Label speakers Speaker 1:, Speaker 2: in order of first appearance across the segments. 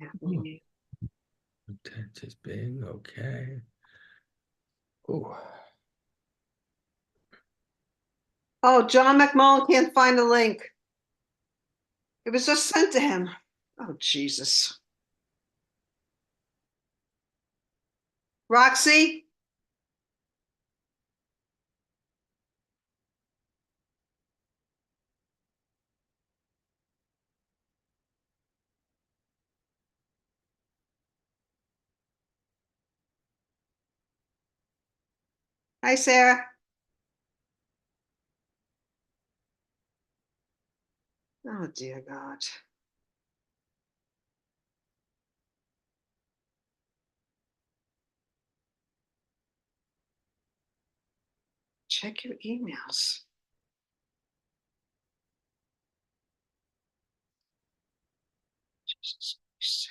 Speaker 1: happening.
Speaker 2: Intent is big. Okay. Oh,
Speaker 1: Oh, John McMullen can't find the link. It was just sent to him. Oh, Jesus. Roxy? Hi, Sarah. Oh, dear God. Check your emails. Jesus Christ.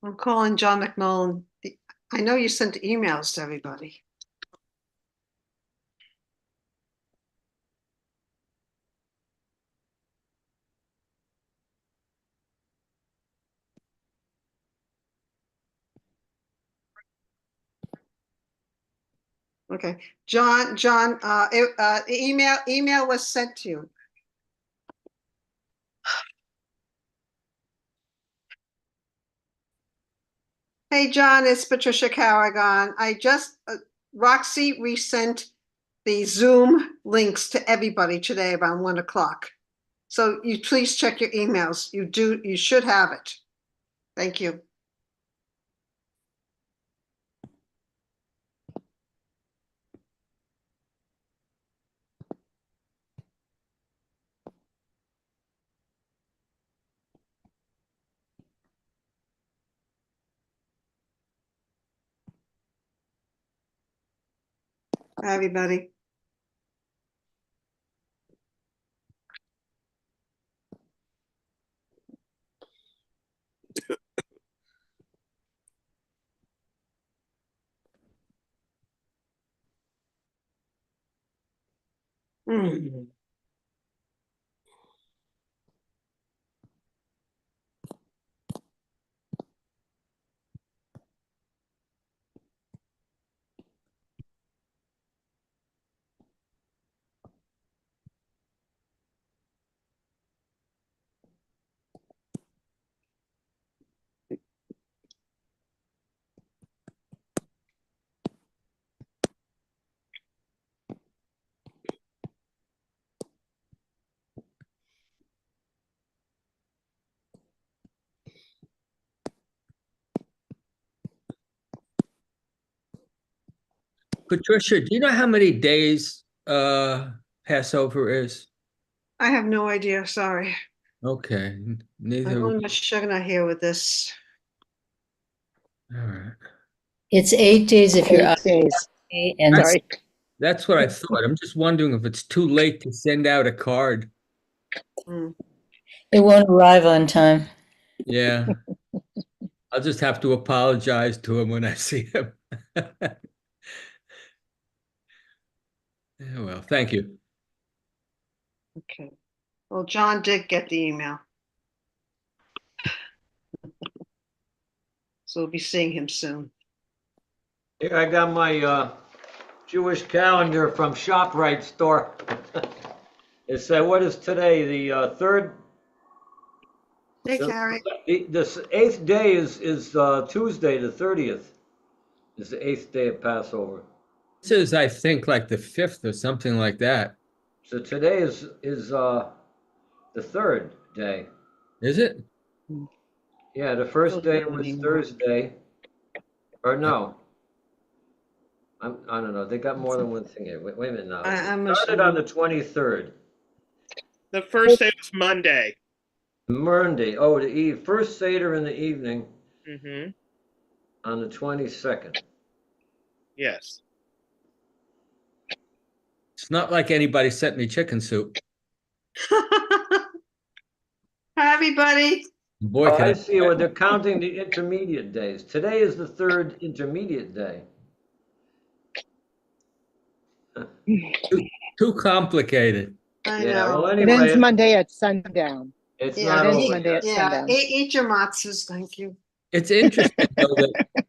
Speaker 1: I'm calling John McMullen. I know you sent emails to everybody. Okay, John, email was sent to you. Hey, John, it's Patricia Carrigan. Roxy resent the Zoom links to everybody today around 1 o'clock. So you please check your emails. You should have it. Thank you. Hi, everybody. Mm.
Speaker 2: Patricia, do you know how many days Passover is?
Speaker 1: I have no idea. Sorry.
Speaker 2: Okay,
Speaker 1: I'm
Speaker 2: neither.
Speaker 1: going to Shugna here with this.
Speaker 2: All right.
Speaker 3: It's 8 days if you're out
Speaker 4: 8 days.
Speaker 3: and
Speaker 4: Sorry.
Speaker 2: That's what I thought. I'm just wondering if it's too late to send out a card.
Speaker 1: Mm.
Speaker 3: it won't arrive on time.
Speaker 2: Yeah. I'll just have to apologize to him when I see him. Yeah, well, thank you.
Speaker 1: Okay. Well, John did get the email. So we'll be seeing him soon.
Speaker 4: Here, I got my Jewish calendar from ShopRite store. It said, what is today, the third?
Speaker 1: Hey, Carrie.
Speaker 4: This eighth day is Tuesday, the 30th, is the eighth day of Passover.
Speaker 2: This is, I think, like the 5th or something like that.
Speaker 4: So today is the third day.
Speaker 2: Is it?
Speaker 4: Yeah, the first day was Thursday, or no. I don't know, they got more than one thing here. Wait a minute now.
Speaker 1: I'm
Speaker 4: It started on the 23rd.
Speaker 5: The first day was Monday.
Speaker 4: Monday, oh, the eve, first Seder in the evening
Speaker 5: Mm-hmm.
Speaker 4: on the 22nd.
Speaker 5: Yes.
Speaker 2: It's not like anybody sent me chicken soup.
Speaker 1: Hi, everybody.
Speaker 2: Boy,
Speaker 4: Oh,
Speaker 2: can
Speaker 4: I see, well, they're counting the intermediate days. Today is the third intermediate day.
Speaker 2: too complicated.
Speaker 1: I
Speaker 4: Yeah,
Speaker 1: know.
Speaker 4: well,
Speaker 6: It ends
Speaker 4: anyway,
Speaker 6: Monday at sundown.
Speaker 4: it's
Speaker 1: Yeah,
Speaker 4: not
Speaker 6: It ends
Speaker 4: over
Speaker 6: Monday
Speaker 4: yet.
Speaker 6: at
Speaker 1: Yeah,
Speaker 6: sundown.
Speaker 1: eat your matzahs, thank you.
Speaker 2: It's interesting though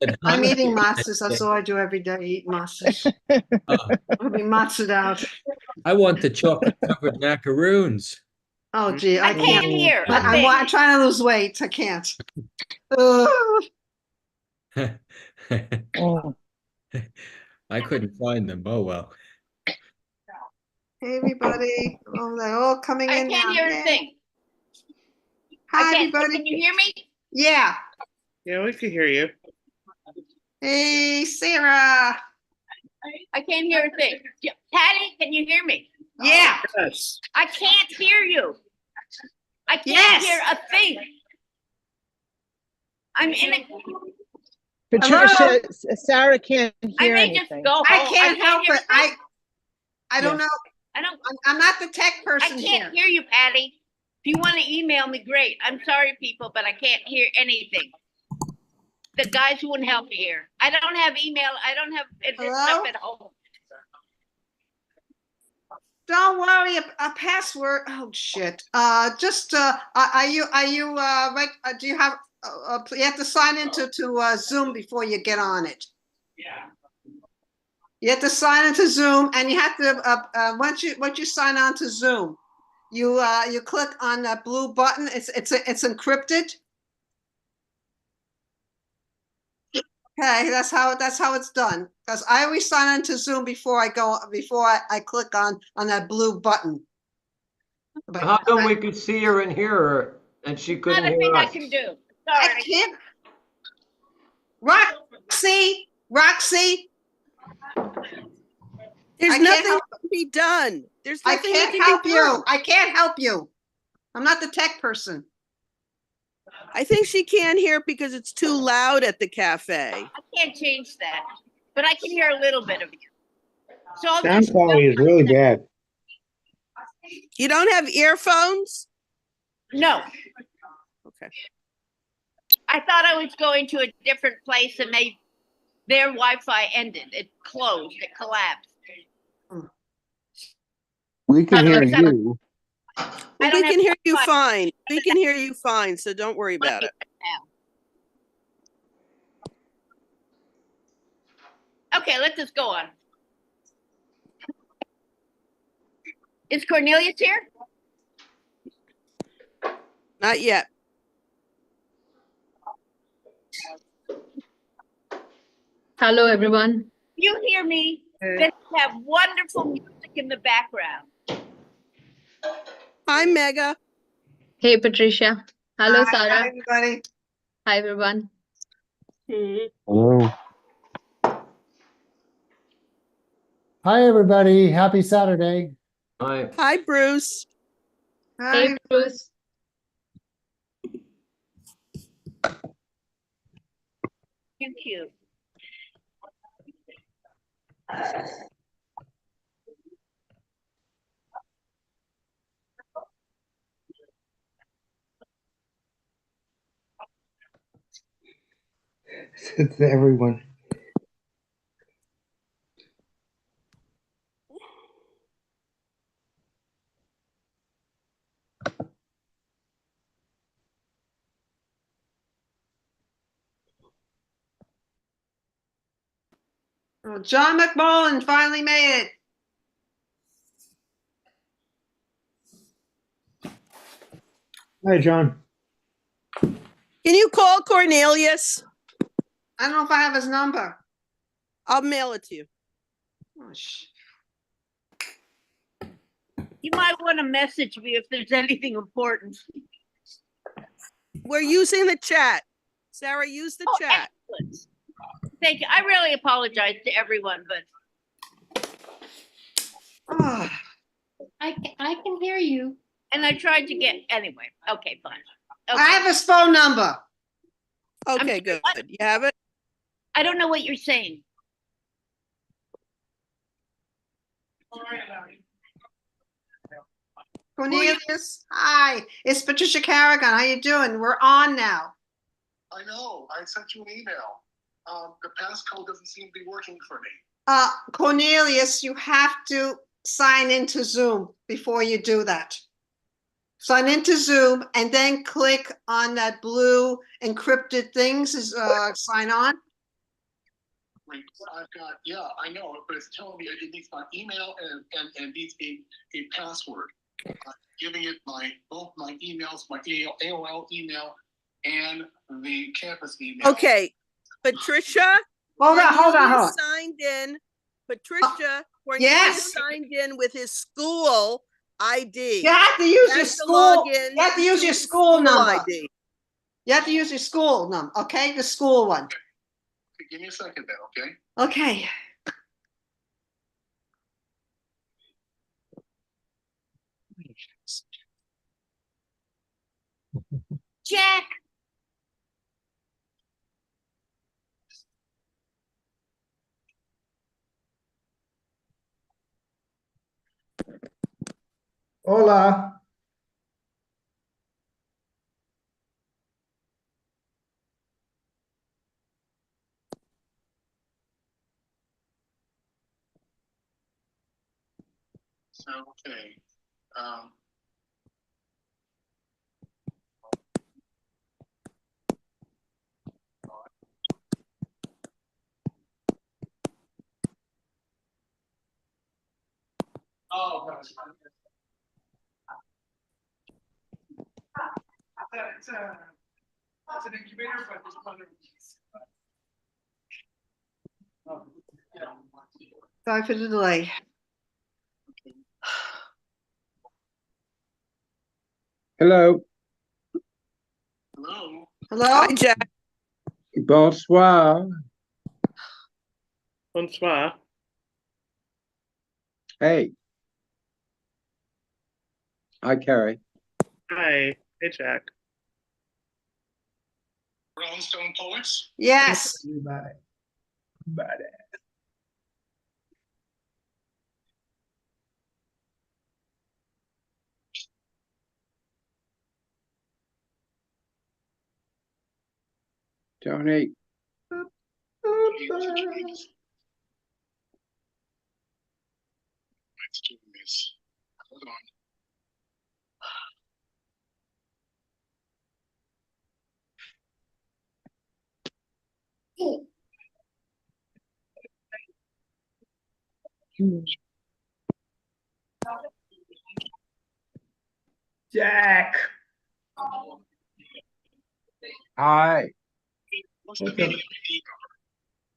Speaker 2: that
Speaker 1: I'm
Speaker 2: Hanukkah-
Speaker 1: eating matzahs, that's all I do every day, eat matzahs. I'll be matzahd out.
Speaker 2: I want the chocolate covered macaroons.
Speaker 1: Oh gee, I
Speaker 7: I can't
Speaker 1: can't.
Speaker 7: hear.
Speaker 1: I'm trying to lose weight, I can't. Ugh.
Speaker 6: Oh,
Speaker 2: I couldn't find them. Oh well.
Speaker 1: Hey, everybody, oh, they're all coming
Speaker 7: I
Speaker 1: in now.
Speaker 7: can't hear a
Speaker 1: Yay.
Speaker 7: thing.
Speaker 1: Hi,
Speaker 7: I can't.
Speaker 1: everybody.
Speaker 7: Can you hear me?
Speaker 1: Yeah.
Speaker 5: Yeah, we could hear you.
Speaker 1: Hey, Sarah.
Speaker 7: I can't hear a thing. Patty, can you hear me?
Speaker 1: Yeah.
Speaker 5: Yes.
Speaker 7: I can't hear you. I can't
Speaker 1: Yes.
Speaker 7: hear a thing. I'm in a.
Speaker 6: Patricia, Sarah can't
Speaker 7: I
Speaker 6: hear
Speaker 7: may just
Speaker 6: anything.
Speaker 7: go home.
Speaker 1: I can't help
Speaker 7: hear
Speaker 1: it.
Speaker 7: a thing.
Speaker 1: I don't
Speaker 6: Yeah.
Speaker 1: know.
Speaker 7: I don't.
Speaker 1: I'm not the tech
Speaker 7: I
Speaker 1: person here.
Speaker 7: can't hear you, Patty. If you want to email me, great. I'm sorry, people, but I can't hear anything. The guys wouldn't help me here. I don't have email. I don't have this
Speaker 1: Hello?
Speaker 7: stuff at home.
Speaker 1: Don't worry, a password. Oh shit. Just are you right? Do you have? You have to sign into Zoom before you get on it.
Speaker 7: Yeah.
Speaker 1: You have to sign into Zoom, and you have to once you sign on to Zoom, you click on that blue button. It's encrypted. Okay, that's how it's done. Because I always sign into Zoom before I click on that blue button. But
Speaker 4: How come we could see her and hear her, and she couldn't
Speaker 7: Not a
Speaker 4: hear
Speaker 7: thing I
Speaker 4: us?
Speaker 7: can do.
Speaker 1: I
Speaker 7: Sorry.
Speaker 1: can't. Roxy,
Speaker 8: There's
Speaker 1: I can't
Speaker 8: nothing
Speaker 1: help-
Speaker 8: that can be done. There's
Speaker 1: I
Speaker 8: nothing that
Speaker 1: can't
Speaker 8: can
Speaker 1: help
Speaker 8: be
Speaker 1: you.
Speaker 8: done.
Speaker 1: I can't help you. I'm not the tech person.
Speaker 8: I think she can't hear because it's too loud at the cafe.
Speaker 7: I can't change that, but I can hear a little bit of you. So I'll
Speaker 9: Sound
Speaker 7: just
Speaker 9: quality is really bad.
Speaker 8: You don't have earphones?
Speaker 7: no.
Speaker 8: Okay.
Speaker 7: I thought I was going to a different place, and their Wi-Fi ended. It closed. It collapsed.
Speaker 9: We can hear
Speaker 7: Hello,
Speaker 9: you.
Speaker 8: Well,
Speaker 7: don't
Speaker 8: we
Speaker 7: have
Speaker 8: can hear you
Speaker 7: Wi-Fi.
Speaker 8: fine. We can hear you fine, so don't worry about it.
Speaker 7: Okay, let's just go on. Is Cornelius here?
Speaker 8: Not yet.
Speaker 10: Hello, everyone.
Speaker 7: You hear me? Then you have wonderful music in the background.
Speaker 8: Hi, Mega.
Speaker 10: Hey, Patricia. Hello,
Speaker 1: Hi,
Speaker 10: Sarah.
Speaker 1: everybody.
Speaker 10: Hi, everyone.
Speaker 9: Hello.
Speaker 11: Hi, everybody. Happy Saturday.
Speaker 4: Hi.
Speaker 8: Hi, Bruce.
Speaker 1: Hi.
Speaker 10: Hey, Bruce.
Speaker 7: Thank you.
Speaker 9: To everyone.
Speaker 1: Oh, John McMullen finally made it.
Speaker 9: Hi, John.
Speaker 8: Can you call Cornelius?
Speaker 1: I don't know if I have his number.
Speaker 8: I'll mail it to you.
Speaker 1: Oh,
Speaker 7: You might want to message me if there's anything important.
Speaker 8: We're using the chat. Sarah, use the chat.
Speaker 7: Excellent. Thank you. I really apologize to everyone, but
Speaker 1: Oh,
Speaker 10: I can hear you.
Speaker 7: and I tried to get anyway. Okay, fine. Okay.
Speaker 1: I have his phone number.
Speaker 8: Okay, good. You have it?
Speaker 7: I don't know what you're saying.
Speaker 1: Cornelius, hi. It's Patricia Carrigan. How you doing? We're on now.
Speaker 12: I know. I sent you an email. The passcode doesn't seem to be working for me.
Speaker 1: Cornelius, you have to sign into Zoom before you do that. Sign into Zoom and then click on that blue encrypted things, sign on.
Speaker 12: Wait, I've got, yeah, I know, but it's telling me it needs my email and it needs a password. Giving it both my emails, my AOL email and the campus email.
Speaker 8: Okay, Patricia.
Speaker 1: Hold on.
Speaker 8: Signed in. Patricia, Cornelius
Speaker 1: yes.
Speaker 8: signed in with his school ID.
Speaker 1: You have to use your school. You have to use your school number.
Speaker 8: ID.
Speaker 1: You have to use your school number, okay? The school one.
Speaker 12: Okay, give me a second then, okay?
Speaker 1: Okay.
Speaker 7: Jack.
Speaker 11: Hola.
Speaker 12: So, okay. Oh, gosh. It's an incubator, but it's under.
Speaker 1: Sorry for the delay.
Speaker 9: Hello.
Speaker 12: Hello.
Speaker 1: Hello?
Speaker 8: Hi, Jack.
Speaker 9: Bonsoir.
Speaker 5: Bonsoir.
Speaker 9: Hey. Hi, Carrie.
Speaker 5: Hi. Hey, Jack.
Speaker 12: Brownstone Poets?
Speaker 1: Yes.
Speaker 9: Bye. Donate.
Speaker 12: Let's do this. Hold on.
Speaker 2: Jack.
Speaker 9: Hi.
Speaker 12: What's the meeting ID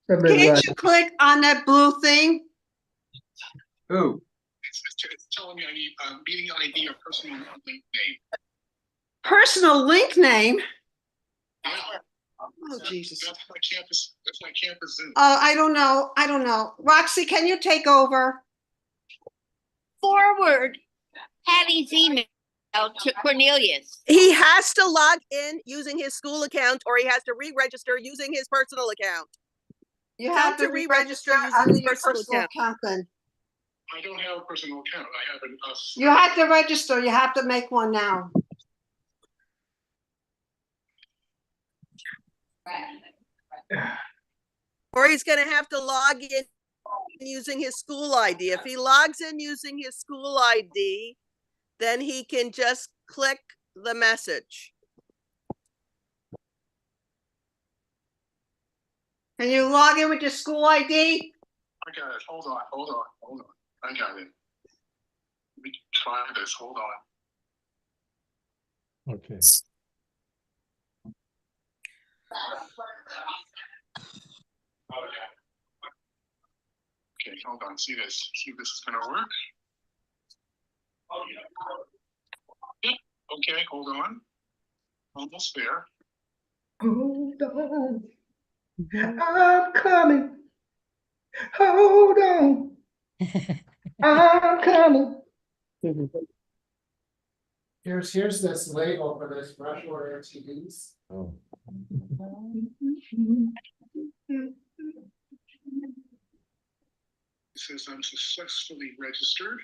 Speaker 12: number?
Speaker 1: Can't you click on that blue thing?
Speaker 9: Who?
Speaker 12: It's telling me I need a meeting ID or personal link name.
Speaker 1: Personal link name?
Speaker 12: Yeah.
Speaker 1: Oh, Jesus.
Speaker 12: That's my campus Zoom.
Speaker 1: Oh, I don't know. Roxy, can you take over?
Speaker 7: Forward Patty's email to Cornelius.
Speaker 8: He has to log in using his school account or he has to re-register using his personal account.
Speaker 1: You have to re-register under your personal account then.
Speaker 12: I don't have a personal account. I have
Speaker 1: You have to register. You have to make one now.
Speaker 8: Or he's going to have to log in using his school ID. If he logs in using his school ID, then he can just click the message.
Speaker 1: Can you log in with your school ID?
Speaker 12: I got it. Hold on. I got it. Let me try this. Hold on.
Speaker 2: Okay.
Speaker 12: Okay, hold on. See this. See if this is gonna work. Oh yeah. Okay, hold on. Almost there.
Speaker 11: Hold on. I'm coming. Hold on. I'm coming. Here's this label for this brush order TVs.
Speaker 2: Oh.
Speaker 12: It says I'm successfully registered.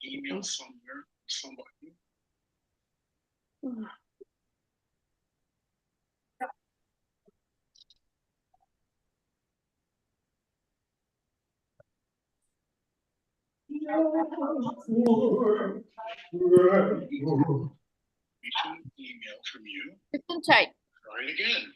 Speaker 12: Email somewhere, somebody. Email from you.
Speaker 7: It's in tight.
Speaker 12: Try it again.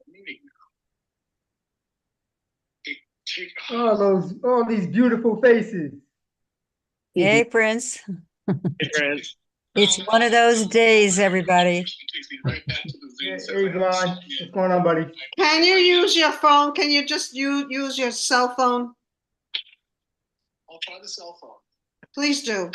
Speaker 12: Meeting now.
Speaker 11: All these beautiful faces.
Speaker 13: Hey, Prince.
Speaker 5: Hey, Prince.
Speaker 13: It's one of those days, everybody.
Speaker 12: Takes me right back to the Zoom
Speaker 11: Hey,
Speaker 12: says I
Speaker 11: Ron,
Speaker 12: have to
Speaker 11: what's going on, buddy?
Speaker 1: Can you use your phone? Can you just use your cell phone?
Speaker 12: I'll try the cell phone.
Speaker 1: Please do.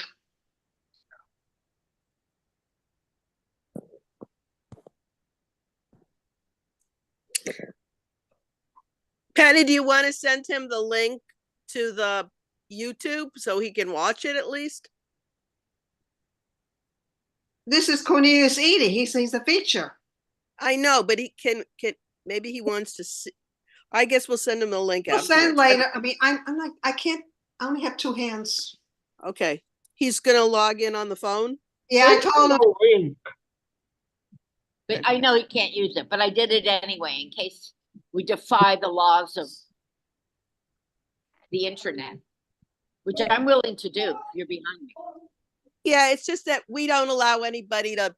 Speaker 8: Patty, do you want to send him the link to the YouTube so he can watch it at least?
Speaker 1: This is Cornelius Eady. He's a feature.
Speaker 8: I know, but he can maybe he wants to see. I guess we'll send him the link
Speaker 1: We'll send
Speaker 8: afterwards.
Speaker 1: later. I mean, I'm like, I can't, I only have two hands.
Speaker 8: Okay. He's gonna log in on the phone.
Speaker 1: Yeah, I told him.
Speaker 7: But I know he can't use it, but I did it anyway in case we defy the laws of the internet, which I'm willing to do. You're behind me.
Speaker 8: Yeah, it's just that we don't allow anybody to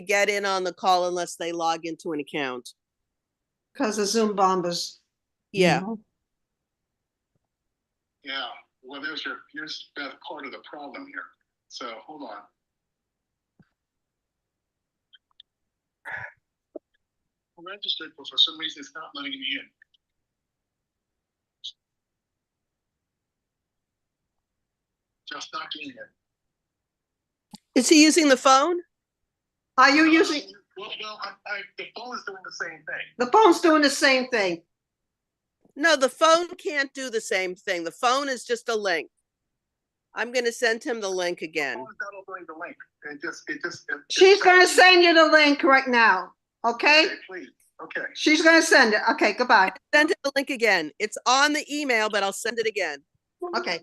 Speaker 8: get in on the call unless they log into an account.
Speaker 1: Because of Zoom bombers.
Speaker 8: Yeah.
Speaker 12: Yeah, well, here's that part of the problem here. So hold on. I'm registered, but for some reason it's not letting me in. Just not getting it.
Speaker 8: Is he using the phone?
Speaker 1: Are you using?
Speaker 12: Well, the phone is doing the same thing.
Speaker 1: The phone's doing the same thing.
Speaker 8: No, the phone can't do the same thing. The phone is just a link. I'm gonna send him the link again.
Speaker 12: The phone is not opening the link.
Speaker 1: She's gonna send you the link right now. Okay?
Speaker 12: Okay, please. Okay.
Speaker 1: She's gonna send it. Okay, goodbye.
Speaker 8: Send him the link again. It's on the email, but I'll send it again.
Speaker 1: Okay.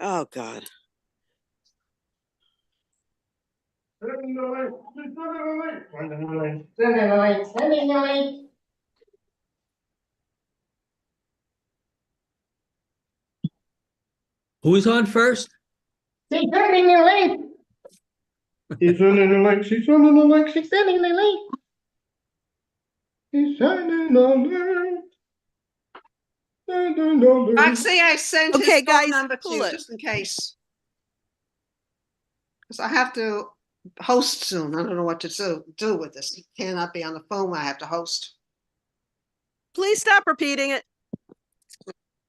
Speaker 8: Oh, God.
Speaker 2: Who's on first?
Speaker 11: She's sending the link. She's sending the link. She's sending the link. She's sending the link. She's sending the link. Sending the link.
Speaker 1: Roxy, I sent his
Speaker 8: Okay,
Speaker 1: phone
Speaker 8: guys,
Speaker 1: number to
Speaker 8: pull
Speaker 1: you
Speaker 8: it.
Speaker 1: just in case. Because I have to host soon. I don't know what to do with this. It cannot be on the phone when I have to host.
Speaker 8: Please stop repeating it.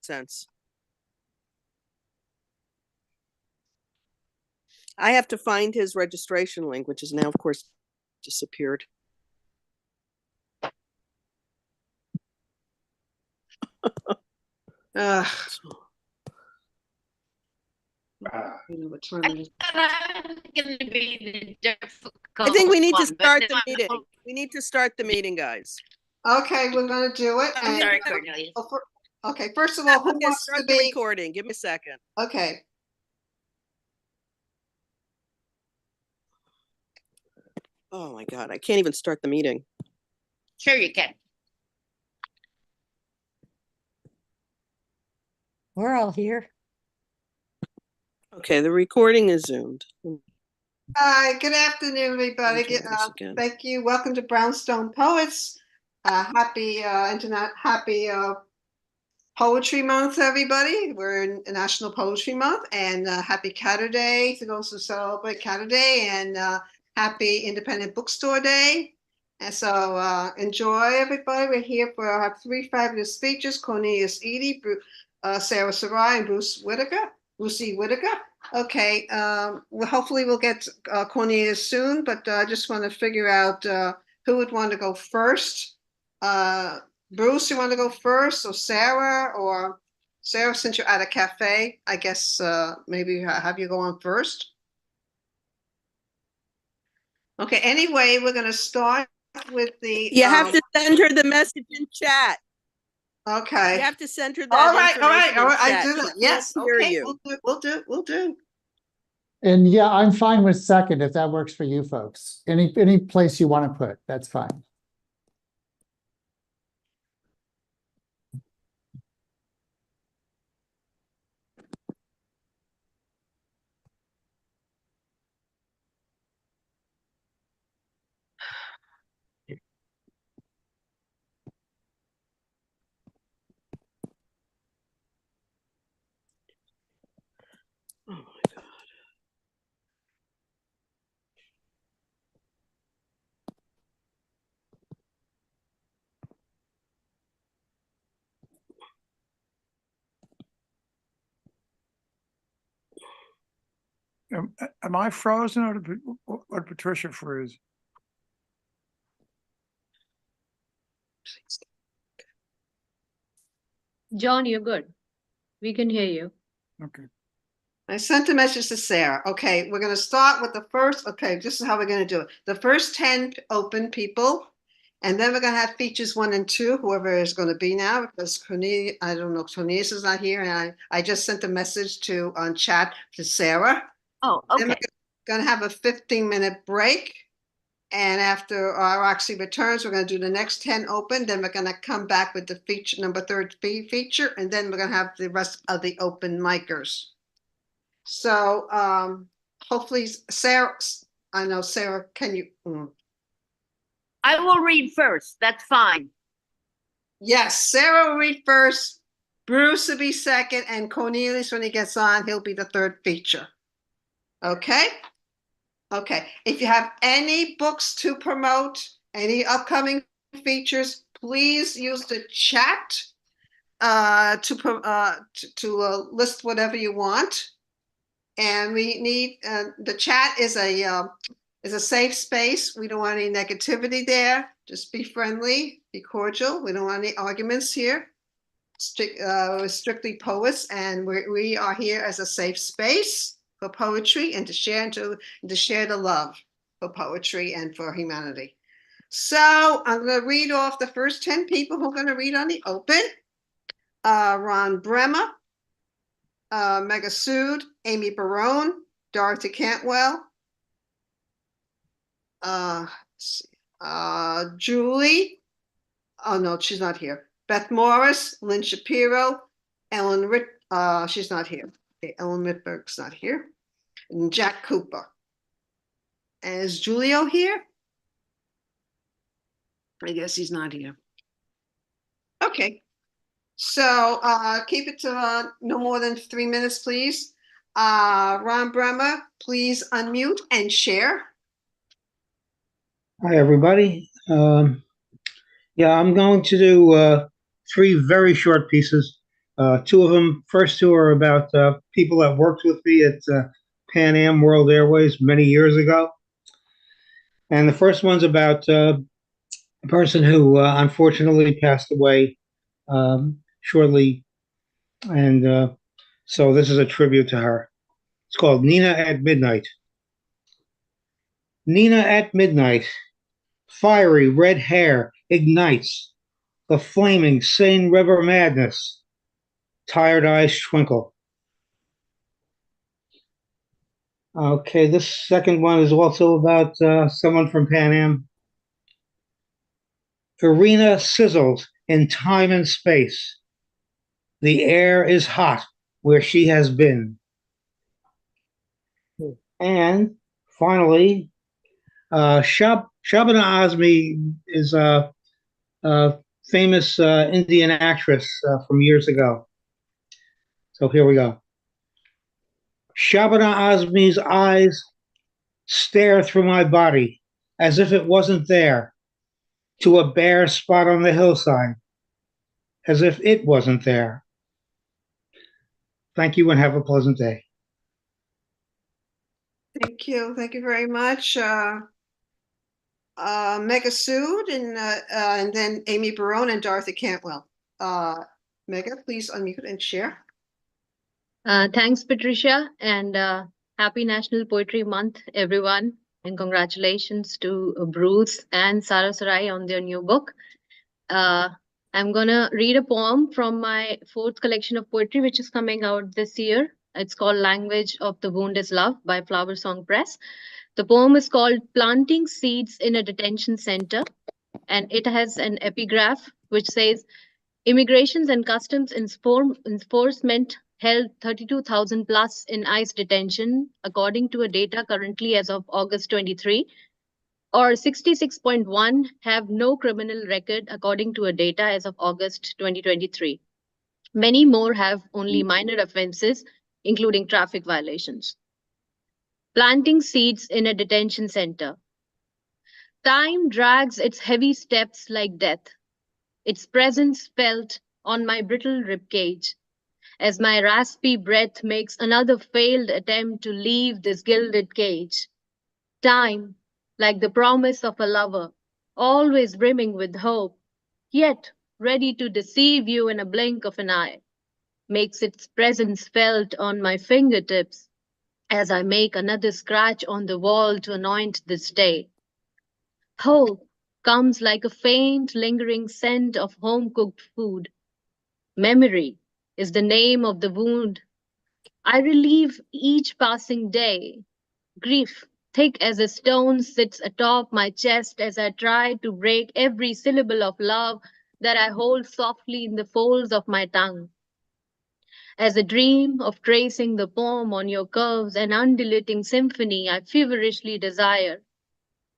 Speaker 8: Sense. I have to find his registration link, which is now, of course, disappeared.
Speaker 1: Ugh.
Speaker 12: Ah.
Speaker 1: You know what time it is.
Speaker 7: Gonna be the
Speaker 8: I think we need to
Speaker 7: difficult one, but
Speaker 8: start the
Speaker 7: no,
Speaker 8: meeting. We need to start the meeting, guys.
Speaker 1: Okay, we're gonna do it.
Speaker 7: I'm
Speaker 1: and-
Speaker 7: sorry, Cornelius.
Speaker 1: Okay, first of all, who
Speaker 8: Okay,
Speaker 1: wants
Speaker 8: start
Speaker 1: to
Speaker 8: the
Speaker 1: be?
Speaker 8: recording. Give me a second.
Speaker 1: Okay.
Speaker 8: Oh my God, I can't even start the meeting.
Speaker 7: Sure you can.
Speaker 13: We're all here.
Speaker 8: Okay, the recording is zoomed.
Speaker 1: Hi, good afternoon, everybody.
Speaker 8: Try this again.
Speaker 1: Thank you. Welcome to Brownstone Poets. Happy Poetry Month, everybody. We're in National Poetry Month, and happy Catter Day to those who celebrate Catter Day, and happy Independent Bookstore Day. And so enjoy, everybody. We're here for I have three fabulous speakers: Cornelius Eady, Sarah Sarai, and Bruce E. Whitaker. Okay, well, hopefully we'll get Cornelius soon, but I just want to figure out who would want to go first. Bruce, you want to go first, or Sarah, since you're at a cafe, I guess maybe have you go on first. Okay, anyway, we're going to start with the.
Speaker 8: You have to send her the message in chat.
Speaker 1: Okay.
Speaker 8: You have to send her that
Speaker 1: all right.
Speaker 8: information in
Speaker 1: I
Speaker 8: chat.
Speaker 1: do
Speaker 8: She
Speaker 1: that.
Speaker 8: can't
Speaker 1: Yes.
Speaker 8: hear
Speaker 1: Okay.
Speaker 8: you.
Speaker 1: We'll do.
Speaker 11: And yeah, I'm fine with second if that works for you folks. Any place you want to put, that's fine.
Speaker 8: Oh my God.
Speaker 14: Am I frozen or did Patricia freeze?
Speaker 10: John, you're good. We can hear you.
Speaker 14: Okay.
Speaker 1: I sent a message to Sarah. Okay, we're going to start with the first. Okay, this is how we're going to do it. The first 10 open people, and then we're going to have features 1 and 2, whoever is going to be now, because Cornelius, I don't know, Cornelius is not here, and I just sent a message on chat to Sarah.
Speaker 7: Oh,
Speaker 1: Then
Speaker 7: okay.
Speaker 1: we're going to have a 15-minute break. And after Roxy returns, we're going to do the next 10 open. Then we're going to come back with the feature, number 3 feature, and then we're going to have the rest of the open micers. So hopefully, Sarah, I know, Sarah, can you?
Speaker 7: I will read first. That's fine.
Speaker 1: Yes, Sarah will read first. Bruce will be second, and Cornelius, when he gets on, he'll be the 3rd feature. Okay? Okay. If you have any books to promote, any upcoming features, please use the chat to list whatever you want. And we need the chat is a safe space. We don't want any negativity there. Just be friendly, be cordial. We don't want any arguments here. We're strictly poets, and we are here as a safe space for poetry and to share the love for poetry and for humanity. So I'm going to read off the first 10 people who are going to read on the open. Ron Bremer, Mega Sood, Amy Barone, Dorothy Cantwell, Julie. Oh no, she's not here. Beth Morris, Lynn Shapiro, Ellen Ritt. She's not here. Okay, Ellen Rittberg's not here. And Jack Cooper. And is Julio here? I guess he's not here. Okay. So keep it to no more than 3 minutes, please. Ron Bremer, please unmute and share.
Speaker 15: Hi, everybody. Yeah, I'm going to do 3 very short pieces. 2 of them, first 2 are about people that worked with me at Pan Am World Airways many years ago. And the first one's about a person who unfortunately passed away shortly. And so this is a tribute to her. It's called Nina at Midnight. Nina at midnight, fiery red hair ignites the flaming Seine River madness. Tired eyes twinkle. Okay, this second one is also about someone from Pan Am. Arena sizzles in time and space. The air is hot where she has been. And finally, Shabana Azmi is a famous Indian actress from years ago. So here we go. Shabana Azmi's eyes stare through my body as if it wasn't there, to a bare spot on the hillside, as if it wasn't there. Thank you and have a pleasant day.
Speaker 1: Thank you. Thank you very much. Mega Sood and then Amy Barone and Dorothy Cantwell. Mega, please unmute and share.
Speaker 10: Thanks, Patricia, and happy National Poetry Month, everyone. And congratulations to Bruce and Sarah Sarai on their new book. I'm gonna read a poem from my 4th collection of poetry, which is coming out this year. It's called Language of the Wound is Love by Flower Song Press. The poem is called Planting Seeds in a Detention Center, and it has an epigraph which says, Immigrations and Customs Enforcement held 32,000 plus in ICE detention, according to a data currently as of August 23, or 66.1 have no criminal record, according to a data as of August 2023. Many more have only minor offenses, including traffic violations. Planting seeds in a detention center. Time drags its heavy steps like death, its presence felt on my brittle ribcage, as my raspy breath makes another failed attempt to leave this gilded cage. Time, like the promise of a lover, always brimming with hope, yet ready to deceive you in a blink of an eye, makes its presence felt on my fingertips as I make another scratch on the wall to anoint this day. Hope comes like a faint, lingering scent of home-cooked food. Memory is the name of the wound I relieve each passing day. Grief, thick as a stone, sits atop my chest as I try to break every syllable of love that I hold softly in the folds of my tongue. As a dream of tracing the poem on your curves, an undulating symphony I feverishly desire.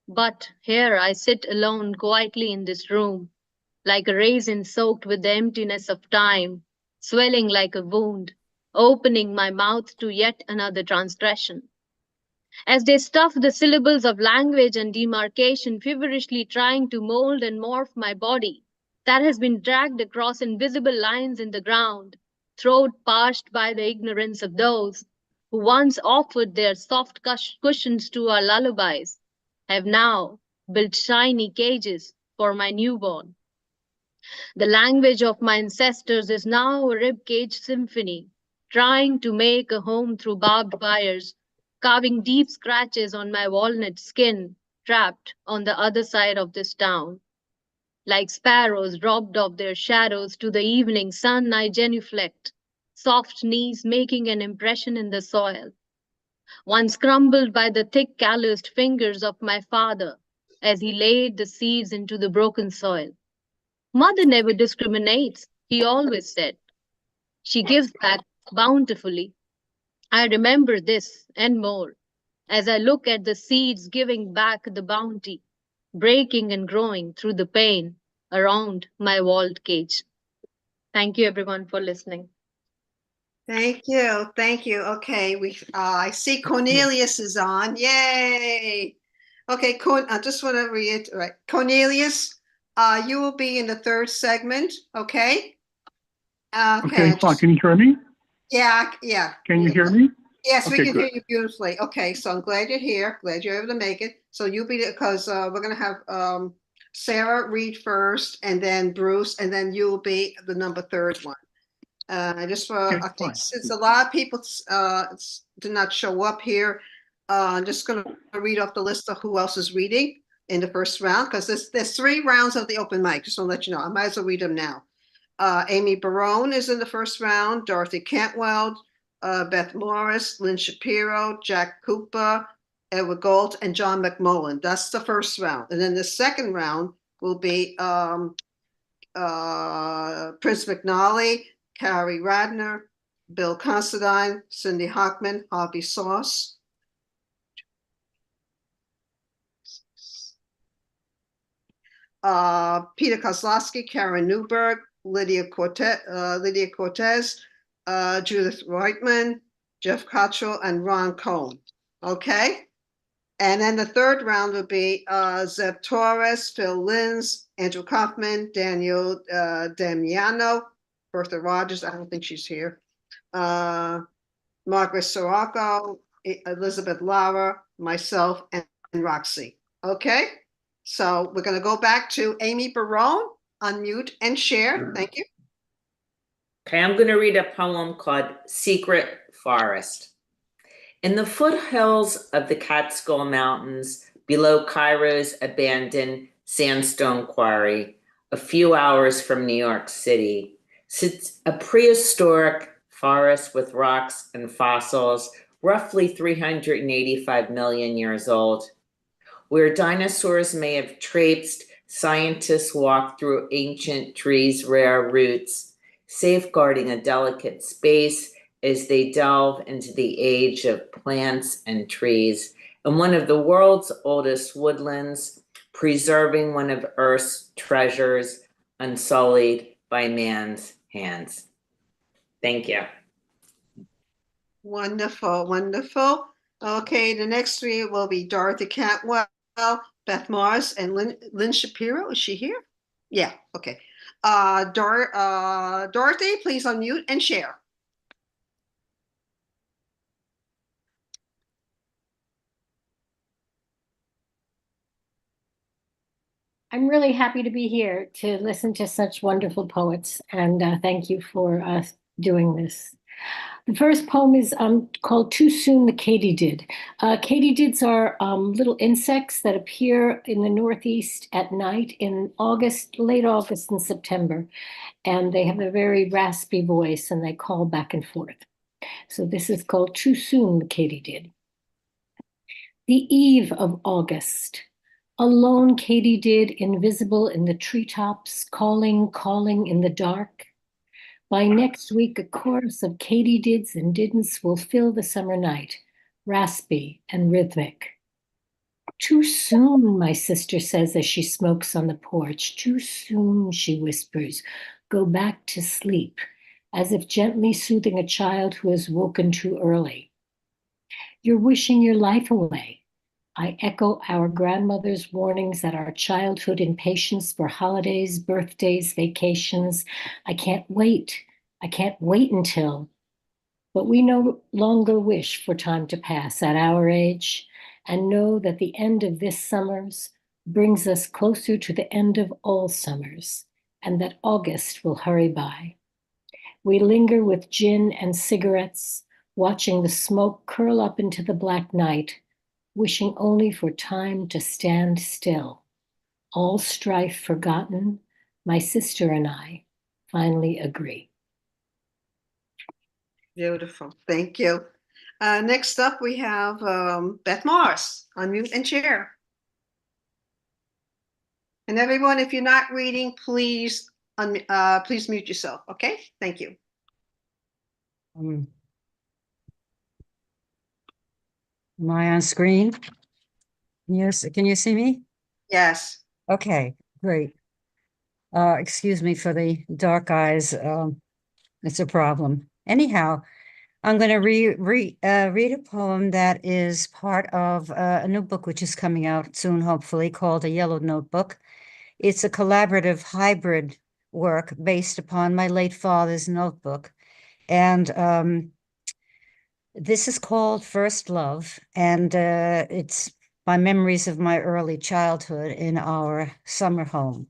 Speaker 10: But here I sit alone quietly in this room, like a raisin soaked with the emptiness of time, swelling like a wound, opening my mouth to yet another transgression. As they stuff the syllables of language and demarcation, feverishly trying to mold and morph my body that has been dragged across invisible lines in the ground, throat parched by the ignorance of those who once offered their soft cushions to our lullabies, have now built shiny cages for my newborn. The language of my ancestors is now a ribcage symphony, trying to make a home through barbed wires, carving deep scratches on my walnut skin, trapped on the other side of this town. Like sparrows robbed of their shadows to the evening sun, I genuflect, soft knees making an impression in the soil, once crumbled by the thick calloused fingers of my father as he laid the seeds into the broken soil. Mother never discriminates, he always said. She gives back bountifully. I remember this and more as I look at the seeds giving back the bounty, breaking and growing through the pain around my walled cage. Thank you, everyone, for listening.
Speaker 1: Thank you. Thank you. Okay, I see Cornelius is on. Yay. Okay, I just want to reiterate. Cornelius, you will be in the 3rd segment, okay?
Speaker 11: Okay, fine. Can you hear me?
Speaker 1: Yeah.
Speaker 11: Can you hear me?
Speaker 1: Yes, we
Speaker 11: Okay,
Speaker 1: can
Speaker 11: good.
Speaker 1: hear you beautifully. Okay, so I'm glad you're here. Glad you're able to make it. So you'll be, because we're going to have Sarah read first, and then Bruce, and then you'll be the number 3rd one. Okay, since a lot of people did not show up here, I'm just going to read off the list of who else is reading in the first round, because there's 3 rounds of the open mic, just want to let you know. I might as well read them now. Amy Barone is in the first round, Dorothy Cantwell, Beth Morris, Lynn Shapiro, Jack Cooper, Edward Gold, and John McMullen. That's the first round. And then the second round will be Prince McNally, Carrie Radner, Bill Considine, Cindy Hockman, Harvey Sauce. Peter Kozlowski, Karen Newberg, Lydia Cortez, Judith Reitman, Jeff Cottrell, and Ron Cohn. Okay. And then the third round will be Zeb Torres, Phil Linz, Andrew Kaufman, Daniel Damiano, Bertha Rogers, I don't think she's here, Margaret Sirocco, Elizabeth Lara, myself, and Roxy. Okay, so we're going to go back to Amy Barone, unmute and share. Thank you.
Speaker 16: Okay, I'm going to read a poem called Secret Forest. In the foothills of the Catskill Mountains, below Cairo's abandoned sandstone quarry, a few hours from New York City, sits a prehistoric forest with rocks and fossils, roughly 385 million years old. Where dinosaurs may have traipsed, scientists walk through ancient trees' rare roots, safeguarding a delicate space as they delve into the age of plants and trees, and one of the world's oldest woodlands, preserving one of Earth's treasures, unsullied by man's hands. Thank you.
Speaker 1: Wonderful, wonderful. Okay, the next three will be Dorothy Cantwell, Beth Morris, and Lynn Shapiro. Is she here? Yeah, okay. Dorothy, please unmute and share.
Speaker 17: I'm really happy to be here to listen to such wonderful poets, and thank you for doing this. The first poem is called Too Soon the Katydid. Katydids are little insects that appear in the Northeast at night in August, late August and September, and they have a very raspy voice and they call back and forth. So this is called Too Soon the Katydid. The eve of August. A lone katydid, invisible in the treetops, calling, calling in the dark. By next week, a chorus of katydids and didn'ts will fill the summer night, raspy and rhythmic. Too soon, my sister says as she smokes on the porch. Too soon, she whispers. Go back to sleep, as if gently soothing a child who has woken too early. You're wishing your life away. I echo our grandmother's warnings that our childhood impatience for holidays, birthdays, vacations. I can't wait until. But we no longer wish for time to pass at our age and know that the end of this summer's brings us closer to the end of all summers and that August will hurry by. We linger with gin and cigarettes, watching the smoke curl up into the black night, wishing only for time to stand still. All strife forgotten, my sister and I finally agree.
Speaker 1: Beautiful, thank you. Next up, we have Beth Morris, unmute and share. And everyone, if you're not reading, please mute yourself, okay? Thank you.
Speaker 13: Am I on screen? Yes, can you see me?
Speaker 1: Yes.
Speaker 13: Okay, great. Excuse me for the dark eyes. It's a problem. Anyhow, I'm going to read a poem that is part of a new book which is coming out soon, hopefully, called A Yellow Notebook. It's a collaborative hybrid work based upon my late father's notebook. And this is called First Love, and it's my memories of my early childhood in our summer home.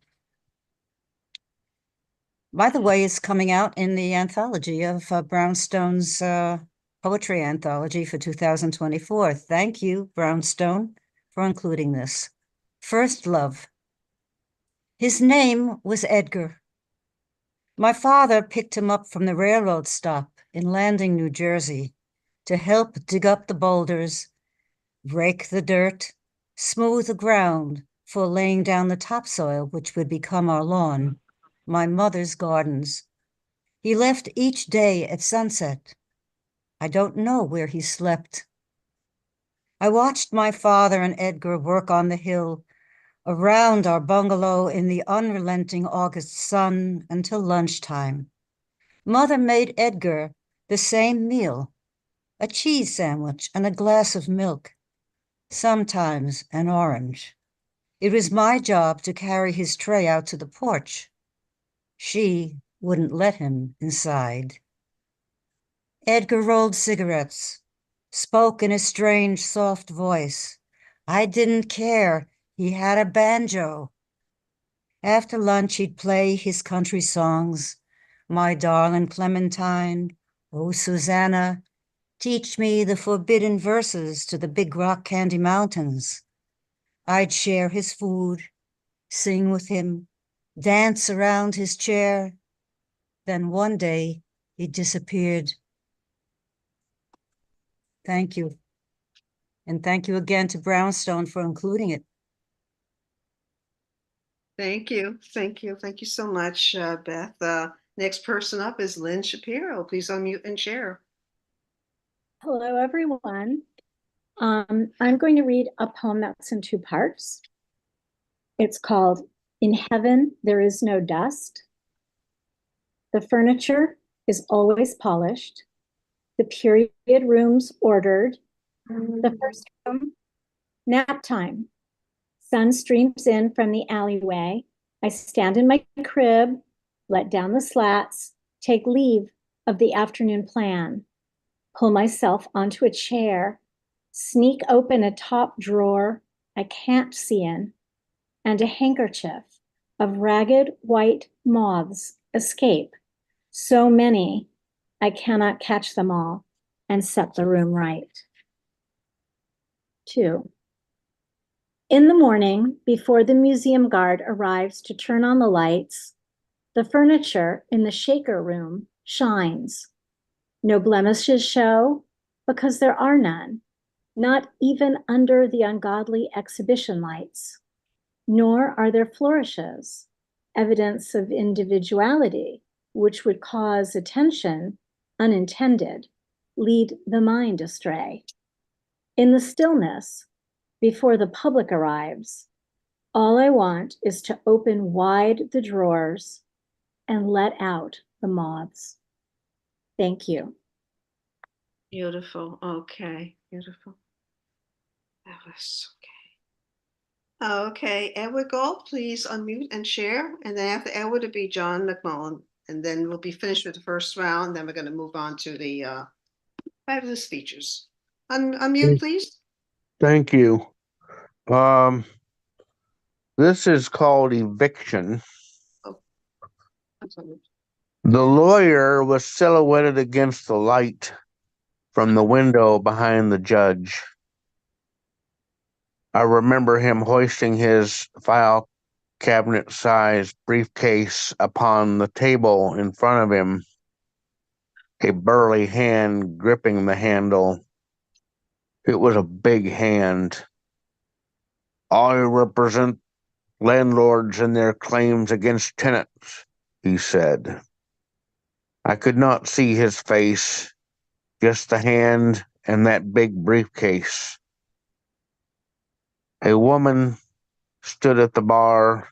Speaker 13: By the way, it's coming out in the anthology of Brownstone's poetry anthology for 2024. Thank you, Brownstone, for including this. First Love. His name was Edgar. My father picked him up from the railroad stop in Landing, New Jersey, to help dig up the boulders, rake the dirt, smooth the ground for laying down the topsoil which would become our lawn, my mother's gardens. He left each day at sunset. I don't know where he slept. I watched my father and Edgar work on the hill around our bungalow in the unrelenting August sun until lunchtime. Mother made Edgar the same meal, a cheese sandwich and a glass of milk, sometimes an orange. It was my job to carry his tray out to the porch. She wouldn't let him inside. Edgar rolled cigarettes, spoke in a strange, soft voice. I didn't care. He had a banjo. After lunch, he'd play his country songs. My darling Clementine, oh, Susanna, teach me the forbidden verses to the big rock candy mountains. I'd share his food, sing with him, dance around his chair. Then one day he disappeared. Thank you. And thank you again to Brownstone for including it.
Speaker 1: Thank you. Thank you. Thank you so much, Beth. Next person up is Lynn Shapiro. Please unmute and share.
Speaker 18: Hello, everyone. I'm going to read a poem that's in two parts. It's called In Heaven There Is No Dust. The furniture is always polished. The period rooms ordered. The first room, nap time. Sun streams in from the alleyway. I stand in my crib, let down the slats, take leave of the afternoon plan, pull myself onto a chair, sneak open a top drawer I can't see in, and a handkerchief of ragged white moths escape. So many, I cannot catch them all, and set the room right. 2. In the morning, before the museum guard arrives to turn on the lights, the furniture in the shaker room shines. No blemishes show, because there are none, not even under the ungodly exhibition lights. Nor are there flourishes, evidence of individuality, which would cause attention, unintended, lead the mind astray. In the stillness, before the public arrives, all I want is to open wide the drawers and let out the moths. Thank you.
Speaker 1: Beautiful. Okay. Beautiful. That was okay. Okay. Edward Gold, please unmute and share. And then after Edward, it'll be John McMullen. And then we'll be finished with the first round. Then we're going to move on to the fabulous features. Unmute, please.
Speaker 19: Thank you. This is called Eviction.
Speaker 1: Oh.
Speaker 19: The lawyer was silhouetted against the light from the window behind the judge. I remember him hoisting his file cabinet-sized briefcase upon the table in front of him, a burly hand gripping the handle. It was a big hand. I represent landlords and their claims against tenants, he said. I could not see his face, just the hand and that big briefcase. A woman stood at the bar,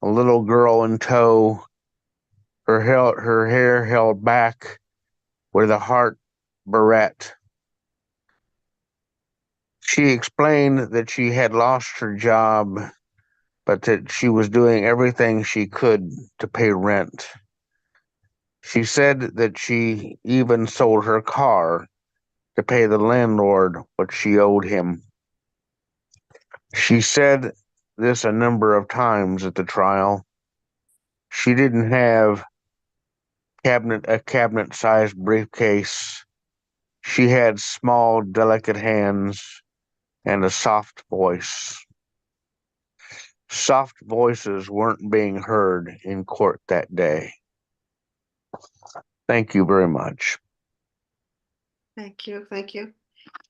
Speaker 19: a little girl in tow, her hair held back with a heart barrette. She explained that she had lost her job, but that she was doing everything she could to pay rent. She said that she even sold her car to pay the landlord what she owed him. She said this a number of times at the trial. She didn't have a cabinet-sized briefcase. She had small, delicate hands and a soft voice. Soft voices weren't being heard in court that day. Thank you very much.
Speaker 1: Thank you, thank you.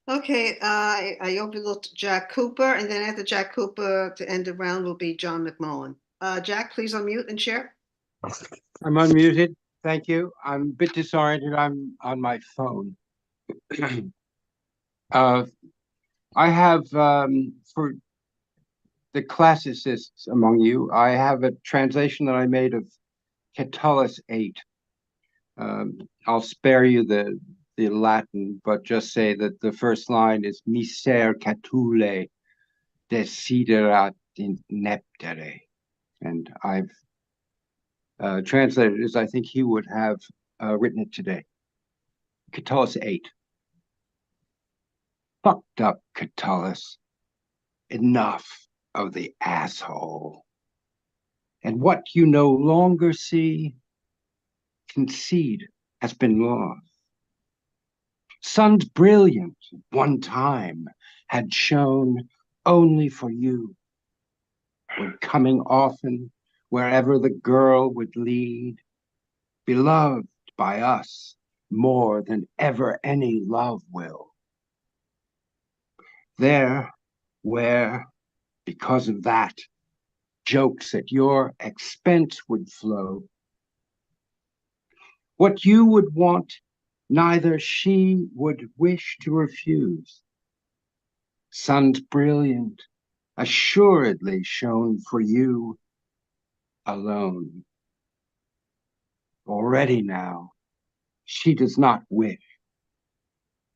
Speaker 1: Okay, I overlooked Jack Cooper, and then after Jack Cooper, to end the round will be John McMullen. Jack, please unmute and share.
Speaker 9: I'm unmuted. Thank you. I'm a bit disoriented. I'm on my phone. I have, for the classicists among you, I have a translation that I made of Catullus 8. I'll spare you the Latin, but just say that the first line is Miser Catulle desiderat ineptere. And I've translated it as I think he would have written it today. Catullus 8. Fucked up Catullus. Enough of the asshole. And what you no longer see, concede has been lost. Sun's brilliant one time had shone only for you. Would coming often wherever the girl would lead, beloved by us more than ever any love will. There, where, because of that, jokes at your expense would flow. What you would want, neither she would wish to refuse. Sun's brilliant, assuredly shone for you alone. Already now, she does not wish.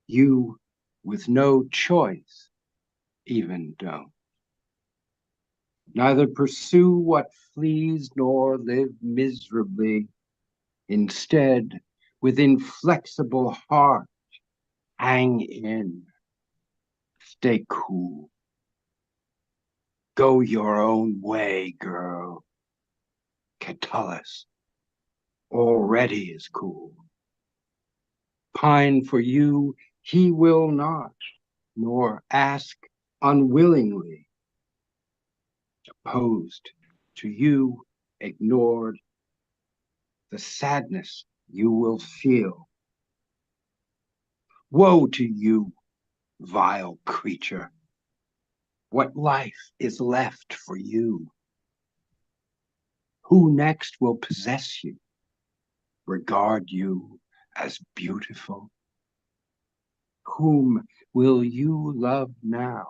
Speaker 9: You, with no choice, even don't. Neither pursue what flees nor live miserably. Instead, with inflexible heart, hang in. Stay cool. Go your own way, girl. Catullus already is cool. Pine for you he will not, nor ask unwillingly. Opposed to you, ignored, the sadness you will feel. Woe to you, vile creature. What life is left for you? Who next will possess you, regard you as beautiful? Whom will you love now?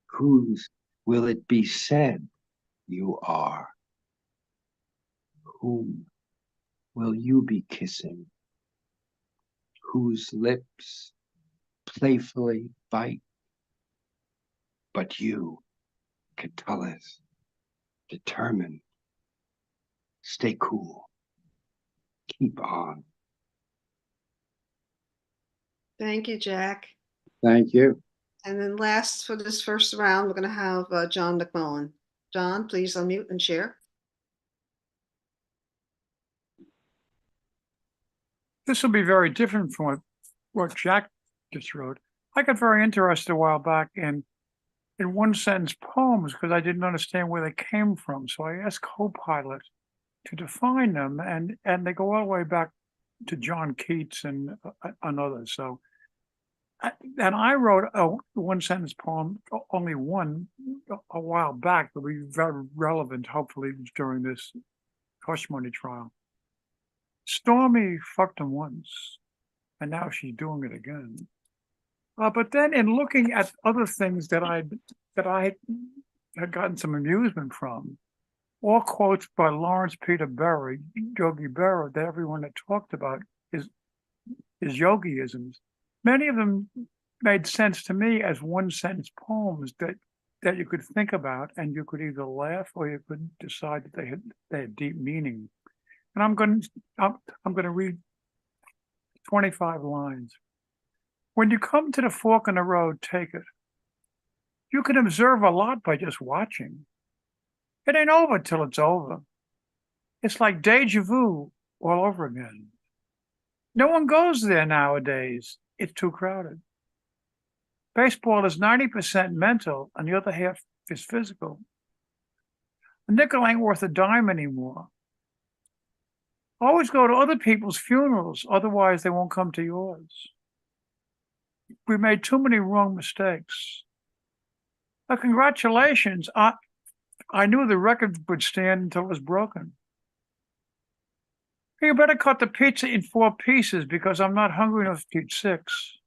Speaker 9: Whose will it be said you are? Whom will you be kissing? Whose lips playfully bite? But you, Catullus, determined, stay cool, keep on.
Speaker 1: Thank you, Jack.
Speaker 9: Thank you.
Speaker 1: And then last for this first round, we're going to have John McMullen. John, please unmute and share.
Speaker 14: This will be very different from what Jack just wrote. I got very interested a while back in one sentence poems because I didn't understand where they came from. So I asked Copilot to define them, and they go all the way back to John Keats and others. So, and I wrote a one sentence poem, only one, a while back, that will be very relevant, hopefully, during this hush money trial. Stormy fucked him once, and now she's doing it again. But then, in looking at other things that I had gotten some amusement from, all quotes by Lawrence Peter Berry, Yogi Berra, that everyone had talked about is yogiisms. Many of them made sense to me as one sentence poems that you could think about, and you could either laugh or you could decide that they had deep meaning. And I'm going to read 25 lines. When you come to the fork in the road, take it. You can observe a lot by just watching. It ain't over till it's over. It's like deja vu all over again. No one goes there nowadays. It's too crowded. Baseball is 90% mental, and the other half is physical. A nickel ain't worth a dime anymore. Always go to other people's funerals, otherwise they won't come to yours. We made too many wrong mistakes. Congratulations. I knew the record would stand until it was broken. You better cut the pizza in 4 pieces because I'm not hungry enough to eat 6.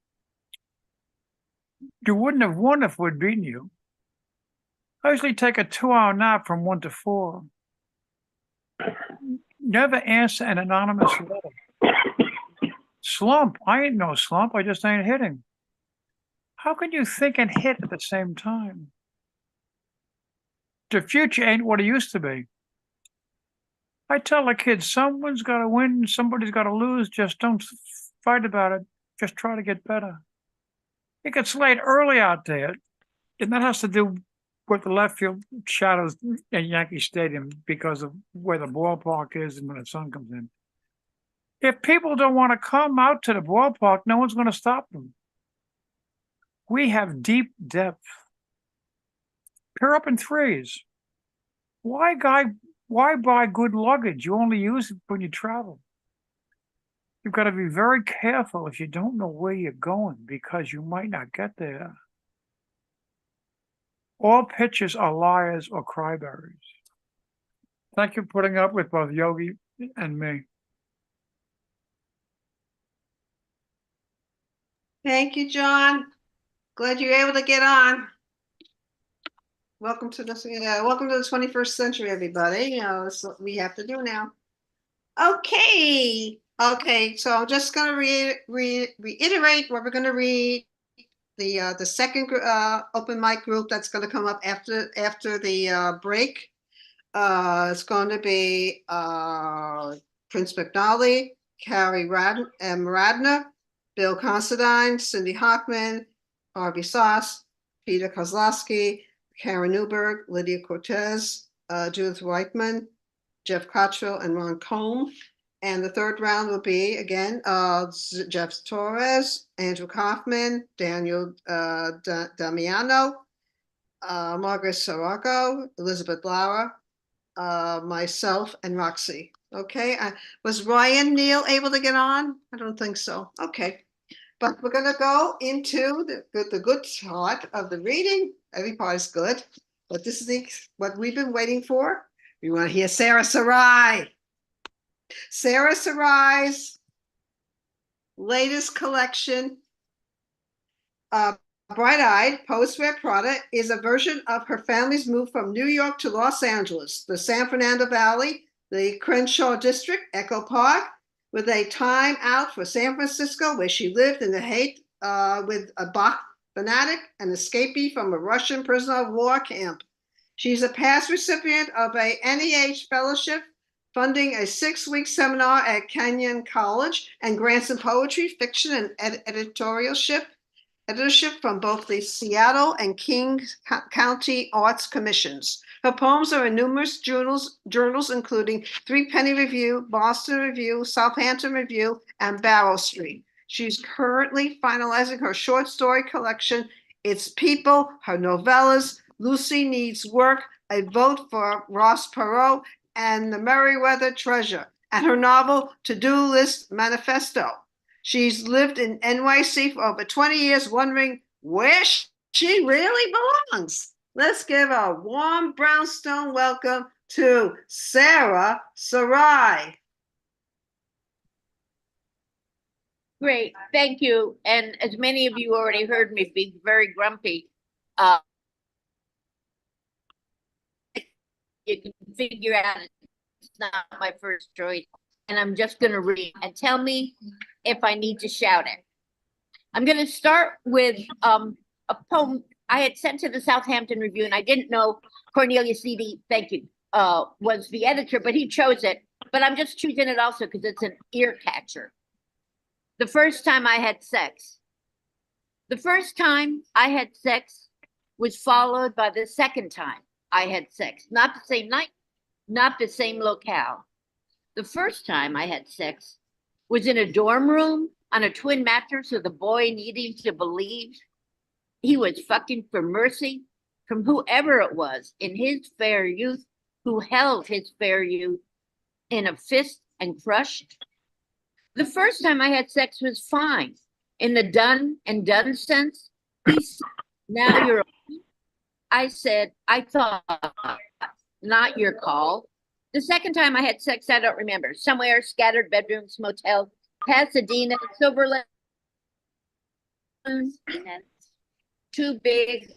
Speaker 14: You wouldn't have won if we'd beaten you. I usually take a 2-hour nap from 1 to 4. Never answer an anonymous letter. Slump. I ain't no slump. I just ain't hitting. How can you think and hit at the same time? The future ain't what it used to be. I tell the kids, someone's got to win, somebody's got to lose. Just don't fight about it. Just try to get better. It gets late early out there, and that has to do with the left field shadows at Yankee Stadium because of where the ballpark is and when the sun comes in. If people don't want to come out to the ballpark, no one's going to stop them. We have deep depth. Pair up in 3s. Why buy good luggage? You only use it when you travel. You've got to be very careful if you don't know where you're going because you might not get there. All pitchers are liars or cryberries. Thank you for putting up with both Yogi and me.
Speaker 1: Thank you, John. Glad you're able to get on. Welcome to the 21st century, everybody. You know, that's what we have to do now. Okay. So I'm just going to reiterate what we're going to read. The second open mic group that's going to come up after the break. It's going to be Prince McNally, Carrie Radner, Bill Considine, Cindy Hockman, Harvey Sauce, Peter Kozlowski, Karen Newberg, Lydia Cortez, Judith Whiteman, Jeff Cottrell, and Ron Combe. And the third round will be, again, Jeff Torres, Andrew Kaufman, Daniel Damiano, Margaret Sarago, Elizabeth Lauer, myself, and Roxy. Okay, was Ryan Neal able to get on? I don't think so. Okay, but we're going to go into the good part of the reading. Every part is good, but this is what we've been waiting for. We want to hear Sarah Sarai. Sarah Sarai's latest collection, Bright-Eyed, Poets Wear Prada, is a version of her family's move from New York to Los Angeles, the San Fernando Valley, the Crenshaw District, Echo Park, with a time out for San Francisco, where she lived in the hate with a Bach fanatic and escapee from a Russian prisoner of war camp. She's a past recipient of a NEH fellowship funding a 6-week seminar at Kenyon College and grants in poetry, fiction, and editorship from both the Seattle and King County Arts Commissions. Her poems are in numerous journals including Three Penny Review, Boston Review, Southampton Review, and Barrow Street. She's currently finalizing her short story collection, It's People, her novellas, Lucy Needs Work, A Vote for Ross Perot, and The Merriweather Treasure, and her novel, To-Do List Manifesto. She's lived in NYC for over 20 years, wondering where she really belongs. Let's give a warm Brownstone welcome to Sarah Sarai.
Speaker 7: Great, thank you. And as many of you already heard me be very grumpy, you can figure out it's not my first choice. And I'm just going to read and tell me if I need to shout it. I'm going to start with a poem I had sent to the Southampton Review, and I didn't know Cornelius Levy, thank you, was the editor, but he chose it. But I'm just choosing it also because it's an ear catcher. The first time I had sex. The first time I had sex was followed by the second time I had sex. Not the same night, not the same locale. The first time I had sex was in a dorm room on a twin mattress with a boy needing to believe he was fucking for mercy from whoever it was in his fair youth who held his fair youth in a fist and crushed. The first time I had sex was fine. In the done and done sense, he said, now you're on. I said, I thought, not your call. The second time I had sex, I don't remember. Somewhere, scattered bedrooms, motel, Pasadena, Silver Lake, too big,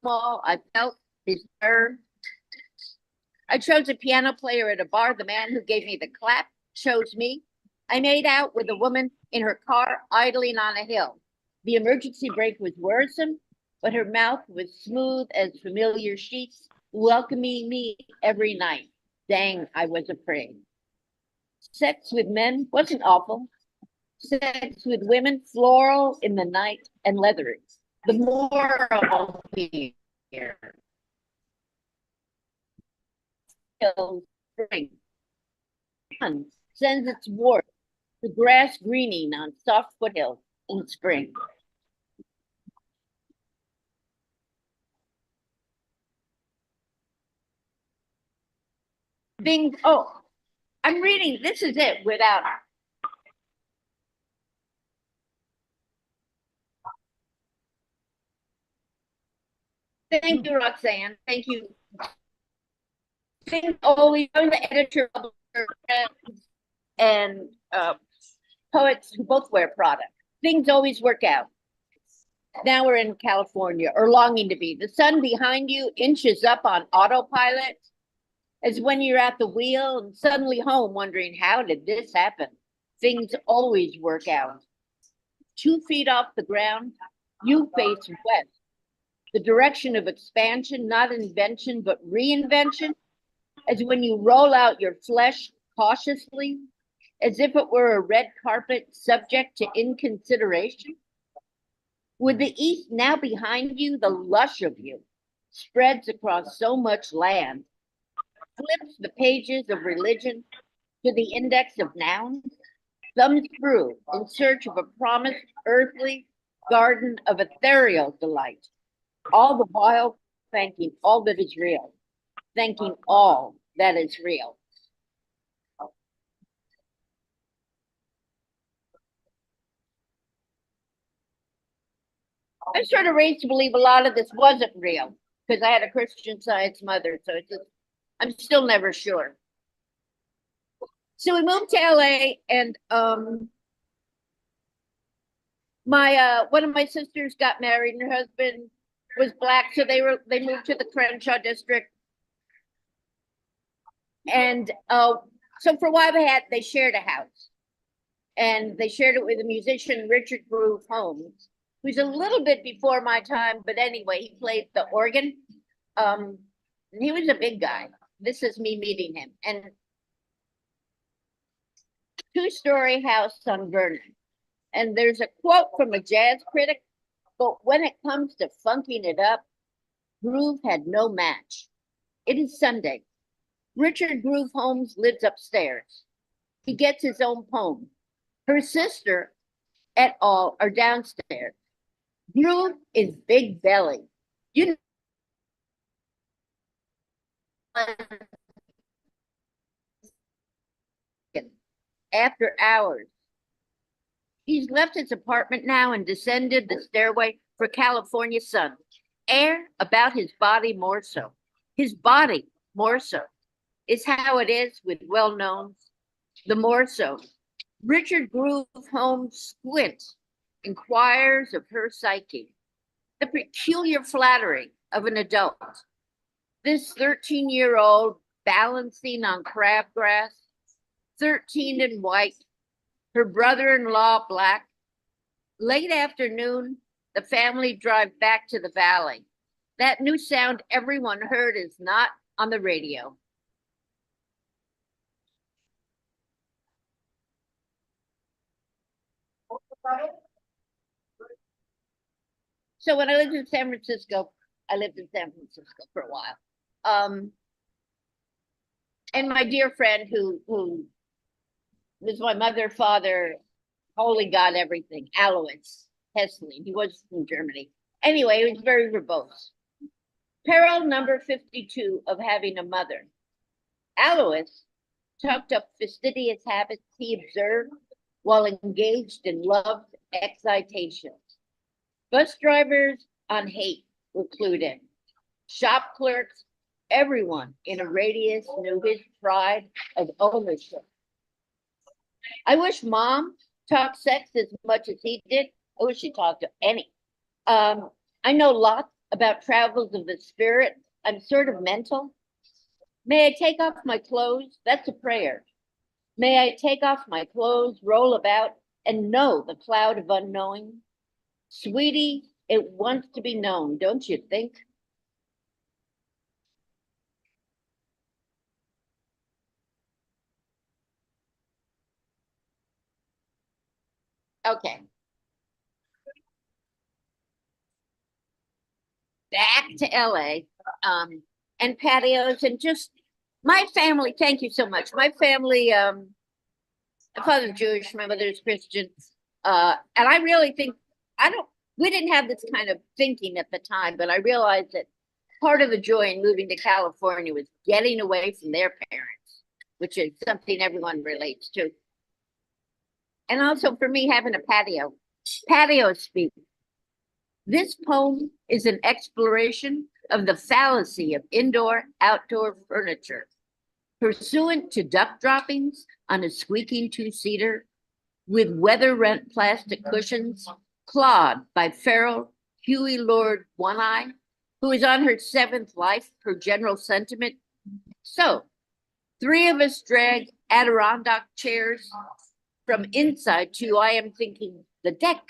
Speaker 7: small. I felt his nerve. I chose a piano player at a bar. The man who gave me the clap chose me. I made out with a woman in her car idling on a hill. The emergency brake was worrisome, but her mouth was smooth as familiar sheets, welcoming me every night. Dang, I was afraid. Sex with men wasn't awful. Sex with women, floral in the night and leathery. The moral here. Spring. Sun sends its warmth, the grass greening on soft foothills in spring. Things, oh, I'm reading, this is it without. Thank you, Roxanne. Thank you. Things always, I'm the editor of and poets who both wear Prada. Things always work out. Now we're in California, or longing to be. The sun behind you inches up on autopilot, as when you're at the wheel and suddenly home wondering, how did this happen? Things always work out. 2 feet off the ground, you face west. The direction of expansion, not invention, but reinvention, as when you roll out your flesh cautiously, as if it were a red carpet subject to inconsideration. With the east now behind you, the lush of you spreads across so much land, flips the pages of religion to the index of nouns, thumbs through in search of a promised earthly garden of ethereal delight, all the while thanking all that is real, thanking all that is real. I'm sort of raised to believe a lot of this wasn't real because I had a Christian Science mother, so it's just, I'm still never sure. So we moved to LA, and my one of my sisters got married, and her husband was Black, so they moved to the Crenshaw district, and so for a while they shared a house, and they shared it with a musician, Richard Groove Holmes, who's a little bit before my time, but anyway, he played the organ. And he was a big guy. This is me meeting him. And 2-story house on Vernon. And there's a quote from a jazz critic, but when it comes to funking it up, Groove had no match. It is Sunday. Richard Groove Holmes lives upstairs. He gets his own poem. Her sister et al. Are downstairs. Groove is big belly. You know, after hours. He's left his apartment now and descended the stairway for California sun. Air about his body more so. His body more so is how it is with well-knowns. The more so. Richard Groove Holmes squints, inquires of her psyche. The peculiar flattery of an adult. This 13-year-old balancing on crabgrass, 13 and white, her brother-in-law Black. Late afternoon, the family drive back to the valley. That new sound everyone heard is not on the radio. So when I lived in San Francisco, for a while. And my dear friend who was my mother, father, holy God, everything, Alois Hessley, he was from Germany. Anyway, it was very verbose. Peril number 52 of having a mother. Alois tucked up fastidious habits he observed while engaged in love excitation. Bus drivers on hate were clued in. Shop clerks, everyone in a radius knew his pride of ownership. I wish mom talked sex as much as he did. I wish she talked to any. I know lots about travels of the spirit. I'm sort of mental. May I take off my clothes? That's a prayer. May I take off my clothes, roll about, and know the cloud of unknowing? Sweetie, it wants to be known, don't you think? Okay. Back to LA, and patios and just my family. Thank you so much. My family, my father's Jewish, my mother's Christian. And I really think, we didn't have this kind of thinking at the time, but I realized that part of the joy in moving to California was getting away from their parents, which is something everyone relates to. And also for me, having a patio. Patio speak. This poem is an exploration of the fallacy of indoor-outdoor furniture. Pursuant to duck droppings on a squeaking two-seater with weather-rent plastic cushions, clawed by feral Huey Lord One-Eye, who is on her 7th life per general sentiment. So, 3 of us drag Adirondack chairs from inside to, I am thinking, the deck.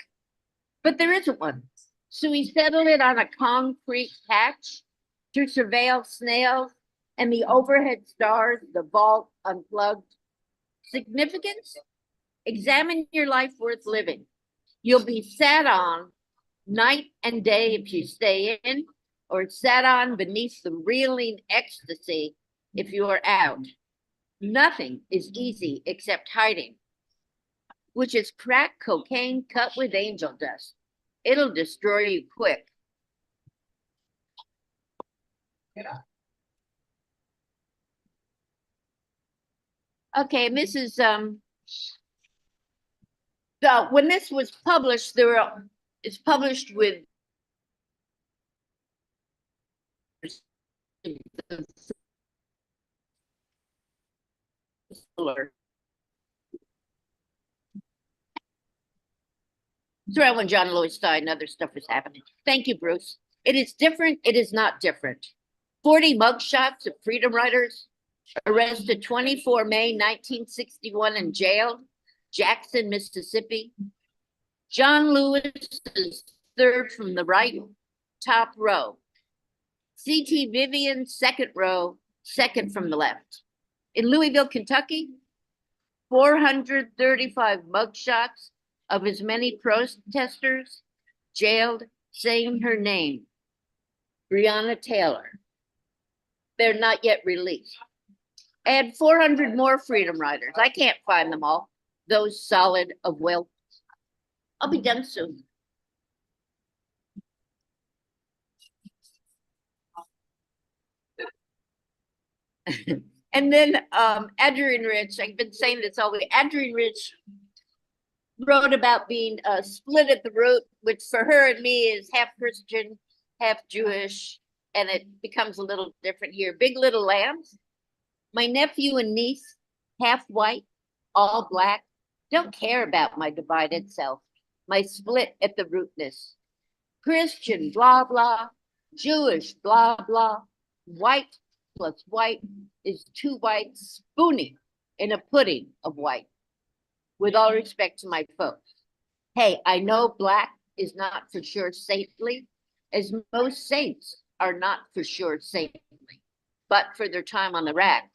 Speaker 7: But there isn't one. So we settled it on a concrete patch to surveil snails and the overhead stars, the vault unplugged. Significance? Examine your life worth living. You'll be sat on night and day if you stay in, or sat on beneath the reeling ecstasy if you are out. Nothing is easy except hiding, which is crack cocaine cut with angel dust. It'll destroy you quick. Okay, Mrs. So when this was published, it's published with it's around when John Lewis died and other stuff was happening. Thank you, Bruce. It is different. It is not different. 40 mugshots of freedom riders arrested 24 May 1961 and jailed. Jackson, Mississippi. John Lewis is 3rd from the right, top row. C.T. Vivian, 2nd row, 2nd from the left. In Louisville, Kentucky, 435 mugshots of as many protesters jailed, saying her name, Breonna Taylor. They're not yet released. And 400 more freedom riders. I can't find them all. Those solid of will. I'll be done soon. And then Adrienne Rich, I've been saying this all week. Adrienne Rich wrote about being split at the root, which for her and me is half Christian, half Jewish, and it becomes a little different here. Big Little Lambs. My nephew and niece, half white, all black, don't care about my divided self, my split at the rootness. Christian, blah, blah, Jewish, blah, blah, white plus white is 2 whites spooning in a pudding of white. With all respect to my folks. Hey, I know black is not for sure saintly, as most saints are not for sure saintly, but for their time on the rack.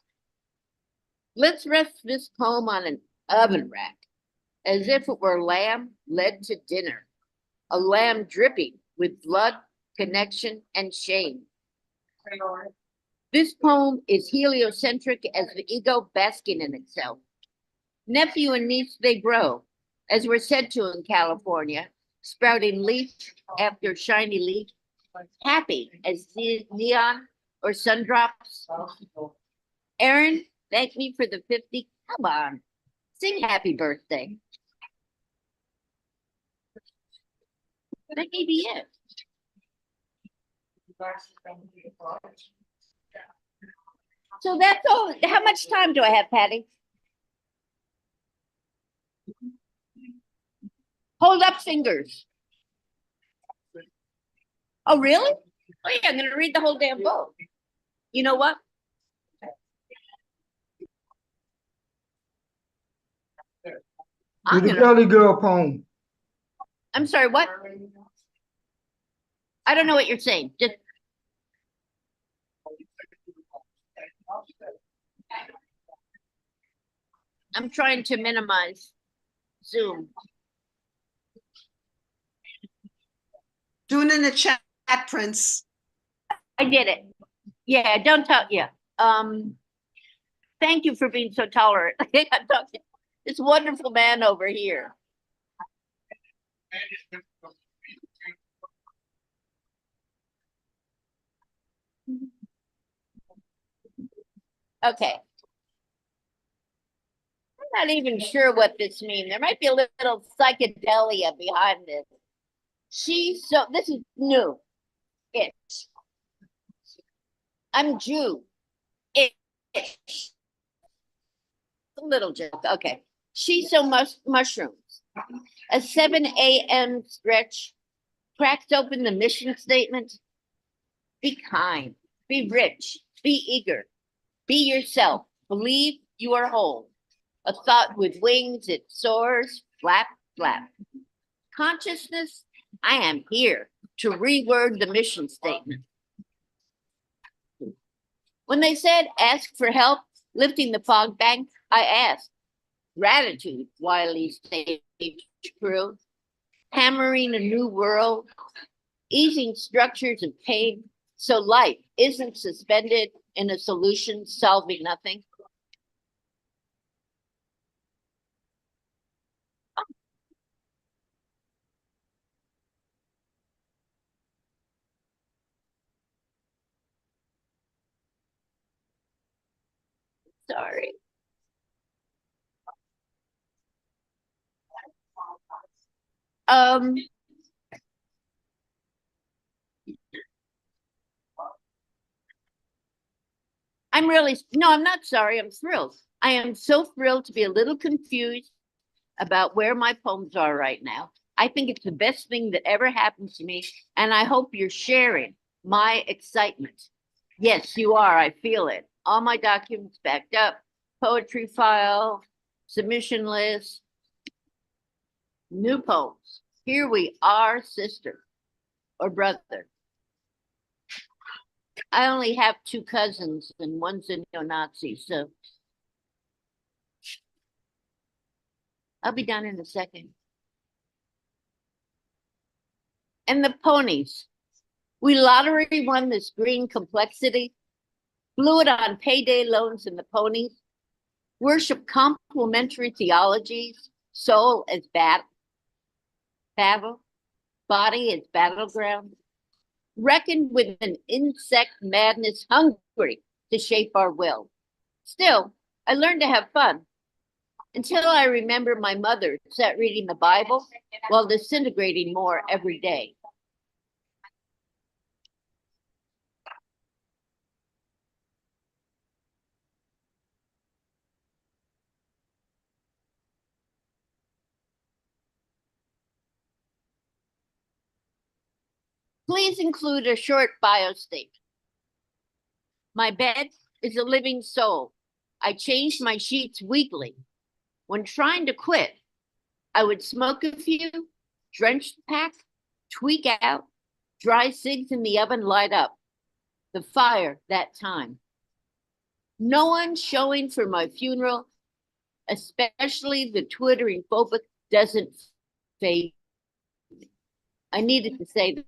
Speaker 7: Let's rest this poem on an oven rack, as if it were lamb led to dinner, a lamb dripping with blood, connection, and shame. This poem is heliocentric as the ego basking in itself. Nephew and niece, they grow, as we're said to in California, sprouting leaf after shiny leaf, happy as neon or sundrops. Aaron, Thank me for the 50. Come on. Sing happy birthday. That may be it. So that's all. How much time do I have, Patty? Hold up fingers. Oh, really? Oh, yeah, I'm going to read the whole damn book. You know what?
Speaker 11: Do the Girly Girl poem.
Speaker 7: I'm sorry, what? I don't know what you're saying. Just I'm trying to minimize Zoom.
Speaker 1: Do it in the chat, Prince.
Speaker 7: I did it. Yeah, don't tell. Yeah. Thank you for being so tolerant. I'm talking this wonderful man over here. Okay. I'm not even sure what this means. There might be a little psychedelia behind this. This is new. It's I'm Jew. It's a little joke. Okay. She's so mushrooms. A 7 a.m. stretch cracks open the mission statement. Be kind, be rich, be eager, be yourself, believe you are whole. A thought with wings, it soars, flap, flap. Consciousness, I am here to reword the mission statement. When they said ask for help lifting the fog bank, I asked. Gratitude, wily stage crew, hammering a new world, easing structures of pain, so life isn't suspended in a solution solving nothing. Sorry. I'm not sorry. I'm thrilled. I am so thrilled to be a little confused about where my poems are right now. I think it's the best thing that ever happened to me, and I hope you're sharing my excitement. Yes, you are. I feel it. All my documents backed up, poetry file, submission list, new poems. Here we are, sister or brother. I only have 2 cousins and one's a neo-Nazi, so I'll be done in a second. And the ponies. We lottery won this green complexity, blew it on payday loans and the ponies, worship complementary theologies, soul as battle, body as battleground, reckoned with an insect madness hungry to shape our will. Still, I learned to have fun until I remember my mother sat reading the Bible while disintegrating more every day. Please include a short bio statement. My bed is a living soul. I change my sheets weekly. When trying to quit, I would smoke a few, drench the pack, tweak out, dry cigs in the oven light up. The fire that time. No one showing for my funeral, especially the twittering phobic, doesn't fade. I needed to say that.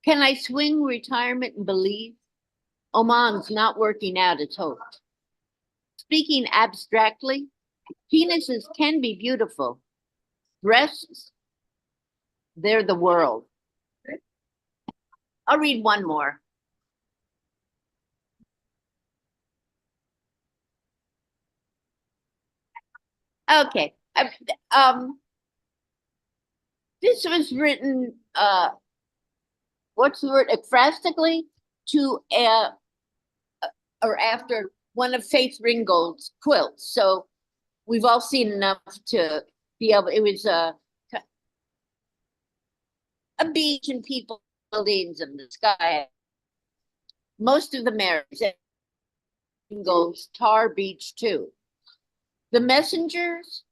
Speaker 7: Can I swing retirement and believe? Oman's not working out as hoped. Speaking abstractly, penises can be beautiful. Breasts, they're the world. I'll read one more. Okay. This was written, what's the word, ekphrastically to, or after one of Faith Ringgold's quilts. So we've all seen enough to be able, it was a beach and people, buildings and the sky. Most of the marriages, Ringgold's Tar Beach too. The Messengers,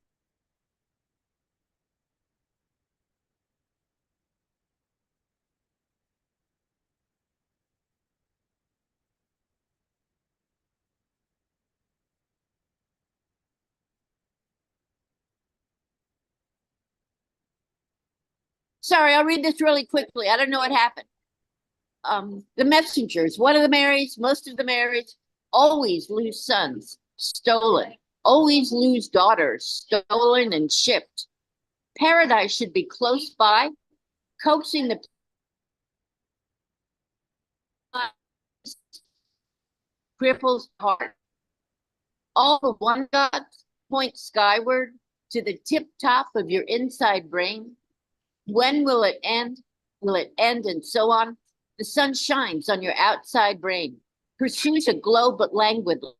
Speaker 7: sorry, I'll read this really quickly. I don't know what happened. The Messengers, one of the Marys, most of the Marys, always lose sons, stolen, always lose daughters, stolen and shipped. Paradise should be close by, coaxing the cripple's heart. All the one God point skyward to the tip top of your inside brain. When will it end? Will it end? And so on. The sun shines on your outside brain, pursues a glow but languidly.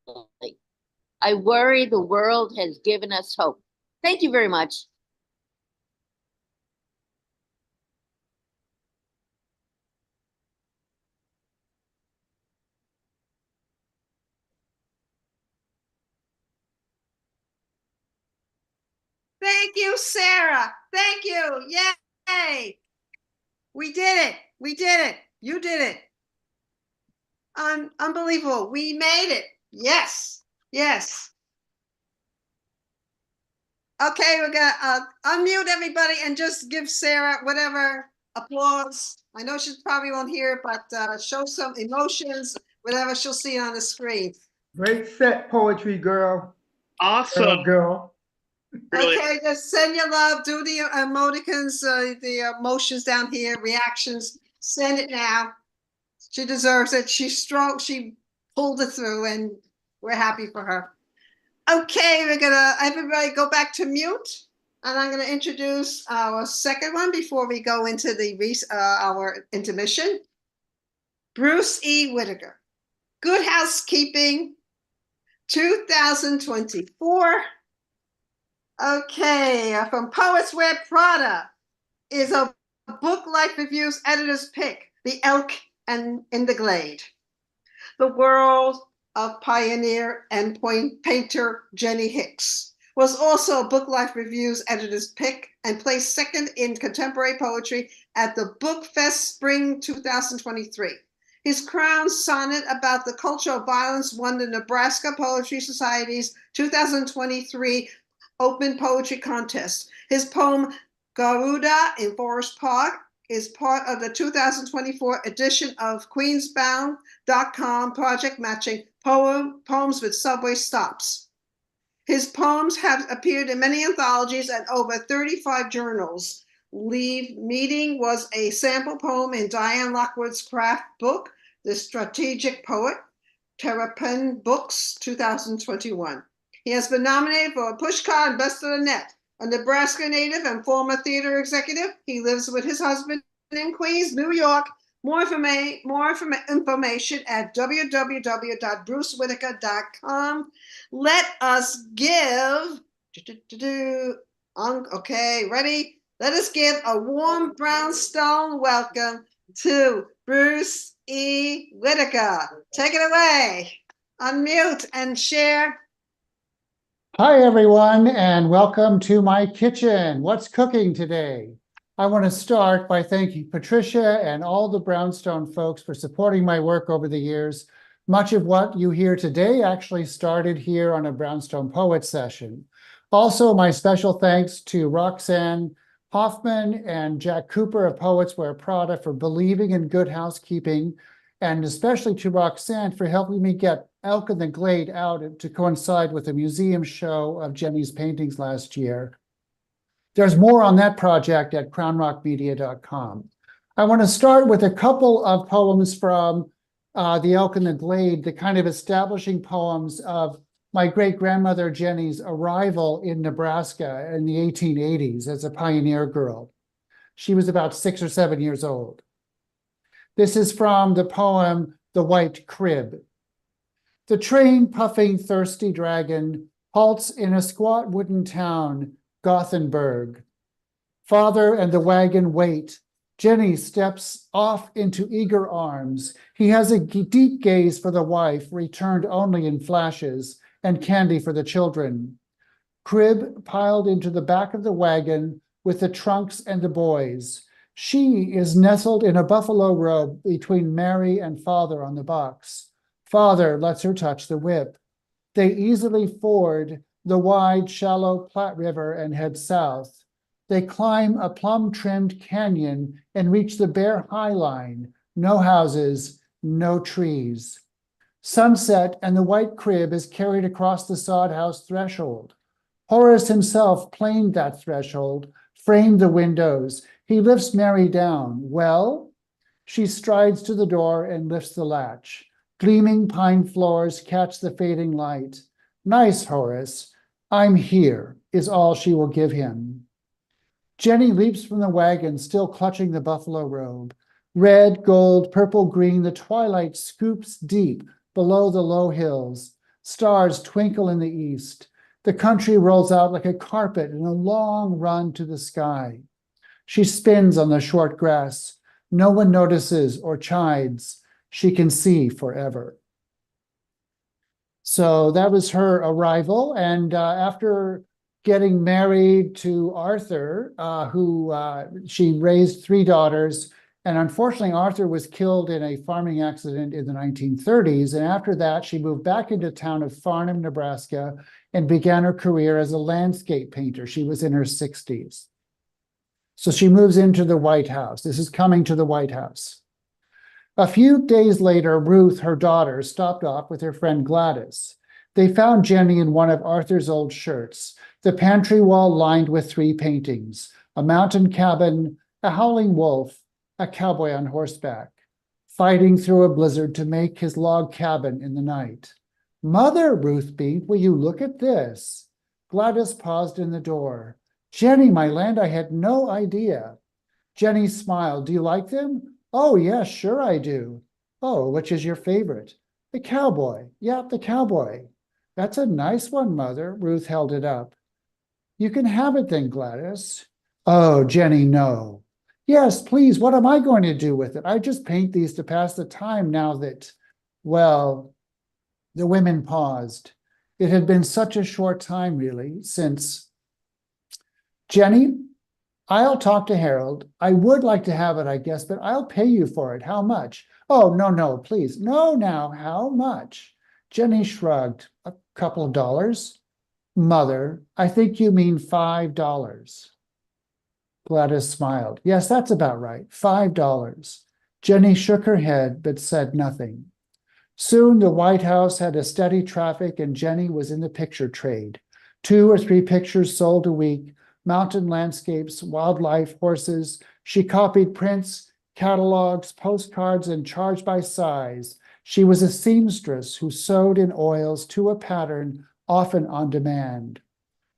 Speaker 7: I worry the world has given us hope. Thank you very much.
Speaker 1: Thank you, Sarah. Thank you. Yay. We did it. We did it. You did it. Unbelievable. We made it. Yes. Yes. Okay, we're gonna unmute everybody and just give Sarah whatever applause. I know she probably won't hear it, but show some emotions, whatever she'll see on the screen.
Speaker 11: Great set poetry, girl.
Speaker 5: Awesome.
Speaker 11: Girl.
Speaker 5: Really.
Speaker 1: Okay, just send your love, do the emoticons, the emotions down here, reactions. Send it now. She deserves it. She's strong. She pulled it through, and we're happy for her. Okay, we're gonna everybody go back to mute, and I'm gonna introduce our second one before we go into the our intermission. Bruce E. Whitaker, Good Housekeeping, 2024. Okay, from Poets Wear Prada is a book life reviews editor's pick, The Elk and in the Glade. The World of Pioneer and Painter Jenny Hicks was also a Book Life Reviews editor's pick and placed second in contemporary poetry at the Book Fest Spring 2023. His crown sonnet about the culture of violence won the Nebraska Poetry Society's 2023 Open Poetry Contest. His poem Garuda in Forest Park is part of the 2024 edition of Queensbound.com project matching poems with subway stops. His poems have appeared in many anthologies and over 35 journals. Leave Meeting was a sample poem in Diane Lockwood's craft book, The Strategic Poet, Terrapin Books, 2021. He has been nominated for a Pushcart and Best of the Net. A Nebraska native and former theater executive, he lives with his husband in Queens, New York. More information at www.brucewhitaker.com. Let us give, okay, ready? Let us give a warm Brownstone welcome to Bruce E. Whitaker. Take it away. Unmute and share.
Speaker 11: Hi, everyone, and welcome to my kitchen. What's cooking today? I want to start by thanking Patricia and all the Brownstone folks for supporting my work over the years. Much of what you hear today actually started here on a Brownstone Poets session. Also, my special thanks to Roxanne Hoffman and Jack Cooper of Poets Wear Prada for believing in good housekeeping, and especially to Roxanne for helping me get Elk in the Glade out to coincide with the museum show of Jenny's paintings last year. There's more on that project at crownrockmedia.com. I want to start with a couple of poems from The Elk in the Glade, the kind of establishing poems of my great-grandmother Jenny's arrival in Nebraska in the 1880s as a pioneer girl. She was about 6 or 7 years old. This is from the poem, The White Crib. The train puffing thirsty dragon halts in a squat wooden town, Gothenburg. Father and the wagon wait. Jenny steps off into eager arms. He has a deep gaze for the wife, returned only in flashes, and candy for the children. Crib piled into the back of the wagon with the trunks and the boys. She is nestled in a buffalo robe between Mary and Father on the box. Father lets her touch the whip. They easily ford the wide, shallow Platte River and head south. They climb a plum-trimmed canyon and reach the bare high line. No houses, no trees. Sunset and the white crib is carried across the sod house threshold. Horace himself planed that threshold, framed the windows. He lifts Mary down. Well, she strides to the door and lifts the latch. Gleaming pine floors catch the fading light. Nice, Horace. I'm here, is all she will give him. Jenny leaps from the wagon, still clutching the buffalo robe. Red, gold, purple, green, the twilight scoops deep below the low hills. Stars twinkle in the east. The country rolls out like a carpet in a long run to the sky. She spins on the short grass. No one notices or chides. She can see forever. So that was her arrival. And after getting married to Arthur, she raised 3 daughters. And unfortunately, Arthur was killed in a farming accident in the 1930s. And after that, she moved back into the town of Farnham, Nebraska, and began her career as a landscape painter. She was in her 60s. So she moves into the White House. This is coming to the White House. A few days later, Ruth, her daughter, stopped off with her friend Gladys. They found Jenny in one of Arthur's old shirts, the pantry wall lined with 3 paintings, a mountain cabin, a howling wolf, a cowboy on horseback, fighting through a blizzard to make his log cabin in the night. Mother, Ruth beamed, will you look at this? Gladys paused in the door. Jenny, my land, I had no idea. Jenny smiled. Do you like them? Oh, yes, sure I do. Oh, which is your favorite? The cowboy. Yep, the cowboy. That's a nice one, Mother. Ruth held it up. You can have it then, Gladys. Oh, Jenny, no. Yes, please, what am I going to do with it? I just paint these to pass the time now that, well, the women paused. It had been such a short time, really, since Jenny, I'll talk to Harold. I would like to have it, I guess, but I'll pay you for it. How much? Oh, no, please. No, now, how much? Jenny shrugged. A couple of dollars. Mother, I think you mean $5. Gladys smiled. Yes, that's about right. $5. Jenny shook her head, but said nothing. Soon the White House had a steady traffic and Jenny was in the picture trade. 2 or 3 pictures sold a week. Mountain landscapes, wildlife, horses. She copied prints, catalogs, postcards, and charged by size. She was a seamstress who sewed in oils to a pattern, often on demand.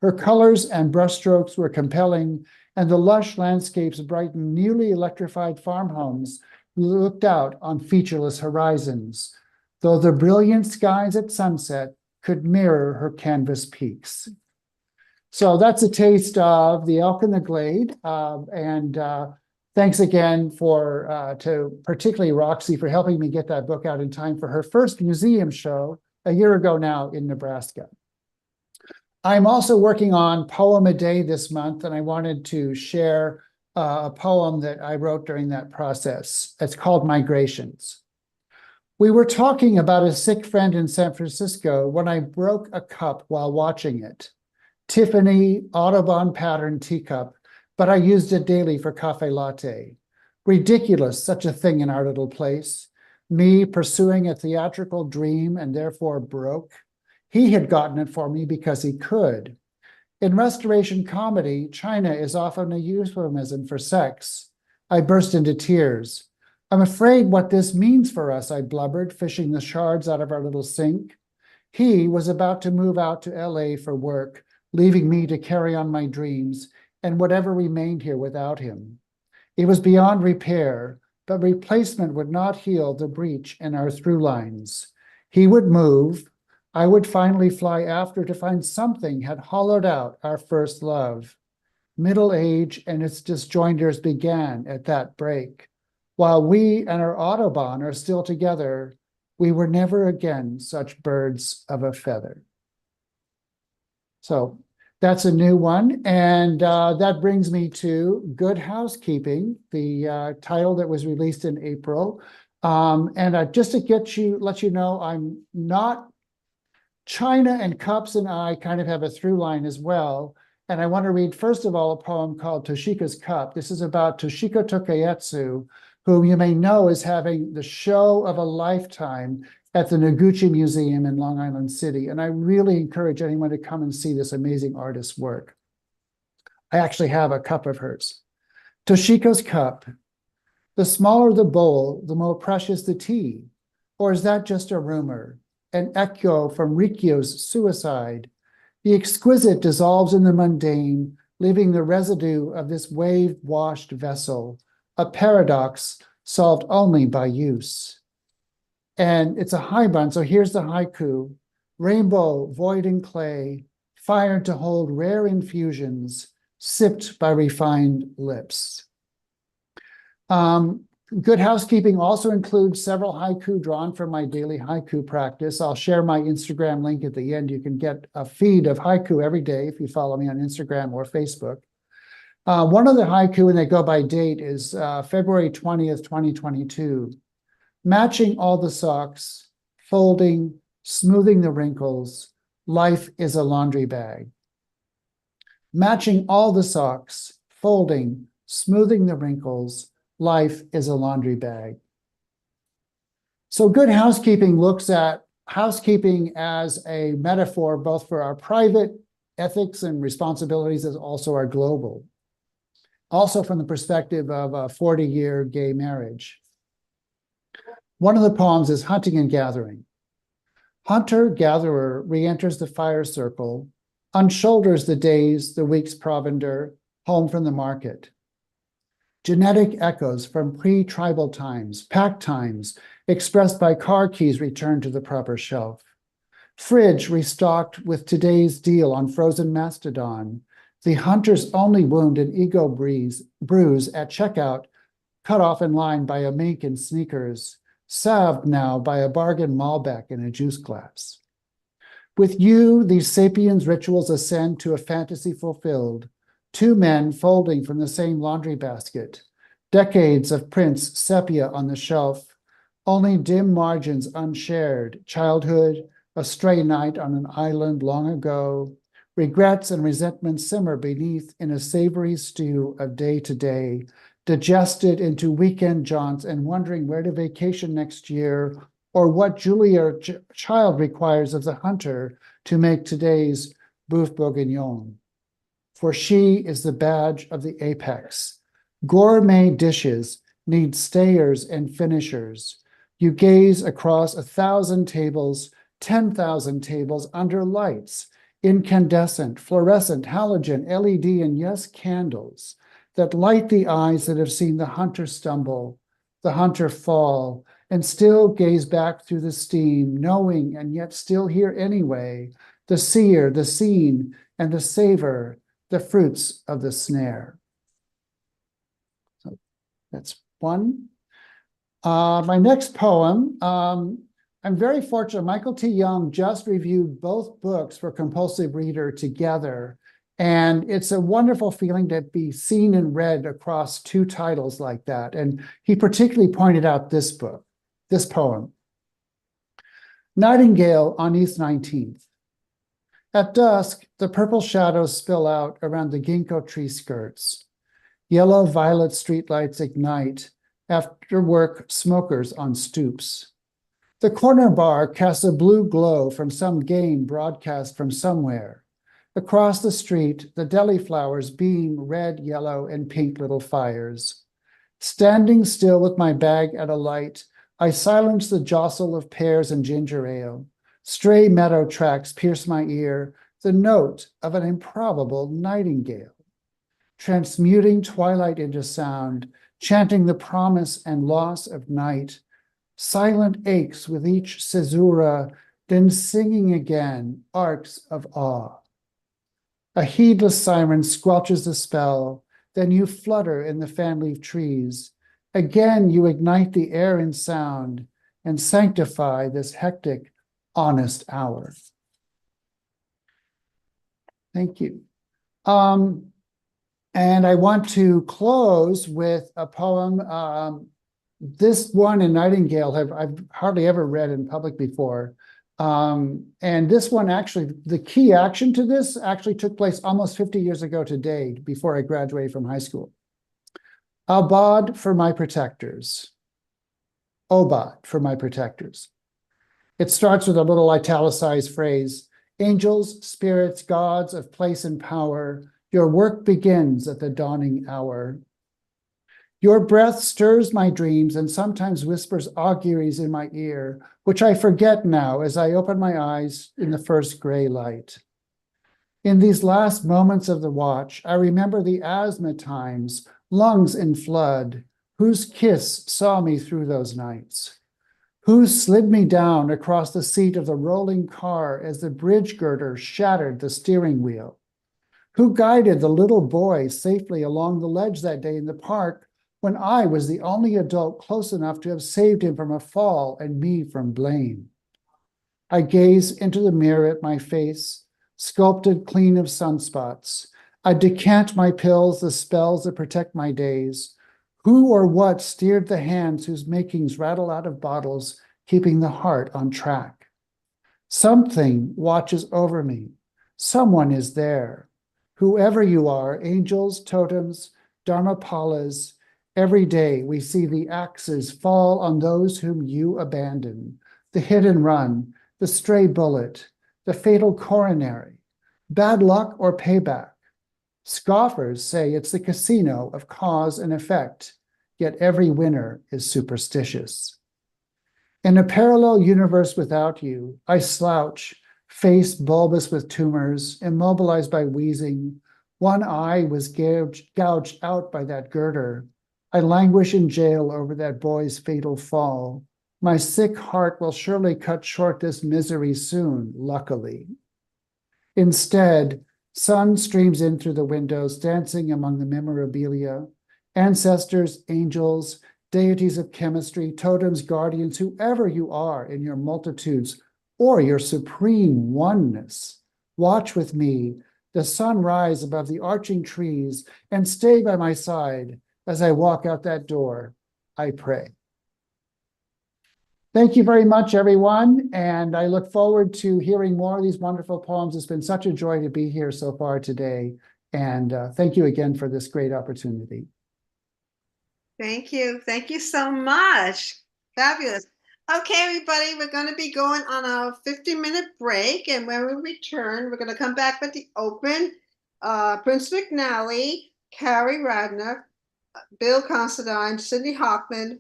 Speaker 11: Her colors and brushstrokes were compelling, and the lush landscapes brightened newly electrified farm homes looked out on featureless horizons, though the brilliant skies at sunset could mirror her canvas peaks. So that's a taste of The Elk in the Glade. Thanks again to particularly Roxy for helping me get that book out in time for her first museum show a year ago now in Nebraska. I'm also working on Poem a Day this month, and I wanted to share a poem that I wrote during that process. It's called Migrations. We were talking about a sick friend in San Francisco when I broke a cup while watching it. Tiffany Audubon pattern teacup, but I used it daily for cafe latte. Ridiculous, such a thing in our little place. Me pursuing a theatrical dream and therefore broke. He had gotten it for me because he could. In Restoration comedy, China is often a euphemism for sex. I burst into tears. I'm afraid what this means for us, I blubbered, fishing the shards out of our little sink. He was about to move out to LA for work, leaving me to carry on my dreams and whatever remained here without him. It was beyond repair, but replacement would not heal the breach in our through lines. He would move. I would finally fly after to find something had hollowed out our first love. Middle age and its disjoinders began at that break. While we and our Autobahn are still together, we were never again such birds of a feather. So that's a new one. And that brings me to Good Housekeeping, the title that was released in April. Just to let you know, I'm not, China and Cups and I kind of have a through line as well. And I want to read, first of all, a poem called Toshiko's Cup. This is about Toshiko Tokaetsu, whom you may know is having the show of a lifetime at the Noguchi Museum in Long Island City. And I really encourage anyone to come and see this amazing artist's work. I actually have a cup of hers. Toshiko's Cup. The smaller the bowl, the more precious the tea. Or is that just a rumor? An echo from Rikyo's suicide? The exquisite dissolves in the mundane, leaving the residue of this wave-washed vessel, a paradox solved only by use. And it's a haibun, so here's the haiku. Rainbow, void in clay, fired to hold rare infusions, sipped by refined lips. Good Housekeeping also includes several haiku drawn from my daily haiku practice. I'll share my Instagram link at the end. You can get a feed of haiku every day if you follow me on Instagram or Facebook. One of the haiku, and they go by date, is February 20th, 2022. Matching all the socks, folding, smoothing the wrinkles, life is a laundry bag. Matching all the socks, folding, smoothing the wrinkles, life is a laundry bag. So Good Housekeeping looks at housekeeping as a metaphor both for our private ethics and responsibilities as also our global. Also from the perspective of a 40-year gay marriage. One of the poems is Hunting and Gathering. Hunter-gatherer re-enters the fire circle, unshoulders the days, the week's provender, home from the market. Genetic echoes from pre-tribal times, pack times, expressed by car keys returned to the proper shelf. Fridge restocked with today's deal on frozen mastodon. The hunter's only wound an ego bruise at checkout, cut off in line by a mink in sneakers, salved now by a bargain Malbec in a juice glass. With you, these sapiens rituals ascend to a fantasy fulfilled. Two men folding from the same laundry basket. Decades of prints sepia on the shelf. Only dim margins unshared. Childhood, a stray night on an island long ago. Regrets and resentments simmer beneath in a savory stew of day to day. Digested into weekend jaunts and wondering where to vacation next year or what Julia Child requires of the hunter to make today's boeuf bourguignon. For she is the badge of the apex. Gourmet dishes need stayers and finishers. You gaze across 1,000 tables, 10,000 tables under lights, incandescent, fluorescent, halogen, LED, and yes, candles that light the eyes that have seen the hunter stumble, the hunter fall, and still gaze back through the steam, knowing and yet still here anyway, the seer, the seen, and the savor, the fruits of the snare. So that's one. My next poem, I'm very fortunate. Michael T. Young just reviewed both books for Compulsive Reader together. And it's a wonderful feeling to be seen and read across two titles like that. And he particularly pointed out this book, this poem. Nightingale on East 19th. At dusk, the purple shadows spill out around the ginkgo tree skirts. Yellow-violet streetlights ignite after work smokers on stoops. The corner bar casts a blue glow from some game broadcast from somewhere. Across the street, the deli flowers beam red, yellow, and pink little fires. Standing still with my bag at a light, I silence the jostle of pears and ginger ale. Stray meadow tracks pierce my ear, the note of an improbable nightingale, transmuting twilight into sound, chanting the promise and loss of night, silent aches with each caesura, then singing again arcs of awe. A heedless siren squelches the spell, then you flutter in the fan-leaf trees. Again you ignite the air in sound and sanctify this hectic, honest hour. Thank you. And I want to close with a poem. This one in Nightingale I've hardly ever read in public before. And this one actually, the key action to this actually took place almost 50 years ago today, before I graduated from high school. Abad for my protectors. Obad for my protectors. It starts with a little italicized phrase, angels, spirits, gods of place and power, your work begins at the dawning hour. Your breath stirs my dreams and sometimes whispers auguries in my ear, which I forget now as I open my eyes in the first gray light. In these last moments of the watch, I remember the asthma times, lungs in flood, whose kiss saw me through those nights, who slid me down across the seat of the rolling car as the bridge girder shattered the steering wheel, who guided the little boy safely along the ledge that day in the park when I was the only adult close enough to have saved him from a fall and me from blame. I gaze into the mirror at my face, sculpted clean of sunspots. I decant my pills, the spells that protect my days. Who or what steered the hands whose makings rattle out of bottles, keeping the heart on track? Something watches over me. Someone is there. Whoever you are, angels, totems, dharmapalas, every day we see the axes fall on those whom you abandon, the hit and run, the stray bullet, the fatal coronary, bad luck or payback. Scoffers say it's the casino of cause and effect, yet every winner is superstitious. In a parallel universe without you, I slouch, face bulbous with tumors, immobilized by wheezing. One eye was gouged out by that girder. I languish in jail over that boy's fatal fall. My sick heart will surely cut short this misery soon, luckily. Instead, sun streams in through the windows, dancing among the memorabilia. Ancestors, angels, deities of chemistry, totems, guardians, whoever you are in your multitudes or your supreme oneness, watch with me the sun rise above the arching trees and stay by my side as I walk out that door, I pray. Thank you very much, everyone, and I look forward to hearing more of these wonderful poems. It's been such a joy to be here so far today, and thank you again for this great opportunity.
Speaker 1: Thank you. Thank you so much. Fabulous. Okay, everybody, we're going to be going on a 50-minute break, and when we return, we're going to come back with the open. Prince McNally, Carrie Radner, Bill Considine, Cindy Hockman,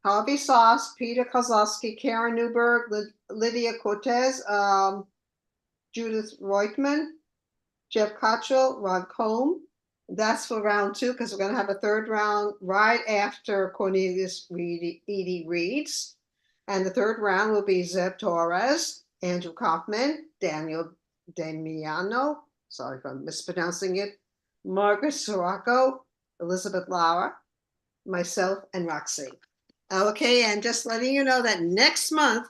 Speaker 1: Harvey Sauce, Peter Kozlowski, Karen Newberg, Lydia Cortez, Judith Reutemann, Jeff Cottrell, Ron Combe. That's for round 2, because we're going to have a third round right after Cornelius Edie reads. And the third round will be Zeb Torres, Andrew Kaufman, Daniel Damiano, sorry if I'm mispronouncing it, Margaret Sirocco, Elizabeth Lauer, myself, and Roxy. Okay, and just letting you know that next month,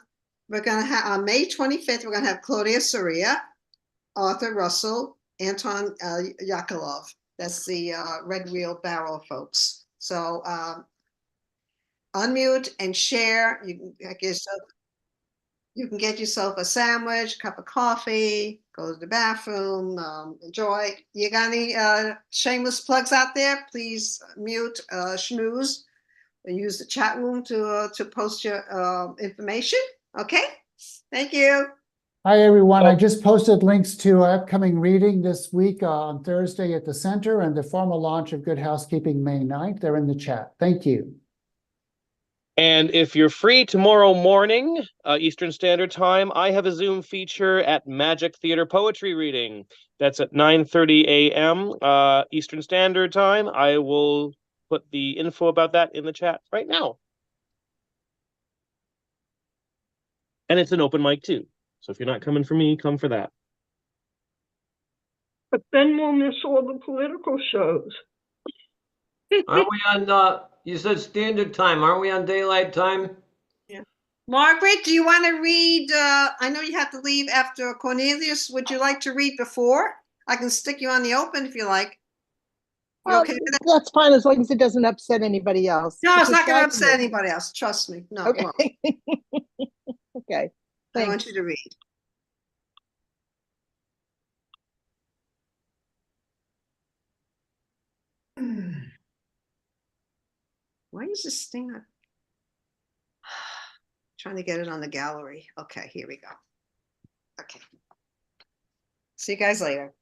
Speaker 1: we're going to have, on May 25th, we're going to have Claudia Soria, Arthur Russell, Anton Yakolov. That's the Red Wheel Barrel folks. So unmute and share. You can get yourself a sandwich, cup of coffee, go to the bathroom, enjoy. You got any shameless plugs out there? Please mute, schmooze, and use the chat room to post your information. Okay, thank you.
Speaker 11: Hi, everyone. I just posted links to our upcoming reading this week on Thursday at the Center and the formal launch of Good Housekeeping May 9th. They're in the chat. Thank you.
Speaker 20: And if you're free tomorrow morning, Eastern Standard Time, I have a Zoom feature at Magic Theater Poetry Reading. That's at 9:30 a.m. Eastern Standard Time. I will put the info about that in the chat right now. And it's an open mic too. So if you're not coming for me, come for that.
Speaker 21: But then we'll miss all the political shows.
Speaker 4: Aren't we on, you said standard time, aren't we on daylight time?
Speaker 1: Yeah. Margaret, do you want to read? I know you have to leave after Cornelius. Would you like to read before? I can stick you on the open if you like. You okay with that?
Speaker 6: That's fine as long as it doesn't upset anybody else.
Speaker 1: No, it's not going to
Speaker 6: Patricia,
Speaker 1: upset anybody else. Trust me. No, it won't.
Speaker 6: Okay. Okay.
Speaker 1: I want
Speaker 6: Thanks.
Speaker 1: you to read. Why is this thing not trying to get it on the gallery? Okay, here we go. Okay. See you guys later.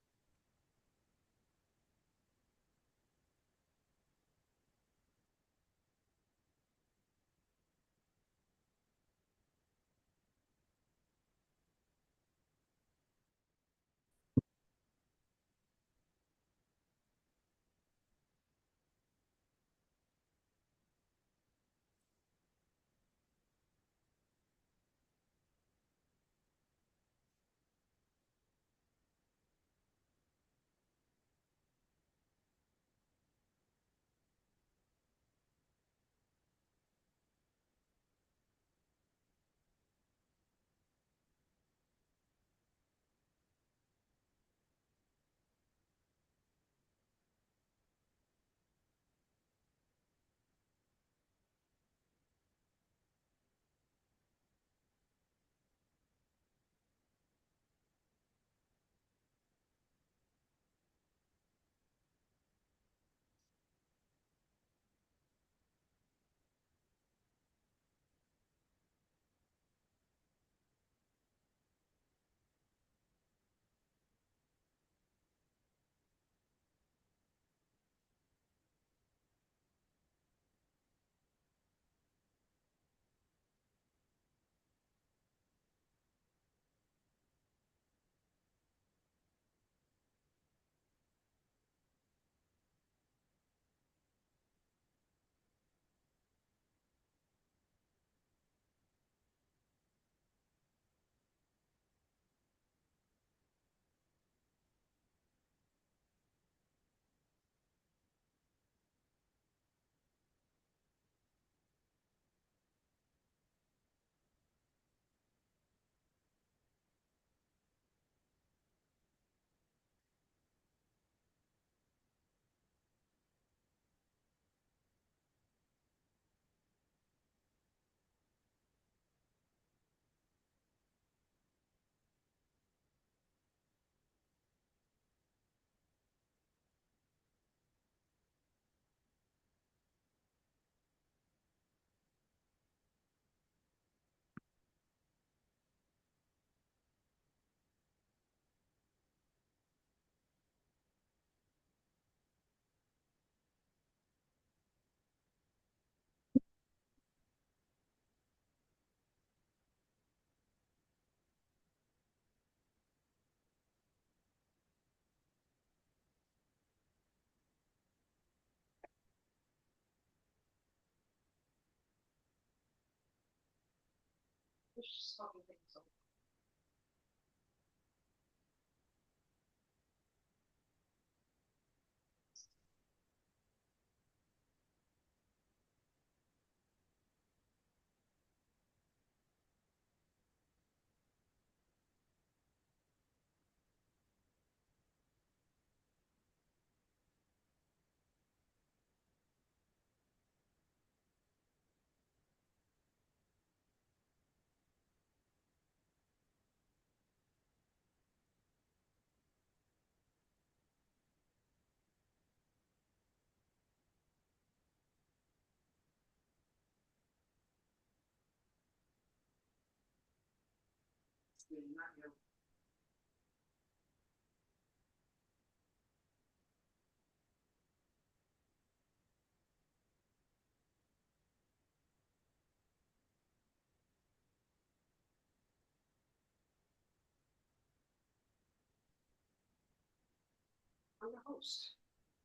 Speaker 1: I'm the host.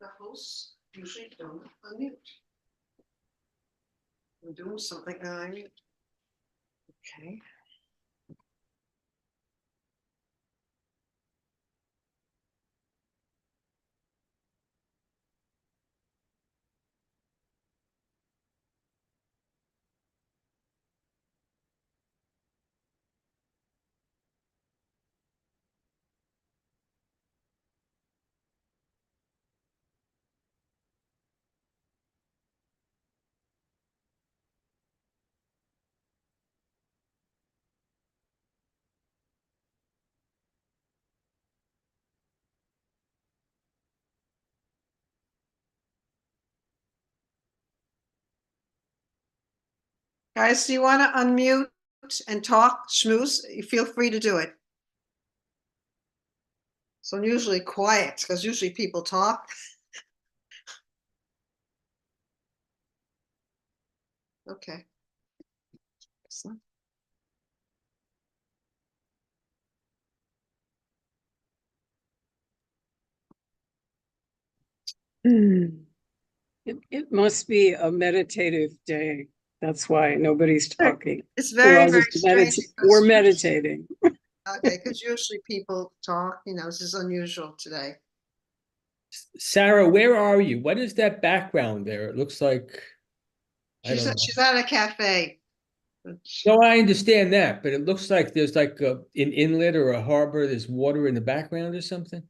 Speaker 1: The hosts usually don't unmute. I'm doing something. Okay. Guys, do you want to unmute and talk, schmooze? You feel free to do it. So I'm usually quiet because usually people talk. Okay. Excellent.
Speaker 3: It must be a meditative day. That's why nobody's talking.
Speaker 1: It's
Speaker 3: We're
Speaker 1: very,
Speaker 3: all
Speaker 1: very
Speaker 3: just
Speaker 1: strange.
Speaker 3: We're meditating.
Speaker 1: Okay, because usually people talk, this is unusual today.
Speaker 2: Sarah, where are you? What is that background there? It looks like, I
Speaker 1: She's
Speaker 2: don't
Speaker 1: at,
Speaker 2: know.
Speaker 1: she's at a cafe.
Speaker 2: No, I understand that, but it looks like there's like an inlet or a harbor. There's water in the background or something.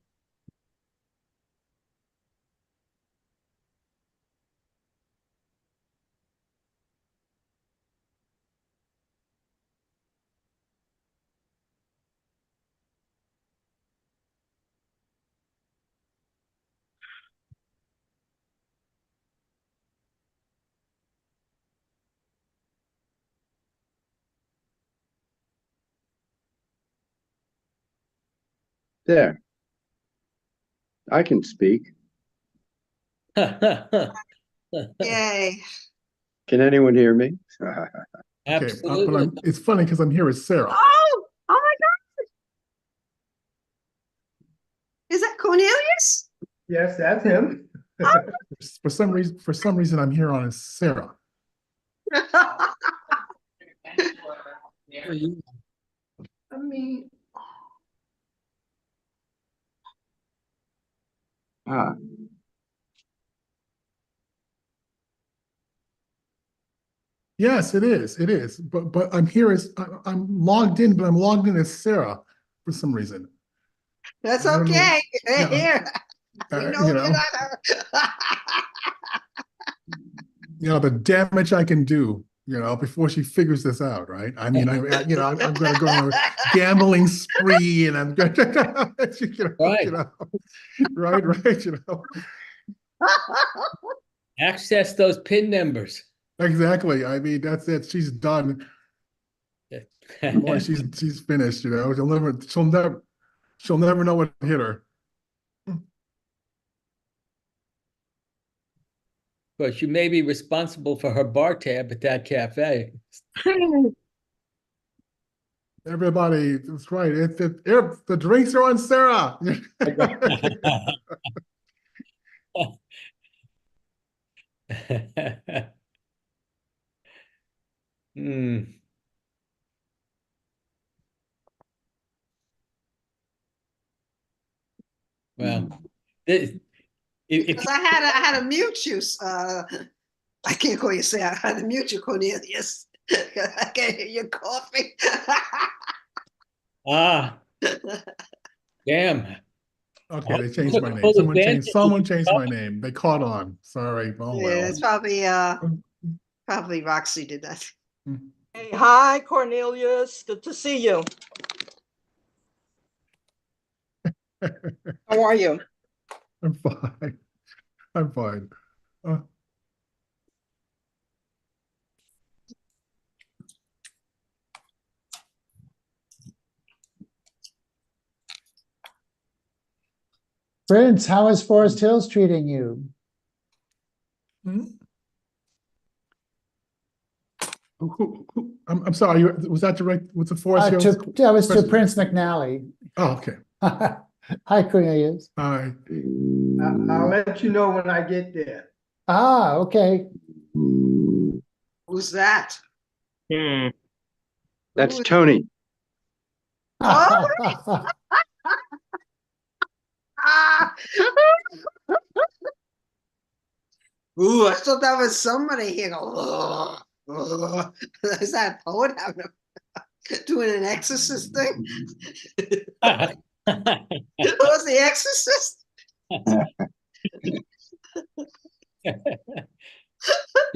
Speaker 9: There. I can speak.
Speaker 1: Yay.
Speaker 9: Can anyone hear me?
Speaker 11: Okay, but it's funny because I'm here with Sarah.
Speaker 1: Oh my God. Is that Cornelius?
Speaker 15: Yes, that's him.
Speaker 11: For some reason, I'm here on as Sarah.
Speaker 1: I mean,
Speaker 9: Ah,
Speaker 11: Yes, it is. It is. But I'm here as I'm logged in, but I'm logged in as Sarah for some reason.
Speaker 1: that's
Speaker 11: I don't know.
Speaker 1: okay.
Speaker 11: Yeah.
Speaker 1: Here. We know
Speaker 11: you
Speaker 1: you're
Speaker 11: know,
Speaker 1: not her.
Speaker 11: the damage I can do, before she figures this out, right? I mean, I'm going to go on a gambling spree, and I'm going to,
Speaker 2: Right.
Speaker 11: right.
Speaker 2: Access those PIN numbers.
Speaker 11: Exactly. I mean, that's it. She's done. Boy, she's finished. She'll never know what hit her.
Speaker 2: But you may be responsible for her bar tab at that cafe.
Speaker 11: Everybody, that's right. The drinks are on Sarah.
Speaker 2: Well, if
Speaker 1: Because I had to mute you. I can't call you Sarah. I had to mute you, Cornelius. I can't hear you coughing.
Speaker 2: damn.
Speaker 11: Okay, they changed my name. Someone changed my name. They caught on. Sorry. Oh well.
Speaker 1: Yeah, it's probably Roxy did that.
Speaker 21: Hey, hi, Cornelius. Good to see you. How are you?
Speaker 11: I'm fine. I'm fine. Prince, how is Forest Hills treating you? I'm sorry. Was that direct with the Forest Hills?
Speaker 22: That was to Prince McNally.
Speaker 11: Oh, okay. Hi, Cornelius.
Speaker 12: Hi. I'll let you know when I get there.
Speaker 11: Ah, okay.
Speaker 1: Who's that?
Speaker 9: That's
Speaker 1: Ooh.
Speaker 9: Tony.
Speaker 1: Oh. Ah. Ooh, I thought that was somebody here. Go, ugh. Is that a poet doing an exorcist thing? Who was the exorcist?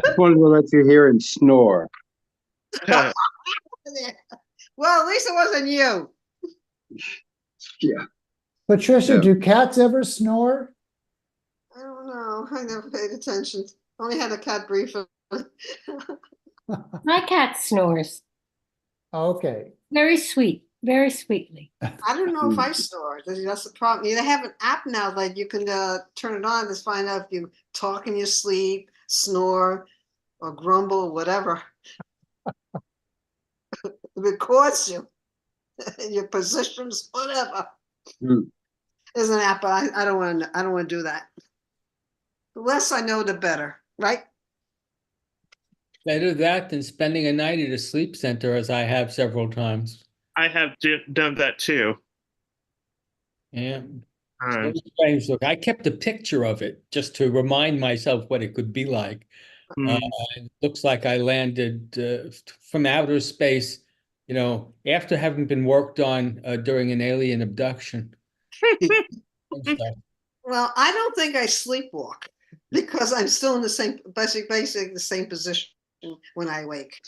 Speaker 9: Just wanted to let you hear him snore.
Speaker 1: Well, at least it wasn't you.
Speaker 9: Yeah.
Speaker 11: Patricia,
Speaker 9: Yeah.
Speaker 11: do cats ever snore?
Speaker 1: I don't know. I never paid attention. Only had a cat briefing.
Speaker 17: My cat snores
Speaker 11: Okay.
Speaker 17: very sweetly.
Speaker 1: I don't know if I snore. That's the problem. They have an app now that you can turn it on to find out if you talk in your sleep, snore, or grumble, or whatever. It records you, your positions, whatever. There's an app, but I don't want to. I don't want to do that. The less I know, the better, right?
Speaker 2: Better that than spending a night at a sleep center, as I have several times.
Speaker 5: I have done that too.
Speaker 2: Yeah. So strange look. I kept a picture of it just to remind myself what it could be like. It looks like I landed from outer space, after having been worked on during an alien abduction.
Speaker 1: Well, I don't think I sleepwalk because I'm still in the same, basically the same position when I wake.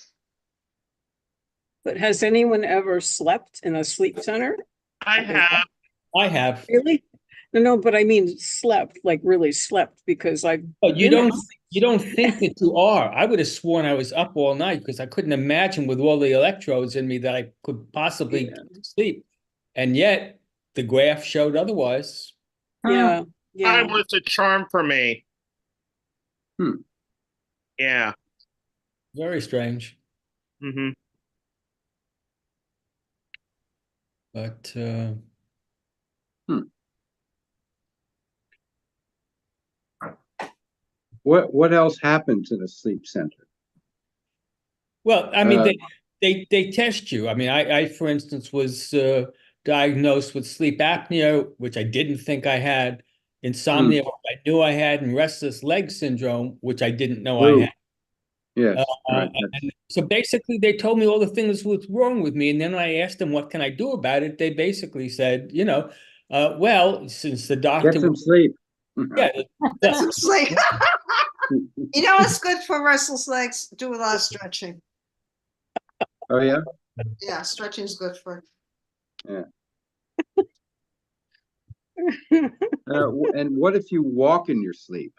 Speaker 3: But has anyone ever slept in a sleep center?
Speaker 5: I have.
Speaker 2: I have.
Speaker 3: Really? No, but I mean slept, like really slept, because I've.
Speaker 2: But you don't think that you are. I would have sworn I was up all night because I couldn't imagine with all the electrodes in me that I could possibly sleep. And yet the graph showed otherwise.
Speaker 3: Yeah.
Speaker 5: Time was a charm for me. Yeah.
Speaker 2: Very strange.
Speaker 5: Mm-hmm.
Speaker 2: But
Speaker 9: What else happens in a sleep center?
Speaker 2: well, I mean, they test you. I mean, I for instance was diagnosed with sleep apnea, which I didn't think I had, insomnia, which I knew I had, and restless leg syndrome, which I didn't know I had.
Speaker 9: Yes, right.
Speaker 2: And so basically, they told me all the things was wrong with me, and then I asked them, "What can I do about it?" They basically said, well, since the doctor
Speaker 9: Get some sleep.
Speaker 2: Yeah,
Speaker 1: Get some sleep. You know what's good for restless legs? Do a lot of stretching.
Speaker 9: Oh yeah.
Speaker 1: Yeah, stretching is good for.
Speaker 9: Yeah. And what if you walk in your sleep?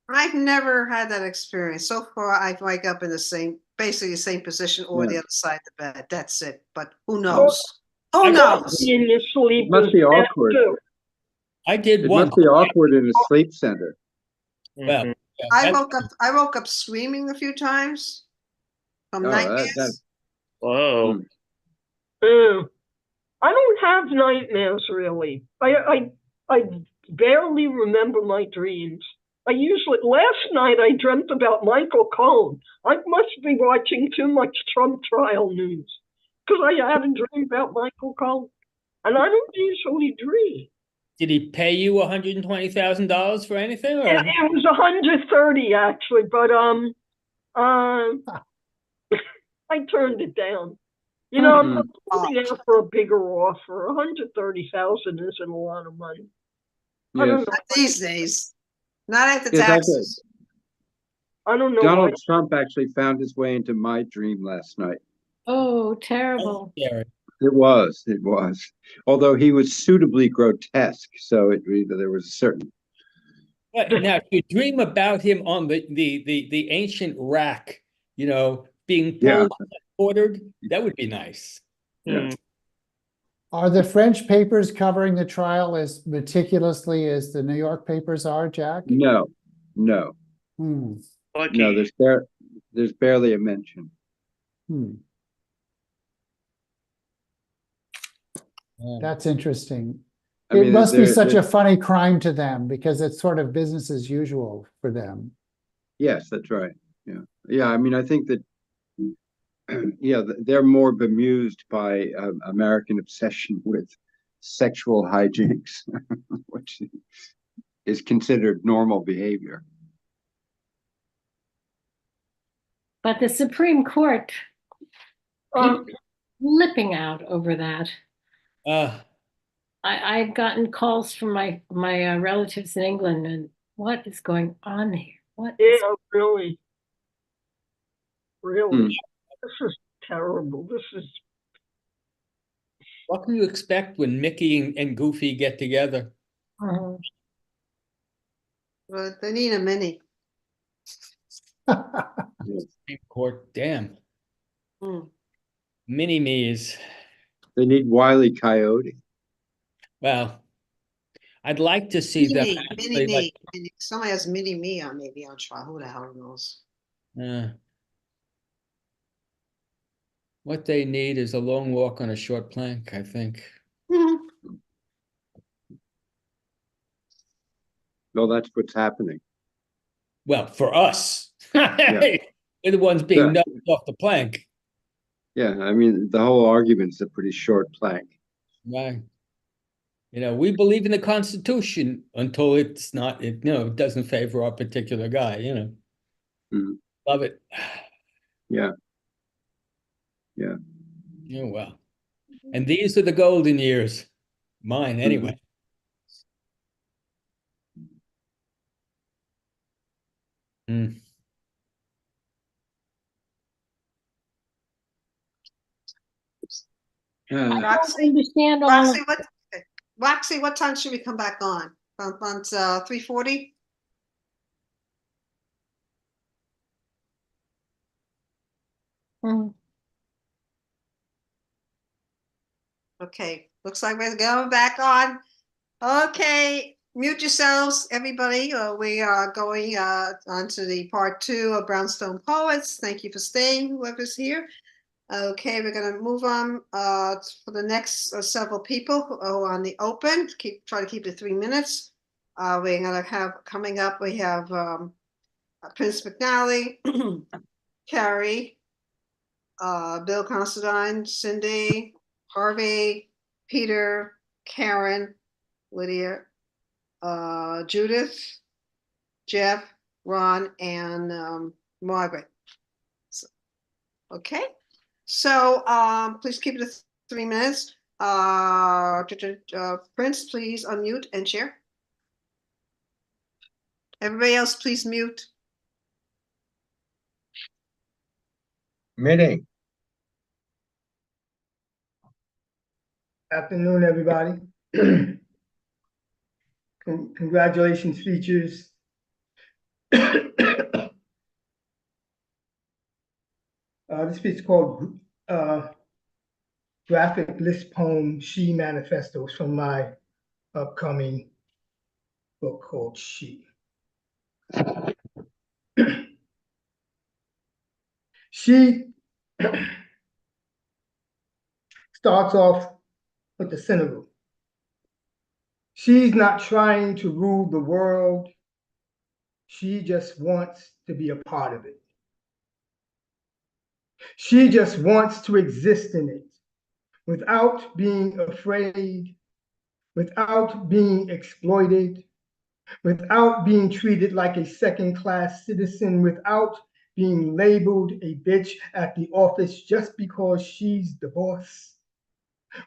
Speaker 1: I've never had that experience. So far, I wake up in basically the same position or the other side of the bed. That's it. But who knows? Who knows?
Speaker 9: It must be awkward.
Speaker 2: I did
Speaker 9: It
Speaker 2: one.
Speaker 9: must be awkward in a sleep center.
Speaker 2: Well,
Speaker 1: I woke up screaming a few times from nightmares.
Speaker 5: Whoa.
Speaker 22: I don't have nightmares really. I barely remember my dreams. Last night I dreamt about Michael Cohen. I must be watching too much Trump trial news because I had a dream about Michael Cohen, and I don't usually dream.
Speaker 2: Did he pay you $120,000 for anything? Or?
Speaker 22: It was 130 actually, but I turned it down. I'm looking out for a bigger offer. 130,000 isn't a lot of money. I don't know.
Speaker 1: Not these days. Not at the
Speaker 9: Yes,
Speaker 1: taxes.
Speaker 22: I don't know.
Speaker 9: Donald Trump actually found his way into my dream last night.
Speaker 17: Oh, terrible.
Speaker 9: It was. Although he was suitably grotesque, so there was a certain.
Speaker 2: Now, if you dream about him on the ancient rack, being pulled and ordered, that would be nice.
Speaker 9: Yeah.
Speaker 11: Are the French papers covering the trial as meticulously as the New York papers are, Jack?
Speaker 9: No.
Speaker 11: Hmm.
Speaker 9: No, there's barely a mention.
Speaker 11: That's interesting. It must be such a funny crime to them because it's sort of business as usual for them.
Speaker 9: Yes, that's right. Yeah. Yeah. I mean, I think that, yeah, they're more bemused by American obsession with sexual hijinks, which is considered normal behavior.
Speaker 17: But the Supreme Court, people flipping out over that. I've gotten calls from my relatives in England, and what is going on here?
Speaker 22: Really. This is terrible. This is.
Speaker 2: What can you expect when Mickey and Goofy get together?
Speaker 1: Well, they need a mini.
Speaker 2: Supreme Court, damn. Mini me's.
Speaker 9: They need Wile E. Coyote.
Speaker 2: Well, I'd like to see them actually,
Speaker 1: Mini. Somebody has mini me on, maybe I'll try. Who the hell knows?
Speaker 2: What they need is a long walk on a short plank, I think.
Speaker 9: No, that's what's happening.
Speaker 2: Well, for us, we're the ones being knocked off the plank.
Speaker 9: Yeah, I mean, the whole argument's a pretty short plank.
Speaker 2: Right. You know, we believe in the Constitution until it's not, it doesn't favor our particular guy, you know. Love it.
Speaker 9: Yeah. Yeah.
Speaker 2: Oh, well. And these are the golden years. Mine, anyway.
Speaker 1: Roxy,
Speaker 17: understand all
Speaker 1: Roxy, Roxy, what time should we come back on? On 3:40? Okay, looks like we're going back on. Okay, mute yourselves, everybody. We are going on to the part 2 of Brownstone Poets. Thank you for staying, whoever's here. Okay, we're going to move on for the next several people who are on the open. Try to keep it 3 minutes. We're going to have coming up, we have Prince McNally, Carrie, Bill Considine, Cindy, Harvey, Peter, Karen, Lydia, Judith, Jeff, Ron, and Margaret. Okay. So please keep it to 3 minutes. Prince, please unmute and share. Everybody else, please mute.
Speaker 9: Meeting.
Speaker 12: Afternoon, everybody. Congratulations, features. This piece is called Graphic List Poem, She Manifestos, from my upcoming book called She. She starts off with the synonym. She's not trying to rule the world. She just wants to be a part of it. She just wants to exist in it without being afraid, without being exploited, without being treated like a second-class citizen, without being labeled a bitch at the office just because she's the boss,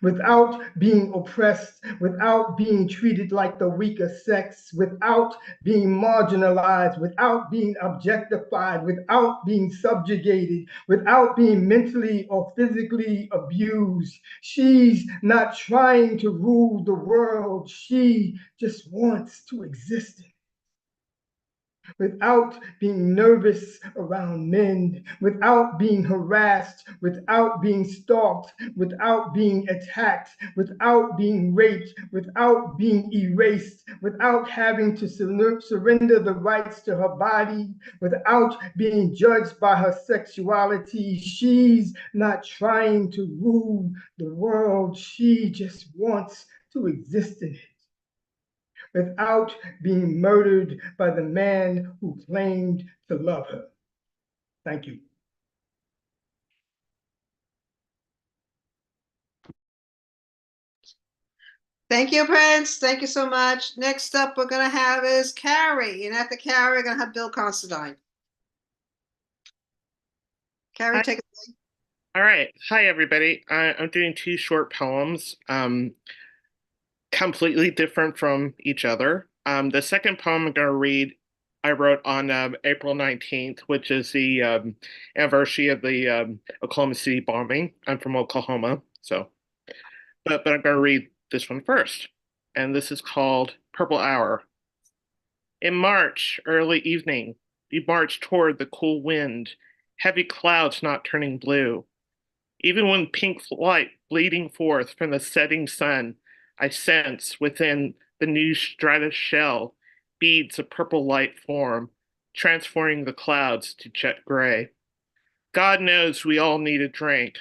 Speaker 12: without being oppressed, without being treated like the weaker sex, without being marginalized, without being objectified, without being subjugated, without being mentally or physically abused. She's not trying to rule the world. She just wants to exist without being nervous around men, without being harassed, without being stalked, without being attacked, without being raped, without being erased, without having to surrender the rights to her body, without being judged by her sexuality. She's not trying to rule the world. She just wants to exist in it. without being murdered by the man who claimed to love her. Thank you.
Speaker 1: Thank you, Prince. Thank you so much. Next up, we're going to have is Carrie. And after Carrie, we're going to have Bill Considine. Carrie,
Speaker 5: Hi.
Speaker 1: take it away.
Speaker 5: All right. Hi, everybody. I'm doing two short poems, completely different from each other. The second poem I'm going to read, I wrote on April 19th, which is the anniversary of the Oklahoma City bombing. I'm from Oklahoma, so. But I'm going to read this one first. And this is called Purple Hour. In March, early evening, we marched toward the cool wind, heavy clouds not turning blue. Even when pink light bleeding forth from the setting sun, I sense within the new stratus shell beads of purple light form, transforming the clouds to jet gray. God knows we all need a drink.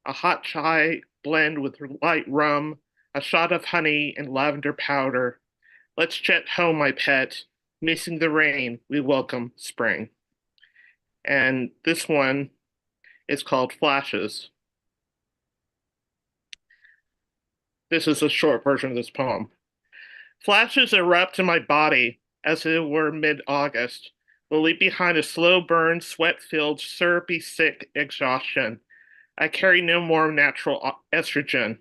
Speaker 5: A hot chai blend with light rum, a shot of honey and lavender powder. Let's jet home, my pet. Missing the rain, we welcome spring. And this one is called Flashes. This is a short version of this poem. Flashes erupt in my body as if it were mid-August, will leave behind a slow burn, sweat-filled, syrupy, sick exhaustion. I carry no more natural estrogen.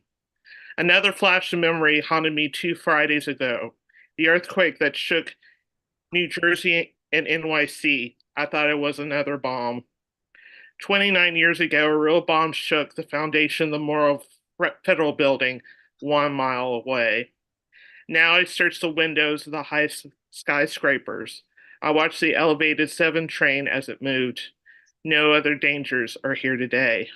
Speaker 5: Another flash of memory haunted me 2 Fridays ago. The earthquake that shook New Jersey and NYC. I thought it was another bomb. 29 years ago, a real bomb shook the foundation of the Morrow Federal Building 1 mile away. Now I search the windows of the high skyscrapers. I watch the elevated 7 train as it moved. No other dangers are here today.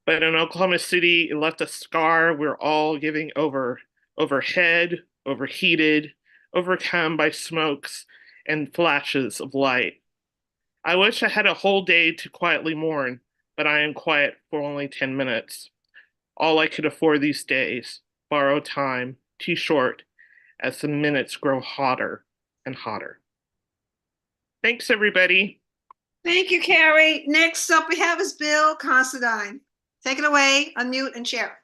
Speaker 5: But in Oklahoma City, it left a scar we're all giving over. Overhead, overheated, overcome by smokes and flashes of light. I wish I had a whole day to quietly mourn, but I am quiet for only 10 minutes. All I could afford these days, borrowed time, too short, as the minutes grow hotter and hotter. Thanks, everybody.
Speaker 1: Thank you, Carrie. Next up we have is Bill Considine. Take it away, unmute and share.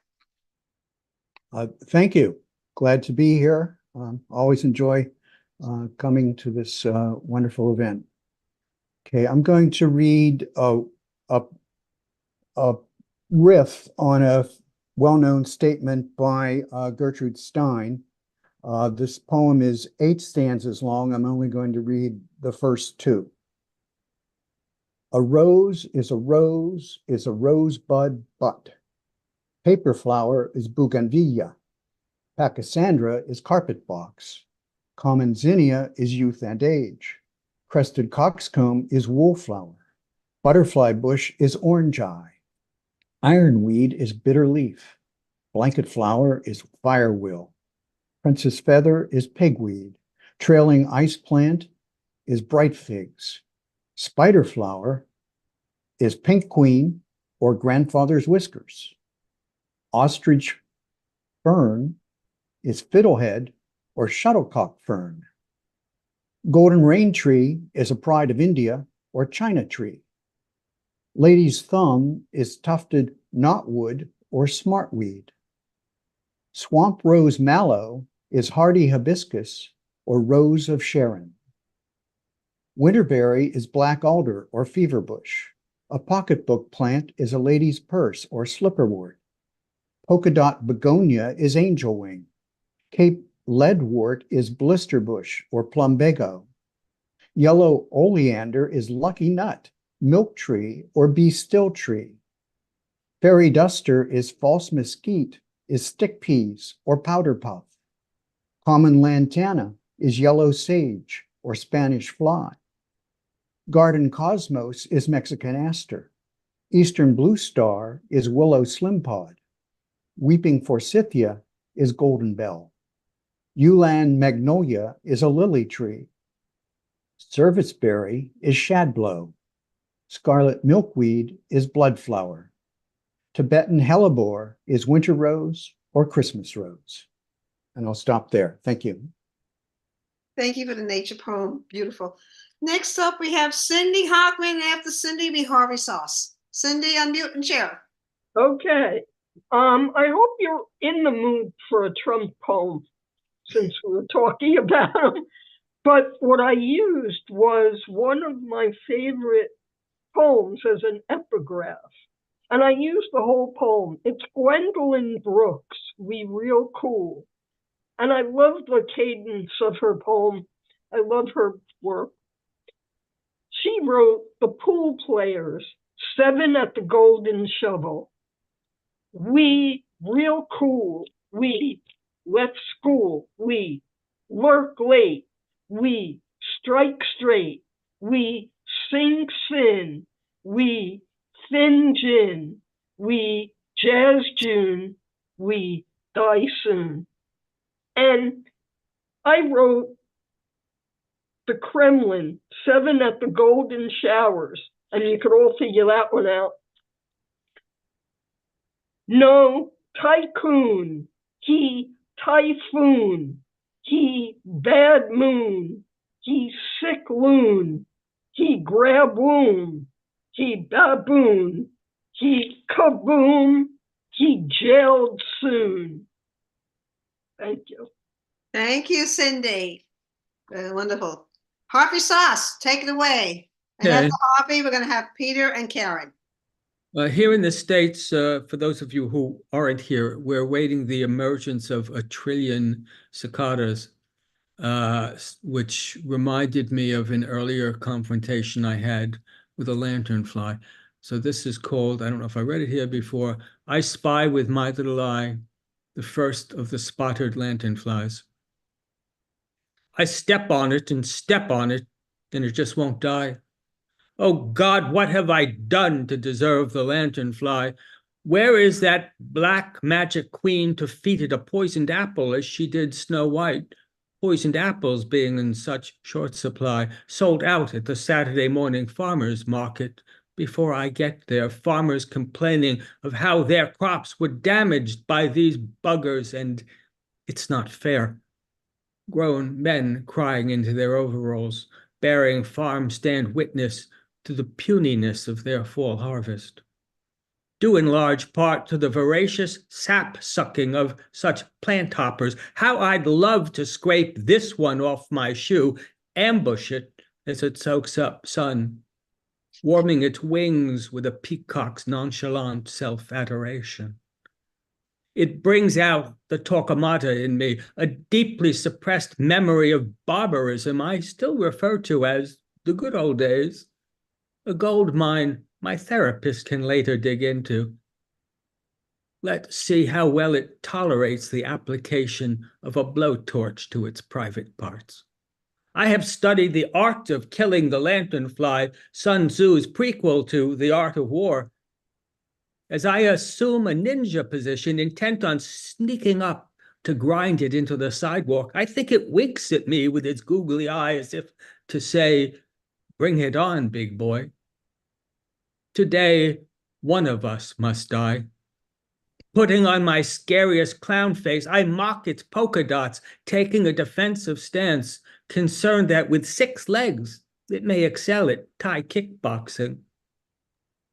Speaker 11: Thank you. Glad to be here. Always enjoy coming to this wonderful event. Okay, I'm going to read a riff on a well-known statement by Gertrude Stein. This poem is 8 stanzas long. I'm only going to read the first 2. A rose is a rosebud butt. Paper flower is bougainvillea. Pachysandra is carpet box. Common zinnia is youth and age. Crested coxcomb is woolflower. Butterfly bush is orange eye. Ironweed is bitter leaf. Blanket flower is firewheel. Princess feather is pigweed. Trailing ice plant is bright figs. Spider flower is pink queen or grandfather's whiskers. Ostrich fern is fiddlehead or shuttlecock fern. Golden rain tree is a pride of India or China tree. Lady's thumb is tufted knotwood or smartweed. Swamp rose mallow is hardy hibiscus or rose of Sharon. Winterberry is black alder or fever bush. A pocketbook plant is a lady's purse or slipperwort. Polka dot begonia is angel wing. Cape leadwort is blister bush or plumbago. Yellow oleander is lucky nut, milk tree, or be still tree. Fairy duster is false mesquite, is stick peas or powder puff. Common lantana is yellow sage or Spanish fly. Garden cosmos is Mexican aster. Eastern blue star is willow slimpod. Weeping forsythia is golden bell. Ulan magnolia is a lily tree. Serviceberry is shadblow. Scarlet milkweed is bloodflower. Tibetan hellebore is winter rose or Christmas rose. And I'll stop there. Thank you.
Speaker 1: Thank you for the nature poem. Beautiful. Next up, we have Cindy Hockman. After Cindy, be Harvey Sauce. Cindy, unmute and share.
Speaker 22: Okay. I hope you're in the mood for a Trump poem, since we were talking about him. But what I used was one of my favorite poems as an epigraph. And I used the whole poem. It's Gwendolyn Brooks, We Real Cool. And I love the cadence of her poem. I love her work. She wrote The Pool Players, 7 at the Golden Shovel. We real cool, we left school, we work late, we strike straight, we sing sin, we thin gin, we jazz June, we die soon. And I wrote the Kremlin, 7 at the Golden Showers, and you could all figure that one out. No tycoon, he typhoon, he bad moon, he sick loon, he grab wound, he baboon, he kaboom, he jailed soon. Thank you.
Speaker 1: Thank you, Cindy. Wonderful. Harvey Sauce, take it away. And
Speaker 2: Okay.
Speaker 1: after Harvey, we're going to have Peter and Karen.
Speaker 2: Here in the States, for those of you who aren't here, we're awaiting the emergence of 1 trillion cicadas, which reminded me of an earlier confrontation I had with a lanternfly. So this is called, I don't know if I read it here before, I spy with my little eye the first of the spotted lanternflies. I step on it and step on it, and it just won't die. Oh God, what have I done to deserve the lanternfly? Where is that black magic queen to feed it a poisoned apple as she did Snow White? Poisoned apples being in such short supply, sold out at the Saturday morning farmers market. Before I get there, farmers complaining of how their crops were damaged by these buggers, and it's not fair. Grown men crying into their overalls, bearing farm stand witness to the puniness of their fall harvest, due in large part to the voracious sap-sucking of such plant hoppers. How I'd love to scrape this one off my shoe, ambush it as it soaks up sun, warming its wings with a peacock's nonchalant self-adoration. It brings out the Torquemada in me, a deeply suppressed memory of barbarism I still refer to as the good old days. A gold mine my therapist can later dig into. Let's see how well it tolerates the application of a blowtorch to its private parts. I have studied the art of killing the lanternfly, Sun Tzu's prequel to The Art of War. As I assume a ninja position intent on sneaking up to grind it into the sidewalk, I think it winks at me with its googly eye as if to say, "Bring it on, big boy." Today, one of us must die. Putting on my scariest clown face, I mock its polka dots, taking a defensive stance, concerned that with 6 legs, it may excel at Thai kickboxing.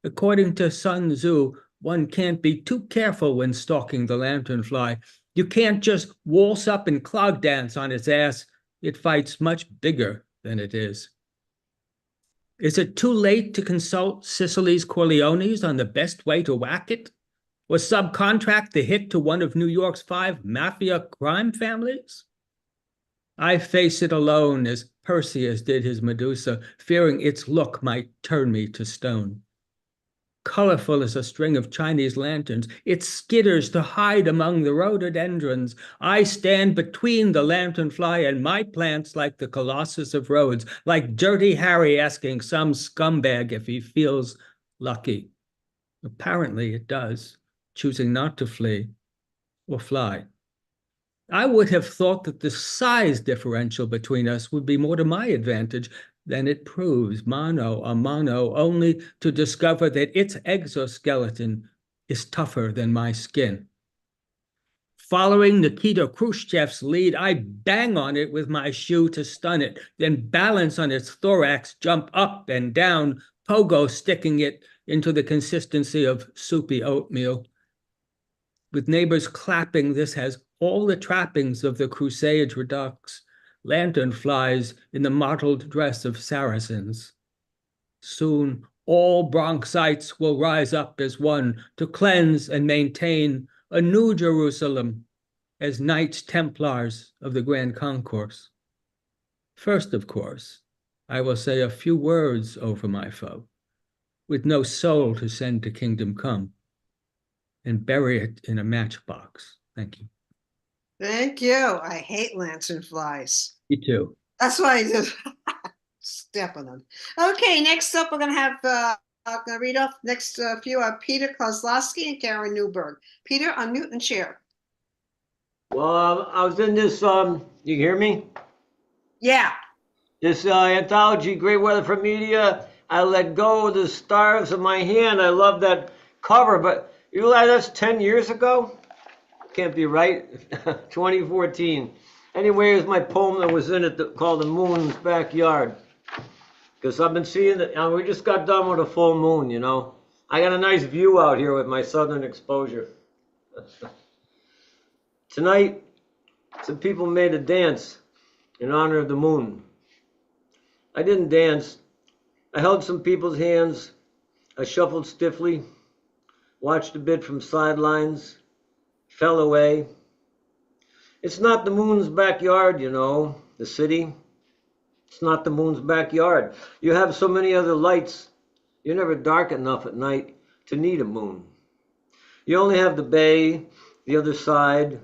Speaker 2: According to Sun Tzu, one can't be too careful when stalking the lanternfly. You can't just waltz up and clog dance on its ass. It fights much bigger than it is. Is it too late to consult Sicily's Corleones on the best way to whack it? Or subcontract the hit to one of New York's 5 mafia crime families? I face it alone as Perseus did his Medusa, fearing its look might turn me to stone. Colorful as a string of Chinese lanterns, it skitters to hide among the rhododendrons. I stand between the lanternfly and my plants like the Colossus of Rhodes, like Dirty Harry asking some scumbag if he feels lucky. Apparently it does, choosing not to flee or fly. I would have thought that the size differential between us would be more to my advantage than it proves, mano a mano, only to discover that its exoskeleton is tougher than my skin. Following Nikita Khrushchev's lead, I bang on it with my shoe to stun it, then balance on its thorax, jump up and down, pogo sticking it into the consistency of soupy oatmeal. With neighbors clapping, this has all the trappings of the Crusade redux, lantern flies in the mottled dress of Saracens. Soon all Bronxites will rise up as one to cleanse and maintain a new Jerusalem as Knights Templars of the Grand Concourse. First, of course, I will say a few words over my foe, with no soul to send to kingdom come, and bury it in a matchbox. Thank you.
Speaker 1: Thank you. I hate lantern flies.
Speaker 2: Me too.
Speaker 1: That's why I just step on them. Okay, next up, we're going to have, I'm going to read off next few are Peter Kozlowski and Karen Newberg. Peter, unmute and share.
Speaker 4: Well, I was in this, you hear me?
Speaker 1: Yeah.
Speaker 4: This anthology, Great Weather for Media. I let go of the stars of my hand. I love that cover, but you realize that's 10 years ago? Can't be right. 2014. Anyway, it's my poem that was in it called The Moon's Backyard. Because I've been seeing it, we just got done with a full moon, you know. I got a nice view out here with my southern exposure. Tonight, some people made a dance in honor of the moon. I didn't dance. I held some people's hands. I shuffled stiffly, watched a bit from sidelines, fell away. It's not the moon's backyard, you know, the city. It's not the moon's backyard. You have so many other lights. You're never dark enough at night to need a moon. You only have the bay, the other side,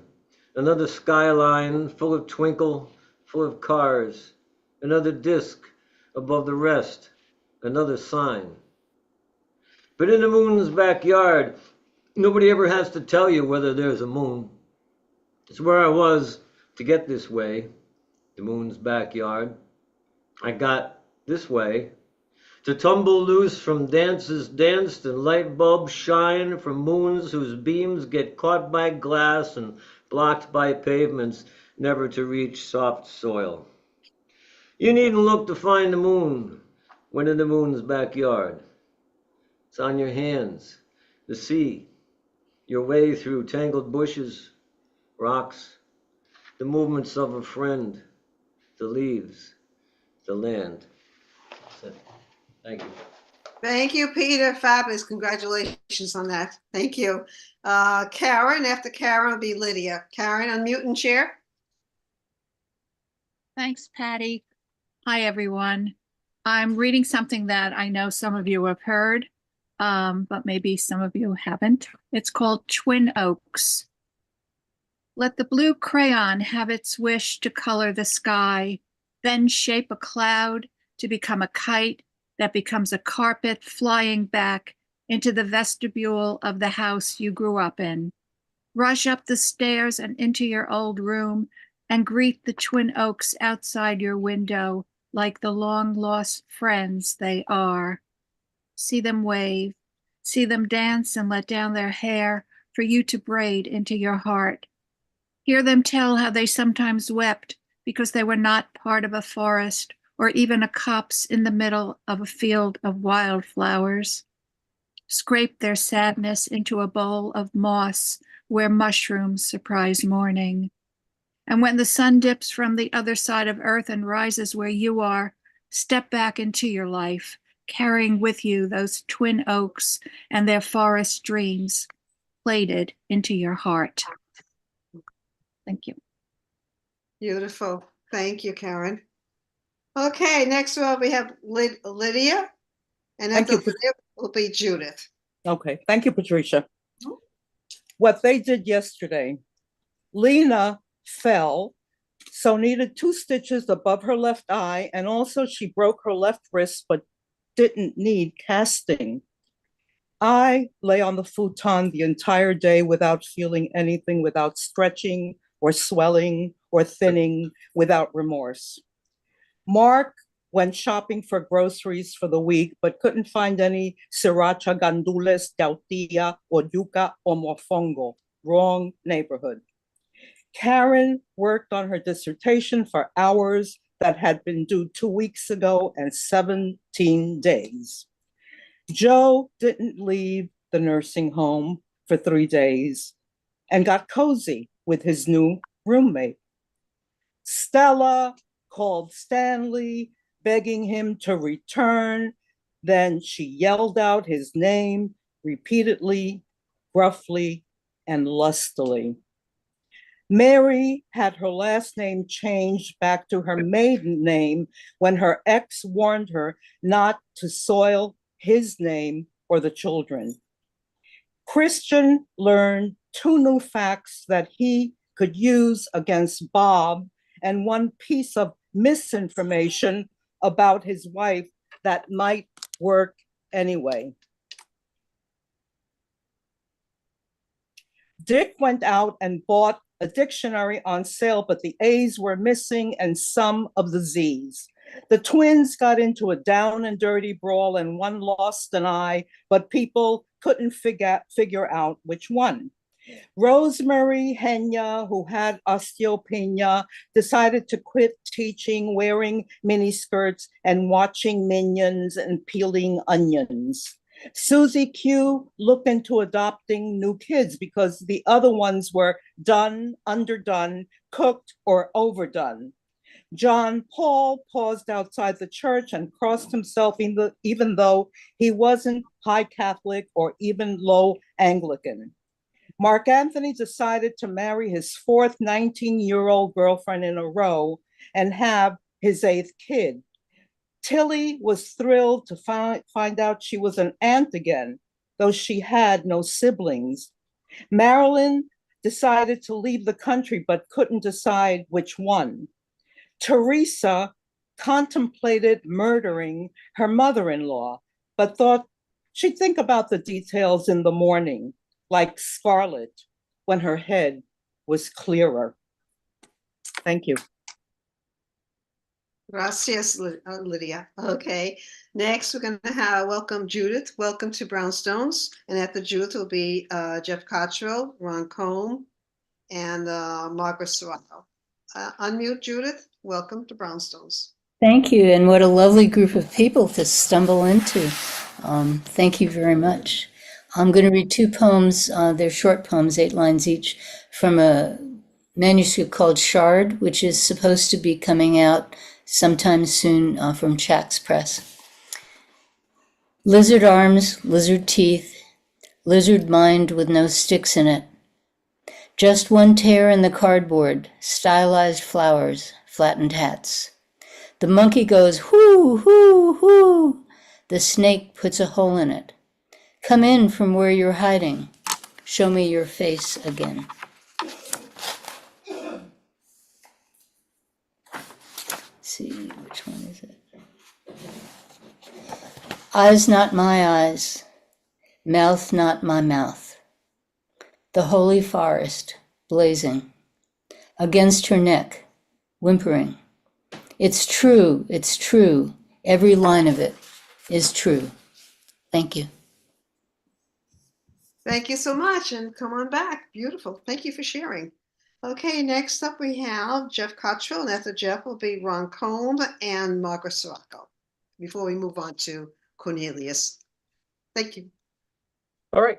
Speaker 4: another skyline full of twinkle, full of cars, another disk above the rest, another sign. But in the moon's backyard, nobody ever has to tell you whether there's a moon. It's where I was to get this way, the moon's backyard. I got this way, to tumble loose from dances danced and light bulbs shine from moons whose beams get caught by glass and blocked by pavements, never to reach soft soil. You needn't look to find the moon when in the moon's backyard. It's on your hands, the sea, your way through tangled bushes, rocks, the movements of a friend, the leaves, the land. That's it. Thank you.
Speaker 1: Thank you, Peter. Fabulous. Congratulations on that. Thank you. Karen, after Karen will be Lydia. Karen, unmute and share.
Speaker 8: Thanks, Patty. Hi, everyone. I'm reading something that I know some of you have heard, but maybe some of you haven't. It's called Twin Oaks. Let the blue crayon have its wish to color the sky, then shape a cloud to become a kite that becomes a carpet flying back into the vestibule of the house you grew up in. Rush up the stairs and into your old room and greet the twin oaks outside your window like the long-lost friends they are. See them wave, see them dance and let down their hair for you to braid into your heart. Hear them tell how they sometimes wept because they were not part of a forest or even a copse in the middle of a field of wildflowers. Scrape their sadness into a bowl of moss where mushrooms surprise morning. And when the sun dips from the other side of earth and rises where you are, step back into your life, carrying with you those twin oaks and their forest dreams plaited into your heart. Thank you.
Speaker 1: Beautiful. Thank you, Karen. Okay, next up we have Lydia, and after Lydia will be Judith.
Speaker 10: Okay, thank you, Patricia. What they did yesterday, Lena fell, so needed 2 stitches above her left eye, and also she broke her left wrist, but didn't need casting. I lay on the futon the entire day without feeling anything, without stretching or swelling or thinning, without remorse. Mark went shopping for groceries for the week, but couldn't find any sriracha, gandules, tortilla, or yuca, or mofongo. Wrong neighborhood. Karen worked on her dissertation for hours that had been due 2 weeks ago and 17 days. Joe didn't leave the nursing home for 3 days and got cozy with his new roommate. Stella called Stanley, begging him to return. Then she yelled out his name repeatedly, gruffly, and lustily. Mary had her last name changed back to her maiden name when her ex warned her not to soil his name or the children. Christian learned 2 new facts that he could use against Bob and 1 piece of misinformation about his wife that might work anyway. Dick went out and bought a dictionary on sale, but the A's were missing and some of the Z's. The twins got into a down and dirty brawl and one lost an eye, but people couldn't figure out which one. Rosemary Henya, who had osteopenia, decided to quit teaching, wearing miniskirts and watching Minions and peeling onions. Susie Q looked into adopting new kids because the other ones were done, underdone, cooked, or overdone. John Paul paused outside the church and crossed himself even though he wasn't high Catholic or even low Anglican. Mark Anthony decided to marry his 4th 19-year-old girlfriend in a row and have his 8th kid. Tilly was thrilled to find out she was an aunt again, though she had no siblings. Marilyn decided to leave the country but couldn't decide which one. Teresa contemplated murdering her mother-in-law, but thought she'd think about the details in the morning, like Scarlett, when her head was clearer. Thank you.
Speaker 1: Gracias, Lydia. Okay, next we're going to welcome Judith. Welcome to Brownstones. And after Judith will be Jeff Cottrell, Ron Combe, and Margaret Serrato. Unmute Judith. Welcome to Brownstones.
Speaker 13: Thank you, and what a lovely group of people to stumble into. Thank you very much. I'm going to read 2 poems. They're short poems, 8 lines each, from a manuscript called Shard, which is supposed to be coming out sometime soon from Chax Press. Lizard arms, lizard teeth, lizard mind with no sticks in it. Just one tear in the cardboard, stylized flowers, flattened hats. The monkey goes, whoo, whoo, whoo. The snake puts a hole in it. Come in from where you're hiding. Show me your face again. See, which one is it? Eyes not my eyes, mouth not my mouth. The holy forest, blazing, against her neck, whimpering. It's true, every line of it is true. Thank you.
Speaker 1: Thank you so much, and come on back. Beautiful. Thank you for sharing. Okay, next up we have Jeff Cottrell, and after Jeff will be Ron Combe and Margaret Serrato, before we move on to Cornelius. Thank you.
Speaker 20: All right.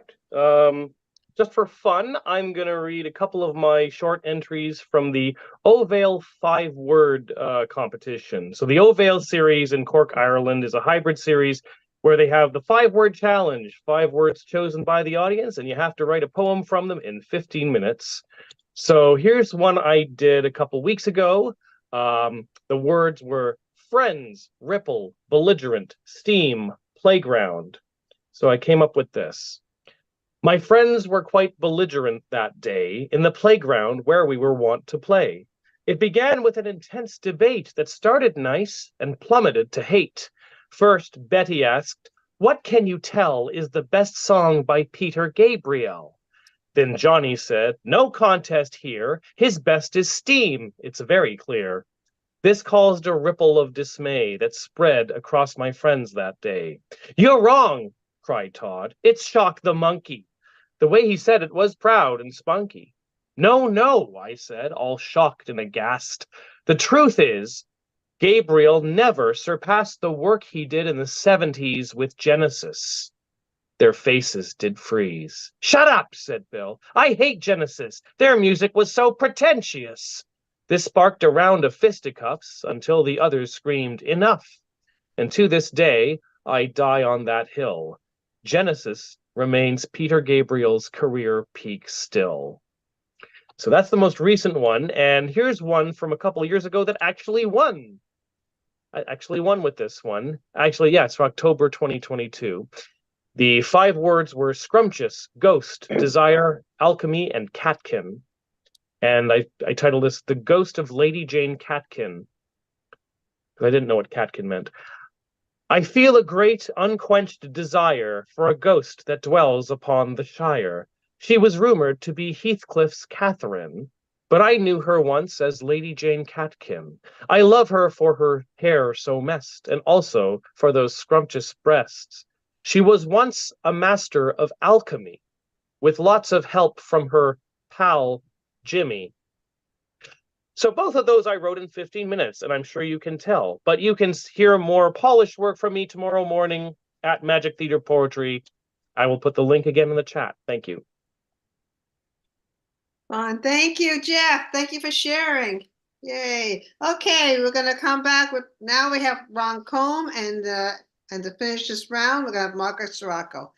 Speaker 20: Just for fun, I'm going to read a couple of my short entries from the Ovale 5-word competition. So the Ovale series in Cork, Ireland is a hybrid series where they have the 5-word challenge, 5 words chosen by the audience, and you have to write a poem from them in 15 minutes. So here's one I did a couple weeks ago. The words were friends, ripple, belligerent, steam, playground. So I came up with this. My friends were quite belligerent that day in the playground where we were wont to play. It began with an intense debate that started nice and plummeted to hate. First, Betty asked, "What can you tell is the best song by Peter Gabriel?" Then Johnny said, "No contest here. His best is Steam. It's very clear." This caused a ripple of dismay that spread across my friends that day. "You're wrong," cried Todd. "It's Shock the Monkey." The way he said it was proud and spunky. No, no, I said, all shocked and aghast. The truth is, Gabriel never surpassed the work he did in the 70s with Genesis. Their faces did freeze. Shut up, said Bill. I hate Genesis. Their music was so pretentious. This sparked a round of fisticuffs until the others screamed, enough. And to this day, I die on that hill. Genesis remains Peter Gabriel's career peak still. So that's the most recent one. And here's one from a couple of years ago that actually won. I actually won with this one. Actually, yeah, it's from October 2022. The 5 words were scrumptious, ghost, desire, alchemy, and catkin. And I titled this The Ghost of Lady Jane Catkin, because I didn't know what catkin meant. I feel a great unquenched desire for a ghost that dwells upon the Shire. She was rumored to be Heathcliff's Catherine, but I knew her once as Lady Jane Catkin. I love her for her hair so messed, and also for those scrumptious breasts. She was once a master of alchemy, with lots of help from her pal, Jimmy. So both of those I wrote in 15 minutes, and I'm sure you can tell. But you can hear more polished work from me tomorrow morning at Magic Theater Poetry. I will put the link again in the chat. Thank you.
Speaker 1: Thank you, Jeff. Thank you for sharing. Yay. Okay, we're going to come back with, now we have Ron Combe, and to finish this round, we're going to have Margaret Sirocco.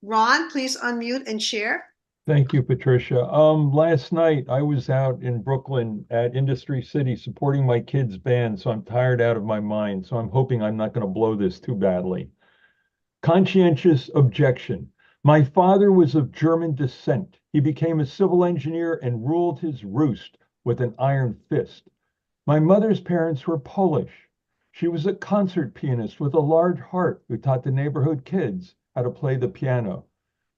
Speaker 1: Ron, please unmute and share.
Speaker 16: Thank you, Patricia. Last night I was out in Brooklyn at Industry City supporting my kids' band, so I'm tired out of my mind. So I'm hoping I'm not going to blow this too badly. Conscientious objection. My father was of German descent. He became a civil engineer and ruled his roost with an iron fist. My mother's parents were Polish. She was a concert pianist with a large heart who taught the neighborhood kids how to play the piano.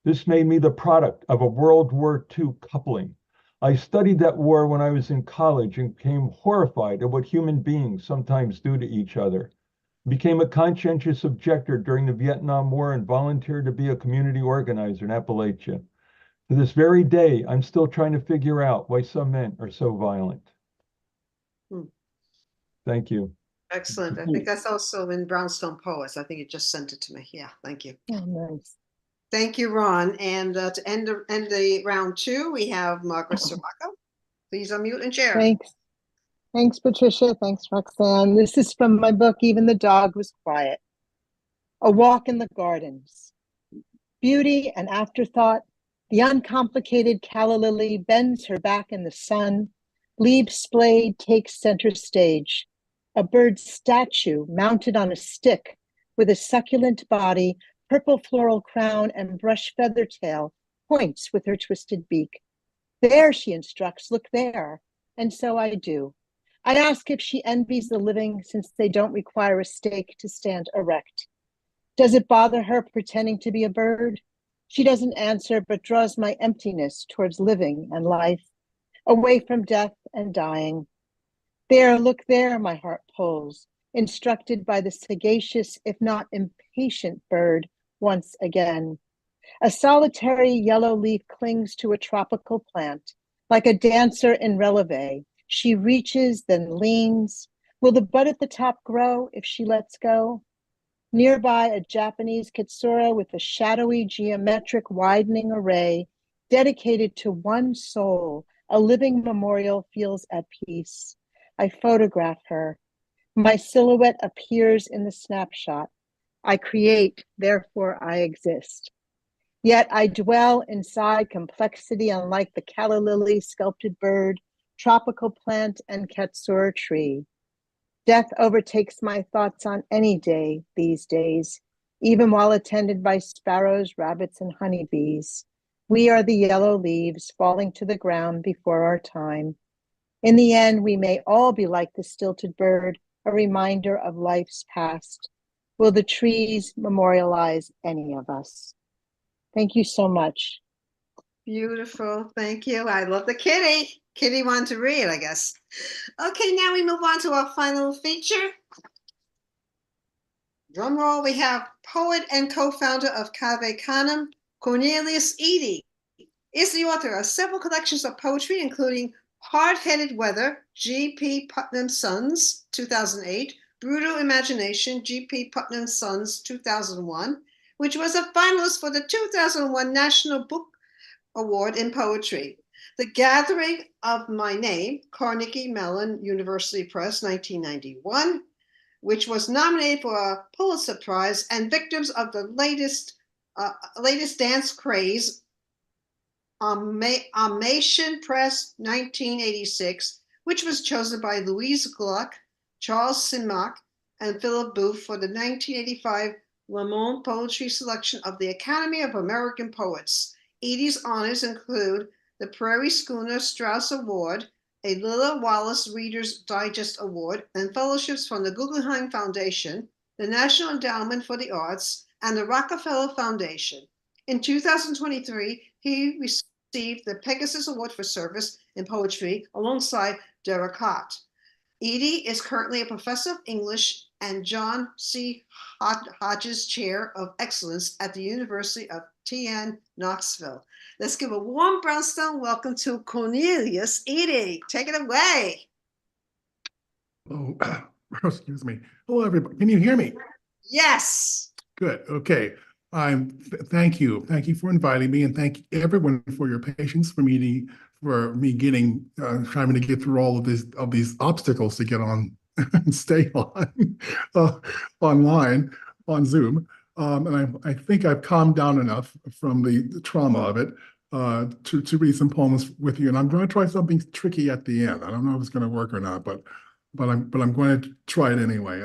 Speaker 16: This made me the product of a World War II coupling. I studied that war when I was in college and became horrified at what human beings sometimes do to each other. Became a conscientious objector during the Vietnam War and volunteered to be a community organizer in Appalachia. To this very day, I'm still trying to figure out why some men are so violent. Thank you.
Speaker 1: Excellent. I think that's also in Brownstone Poets. I think you just sent it to me. Yeah, thank you.
Speaker 6: Oh, nice.
Speaker 1: Thank you, Ron. And to end the round 2, we have Margaret Sirocco. Please unmute and share.
Speaker 6: Thanks. Thanks, Patricia. Thanks, Roxanne. This is from my book, Even the Dog Was Quiet. A walk in the gardens. Beauty and afterthought. The uncomplicated calla lily bends her back in the sun. Leaves splayed takes center stage. A bird statue mounted on a stick with a succulent body, purple floral crown, and brush feather tail points with her twisted beak. There, she instructs, look there. And so I do. I ask if she envies the living since they don't require a stake to stand erect. Does it bother her pretending to be a bird? She doesn't answer, but draws my emptiness towards living and life, away from death and dying. There, look there, my heart pulls, instructed by the sagacious, if not impatient bird once again. A solitary yellow leaf clings to a tropical plant. Like a dancer in releve, she reaches, then leans. Will the bud at the top grow if she lets go? Nearby, a Japanese kitsura with a shadowy geometric widening array dedicated to one soul, a living memorial, feels at peace. I photograph her. My silhouette appears in the snapshot. I create, therefore I exist. Yet I dwell inside complexity, unlike the calla lily, sculpted bird, tropical plant, and katsura tree. Death overtakes my thoughts on any day these days, even while attended by sparrows, rabbits, and honeybees. We are the yellow leaves falling to the ground before our time. In the end, we may all be like the stilted bird, a reminder of life's past. Will the trees memorialize any of us? Thank you so much.
Speaker 1: Beautiful. Thank you. I love the kitty. Kitty wanted to read, I guess. Okay, now we move on to our final feature. Drum roll, we have poet and co-founder of Cave Canem, Cornelius Eady. is the author of several collections of poetry, including Hard-Headed Weather, G.P. Putnam's Sons, 2008, Brutal Imagination, G.P. Putnam's Sons, 2001, which was a finalist for the 2001 National Book Award in Poetry. The Gathering of My Name, Carnegie Mellon University Press, 1991, which was nominated for a Pulitzer Prize, and Victims of the latest dance craze, Amation Press, 1986, which was chosen by Louise Gluck, Charles Simak, and Philip Booth for the 1985 Le Monde Poetry Selection of the Academy of American Poets. Edie's honors include the Prairie Schooner Strauss Award, a Lilla Wallace Reader's Digest Award, and fellowships from the Guggenheim Foundation, the National Endowment for the Arts, and the Rockefeller Foundation. In 2023, he received the Pegasus Award for Service in Poetry alongside Derek Hott. Edie is currently a professor of English and John C. Hodges Chair of Excellence at the University of TN Knoxville. Let's give a warm Brownstone welcome to Cornelius. Edie, take it away.
Speaker 18: Oh, excuse me. Hello, everybody. Can you hear me?
Speaker 1: Yes.
Speaker 18: Good. Okay. Thank you. Thank you for inviting me, and thank everyone for your patience for me getting trying to get through all of these obstacles to get on and stay on online on Zoom. And I think I've calmed down enough from the trauma of it to read some poems with you. And I'm going to try something tricky at the end. I don't know if it's going to work or not, but I'm going to try it anyway.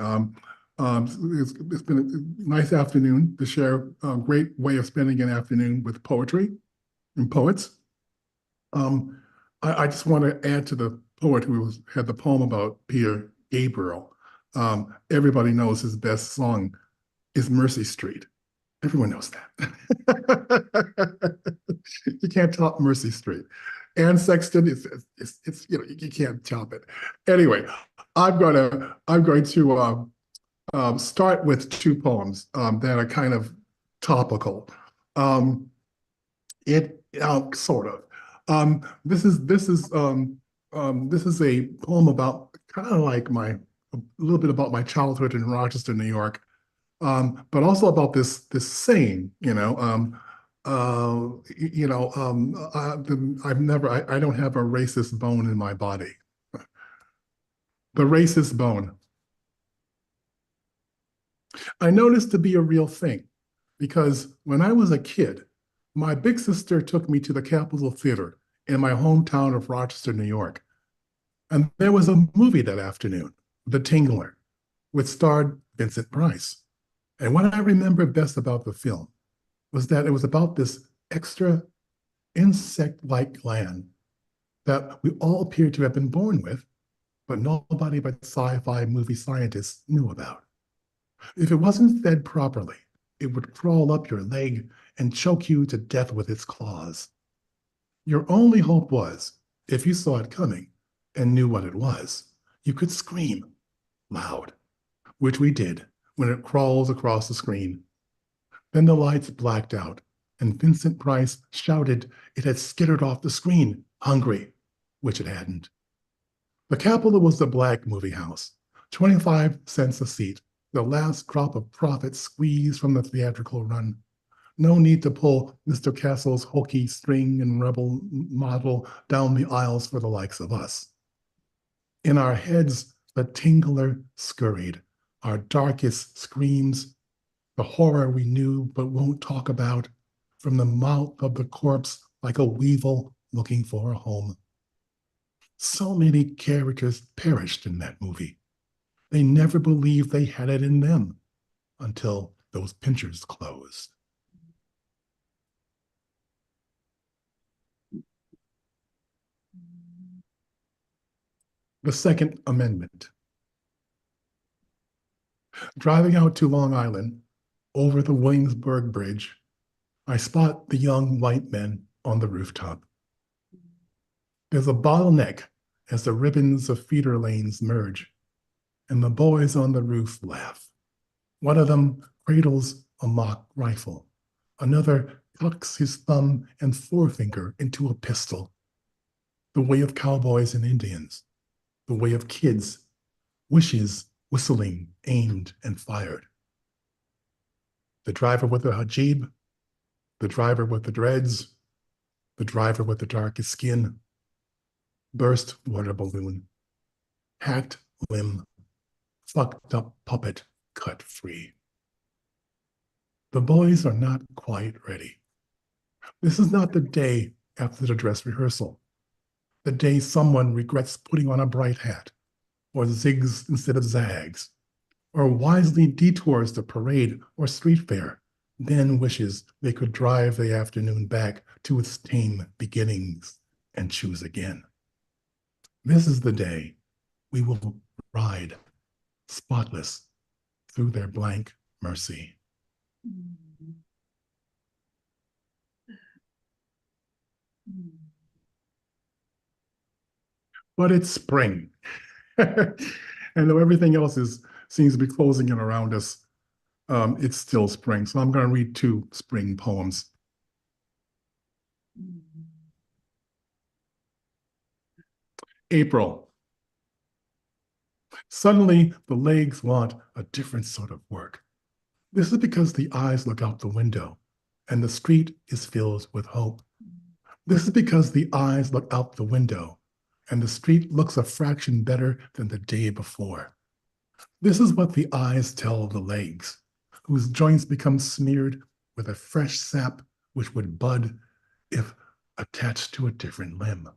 Speaker 18: It's been a nice afternoon to share a great way of spending an afternoon with poetry and poets. I just want to add to the poet who had the poem about Peter Gabriel. Everybody knows his best song is Mercy Street. Everyone knows that. You can't top Mercy Street. And Sexton, it's you can't top it. Anyway, I'm going to start with two poems that are kind of topical. Sort of. This is a poem about kind of like a little bit about my childhood in Rochester, New York, but also about this saying, I don't have a racist bone in my body. The racist bone. I noticed to be a real thing because when I was a kid, my big sister took me to the Capitol Theater in my hometown of Rochester, New York. And there was a movie that afternoon, The Tingler, which starred Vincent Price. And what I remember best about the film was that it was about this extra insect-like gland that we all appeared to have been born with, but nobody but sci-fi movie scientists knew about. If it wasn't fed properly, it would crawl up your leg and choke you to death with its claws. Your only hope was, if you saw it coming and knew what it was, you could scream loud, which we did when it crawled across the screen. Then the lights blacked out, and Vincent Price shouted it had skittered off the screen, hungry, which it hadn't. The Capitol was the black movie house, 25 cents a seat, the last crop of profit squeezed from the theatrical run. No need to pull Mr. Castle's hokey string and rebel model down the aisles for the likes of us. In our heads, the tingler scurried, our darkest screams, the horror we knew but won't talk about, from the mouth of the corpse like a weevil looking for a home. So many characters perished in that movie. They never believed they had it in them until those pinchers closed. The Second Amendment. Driving out to Long Island, over the Williamsburg Bridge, I spot the young white men on the rooftop. There's a bottleneck as the ribbons of feeder lanes merge, and the boys on the roof laugh. One of them cradles a mock rifle. Another tucks his thumb and forefinger into a pistol. The way of cowboys and Indians, the way of kids, wishes, whistling, aimed, and fired. The driver with the hijab, the driver with the dreads, the driver with the darkest skin, burst water balloon, hacked limb, fucked up puppet cut free. The boys are not quite ready. This is not the day after the dress rehearsal, the day someone regrets putting on a bright hat, or zigs instead of zags, or wisely detours the parade or street fair, then wishes they could drive the afternoon back to its tame beginnings and choose again. This is the day we will ride spotless through their blank mercy. But it's spring. And though everything else seems to be closing in around us, it's still spring. So I'm going to read 2 spring poems. April. Suddenly, the legs want a different sort of work. This is because the eyes look out the window and the street is filled with hope. This is because the eyes look out the window and the street looks a fraction better than the day before. This is what the eyes tell the legs, whose joints become smeared with a fresh sap which would bud if attached to a different limb.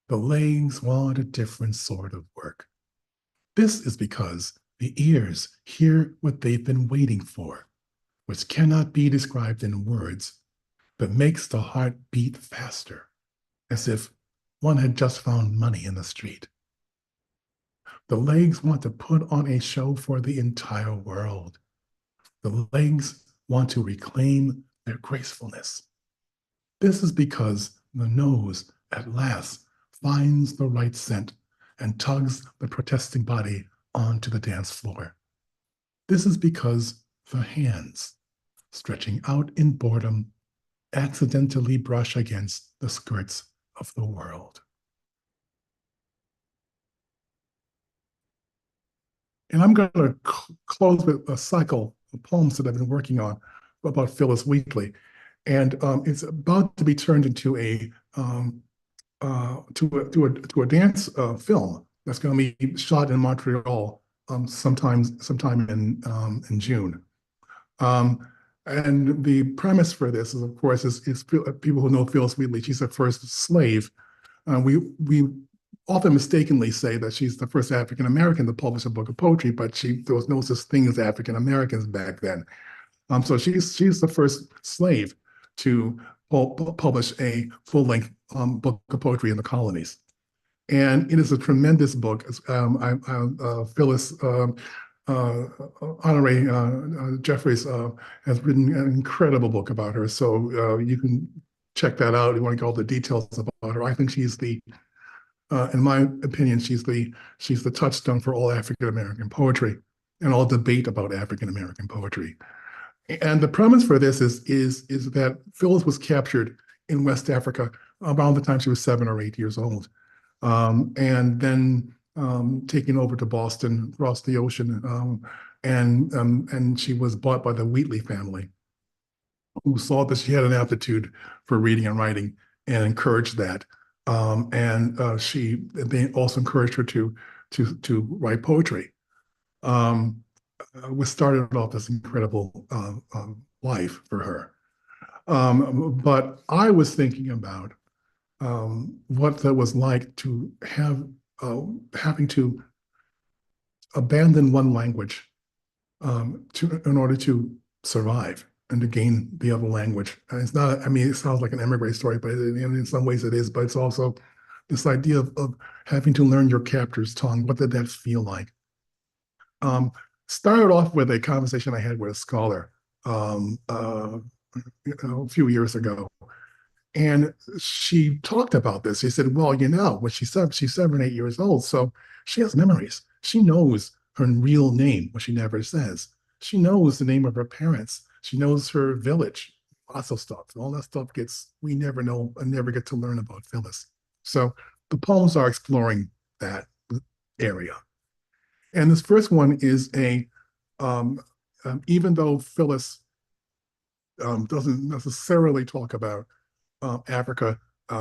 Speaker 18: The legs want a different sort of work. This is because the ears hear what they've been waiting for, which cannot be described in words, but makes the heart beat faster, as if one had just found money in the street. The legs want to put on a show for the entire world. The legs want to reclaim their gracefulness. This is because the nose at last finds the right scent and tugs the protesting body onto the dance floor. This is because the hands, stretching out in boredom, accidentally brush against the skirts of the world. And I'm going to close with a cycle of poems that I've been working on about Phyllis Wheatley. And it's about to be turned into a dance film that's going to be shot in Montreal sometime in June. And the premise for this is, of course, is people who know Phyllis Wheatley. She's the first slave. We often mistakenly say that she's the first African American to publish a book of poetry, but there was no such thing as African Americans back then. So she's the first slave to publish a full-length book of poetry in the colonies. And it is a tremendous book. Phyllis Honoré Jeffries has written an incredible book about her. So you can check that out if you want to get all the details about her. I think she's in my opinion, she's the touchstone for all African American poetry and all debate about African American poetry. And the premise for this is that Phyllis was captured in West Africa around the time she was 7 or 8 years old, and then taken over to Boston, across the ocean, and she was bought by the Wheatley family, who saw that she had an aptitude for reading and writing and encouraged that. They also encouraged her to write poetry. We started off this incredible life for her. But I was thinking about what that was like to having to abandon one language in order to survive and to gain the other language. And it's not, I mean, it sounds like an emigre story, but in some ways it is, but it's also this idea of having to learn your captor's tongue. What did that feel like? Started off with a conversation I had with a scholar a few years ago. And she talked about this. She said, well, when she's 7 or 8 years old, so she has memories. She knows her real name, which she never says. She knows the name of her parents. She knows her village, lots of stuff. All that stuff we never know and never get to learn about Phyllis. So the poems are exploring that area. And this first one is even though Phyllis doesn't necessarily talk about Africa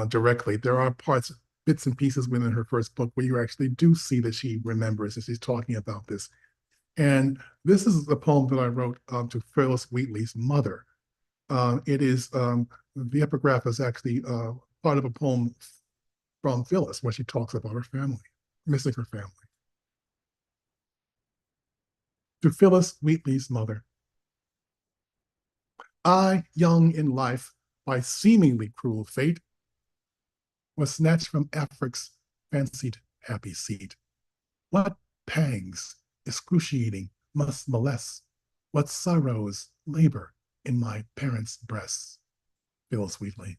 Speaker 18: directly, there are bits and pieces within her first book where you actually do see that she remembers that she's talking about this. And this is the poem that I wrote to Phyllis Wheatley's mother. It is, the epigraph is actually part of a poem from Phyllis where she talks about her family, missing her family. To Phyllis Wheatley's mother. I, young in life, by seemingly cruel fate, was snatched from Afric's fancied happy seat. What pangs, excruciating, must molest, what sorrows labor in my parents' breasts. Phyllis Wheatley.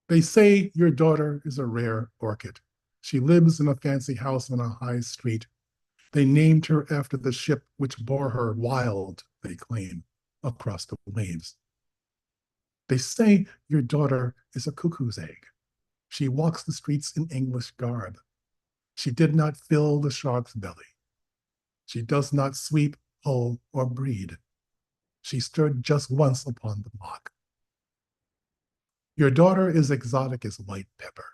Speaker 18: They say your daughter is a rare orchid. She lives in a fancy house on a high street. They named her after the ship which bore her wild, they claim, across the waves. They say your daughter is a cuckoo's egg. She walks the streets in English garb. She did not fill the shark's belly. She does not sweep, hoe, or breed. She stirred just once upon the block. Your daughter is exotic as white pepper.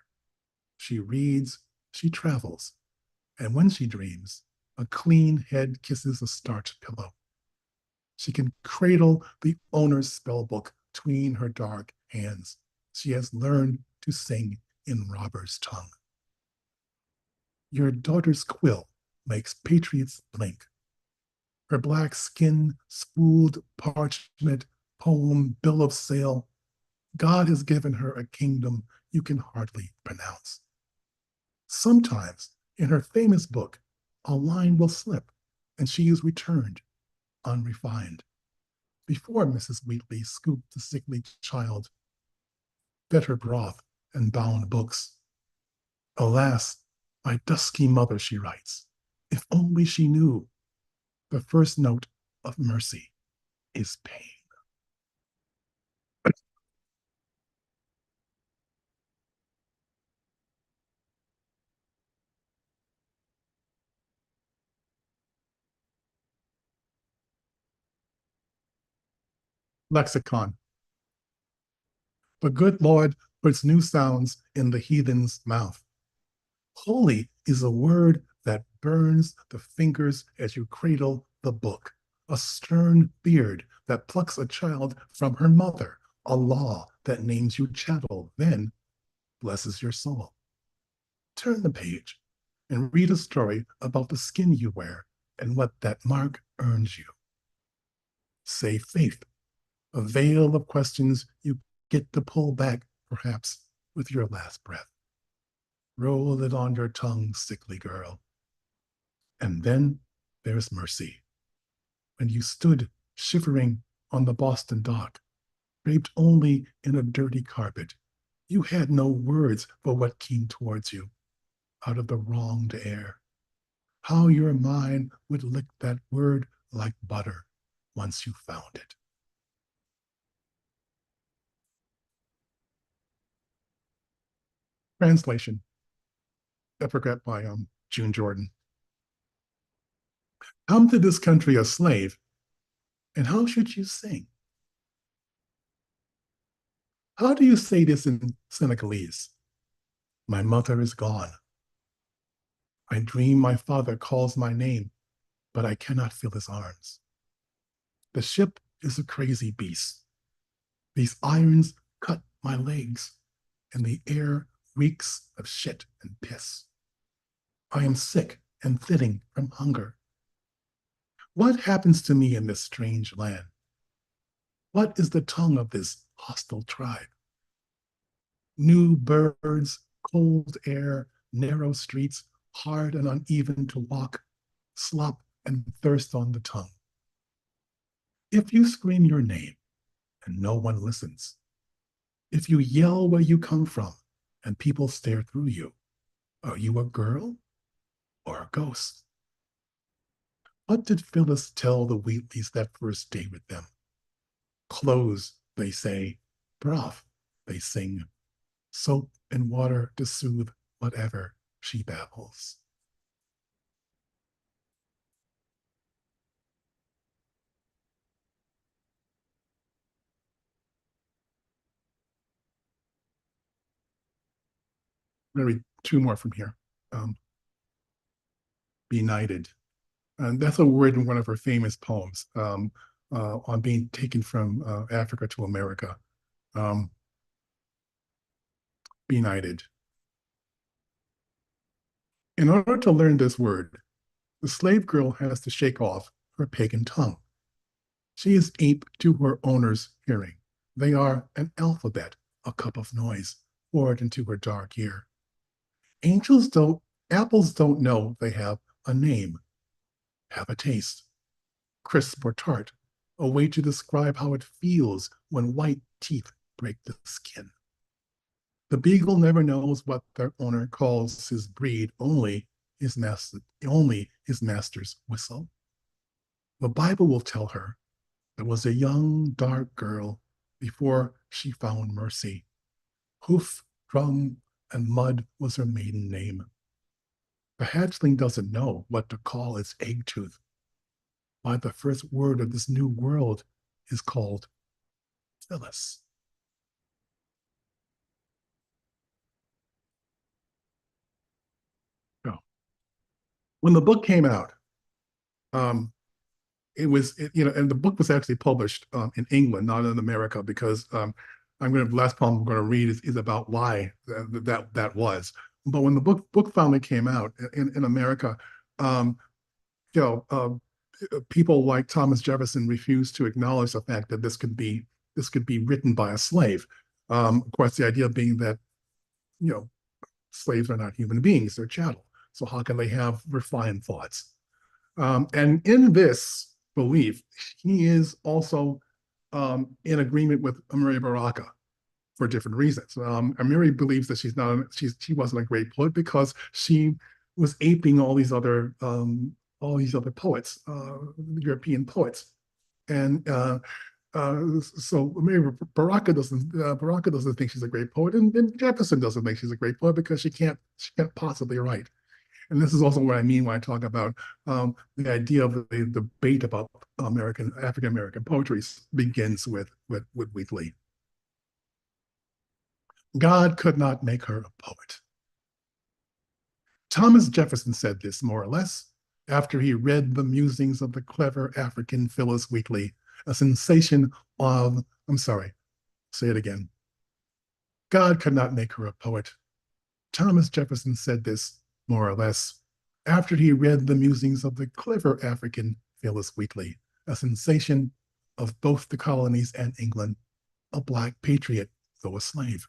Speaker 18: She reads, she travels, and when she dreams, a clean head kisses a starched pillow. She can cradle the owner's spell book between her dark hands. She has learned to sing in robber's tongue. Your daughter's quill makes patriots blink. Her black skin, spooled parchment, poem, bill of sale. God has given her a kingdom you can hardly pronounce. Sometimes in her famous book, a line will slip and she is returned unrefined. Before Mrs. Wheatley scooped the sickly child, fed her broth and bound books. Alas, my dusky mother, she writes, if only she knew the first note of mercy is pain. Lexicon. The good Lord puts new sounds in the heathen's mouth. Holy is a word that burns the fingers as you cradle the book, a stern beard that plucks a child from her mother, a law that names you chattel, then blesses your soul. Turn the page and read a story about the skin you wear and what that mark earns you. Say faith, a veil of questions you get to pull back, perhaps, with your last breath. Roll it on your tongue, sickly girl. And then there's mercy. When you stood shivering on the Boston dock, draped only in a dirty carpet, you had no words for what came towards you out of the wronged air. How your mind would lick that word like butter once you found it. Translation. Epigraph by June Jordan. Come to this country a slave, and how should you sing? How do you say this in Senegalese? My mother is gone. I dream my father calls my name, but I cannot feel his arms. The ship is a crazy beast. These irons cut my legs, and the air reeks of shit and piss. I am sick and fitting from hunger. What happens to me in this strange land? What is the tongue of this hostile tribe? New birds, cold air, narrow streets, hard and uneven to walk, slop and thirst on the tongue. If you scream your name and no one listens, if you yell where you come from and people stare through you, are you a girl or a ghost? What did Phyllis tell the Wheatleys that first day with them? Clothes, they say, broth, they sing, soap and water to soothe whatever she babbles. I'm going to read two more from here. Benighted. And that's a word in one of her famous poems on being taken from Africa to America. Benighted. In order to learn this word, the slave girl has to shake off her pagan tongue. She is ape to her owner's hearing. They are an alphabet, a cup of noise, poured into her dark ear. Apples don't know they have a name, have a taste, crisp or tart, a way to describe how it feels when white teeth break the skin. The beagle never knows what their owner calls his breed, only his master's whistle. The Bible will tell her there was a young, dark girl before she found mercy. Hoof, drum, and mud was her maiden name. The hatchling doesn't know what to call its egg tooth. Why the first word of this new world is called Phyllis. Oh. When the book came out, and the book was actually published in England, not in America, because the last poem I'm going to read is about why that was. But when the book finally came out in America, people like Thomas Jefferson refused to acknowledge the fact that this could be written by a slave. Of course, the idea being that slaves are not human beings; they're chattel. So how can they have refined thoughts? And in this belief, he is also in agreement with Amiri Baraka for different reasons. Amiri believes that she wasn't a great poet because she was aping all these other poets, European poets, and so Amiri Baraka doesn't think she's a great poet, and Jefferson doesn't think she's a great poet because she can't possibly write. And this is also what I mean when I talk about the idea of the debate about African American poetry begins with Wheatley. God could not make her a poet. Thomas Jefferson said this more or less after he read the musings of the clever African Phyllis Wheatley, a sensation of, I'm sorry, say it again. God could not make her a poet. Thomas Jefferson said this more or less after he read the musings of the clever African Phyllis Wheatley, a sensation of both the colonies and England, a Black patriot, though a slave.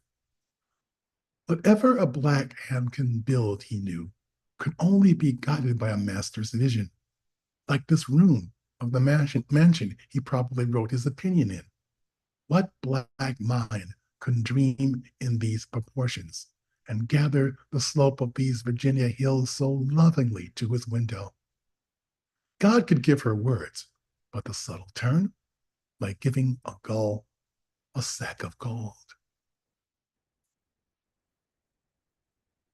Speaker 18: Whatever a Black hand can build, he knew, could only be guided by a master's vision, like this room of the mansion he probably wrote his opinion in. What Black mind could dream in these proportions and gather the slope of these Virginia hills so lovingly to his window? God could give her words, but the subtle turn, like giving a gull a sack of gold.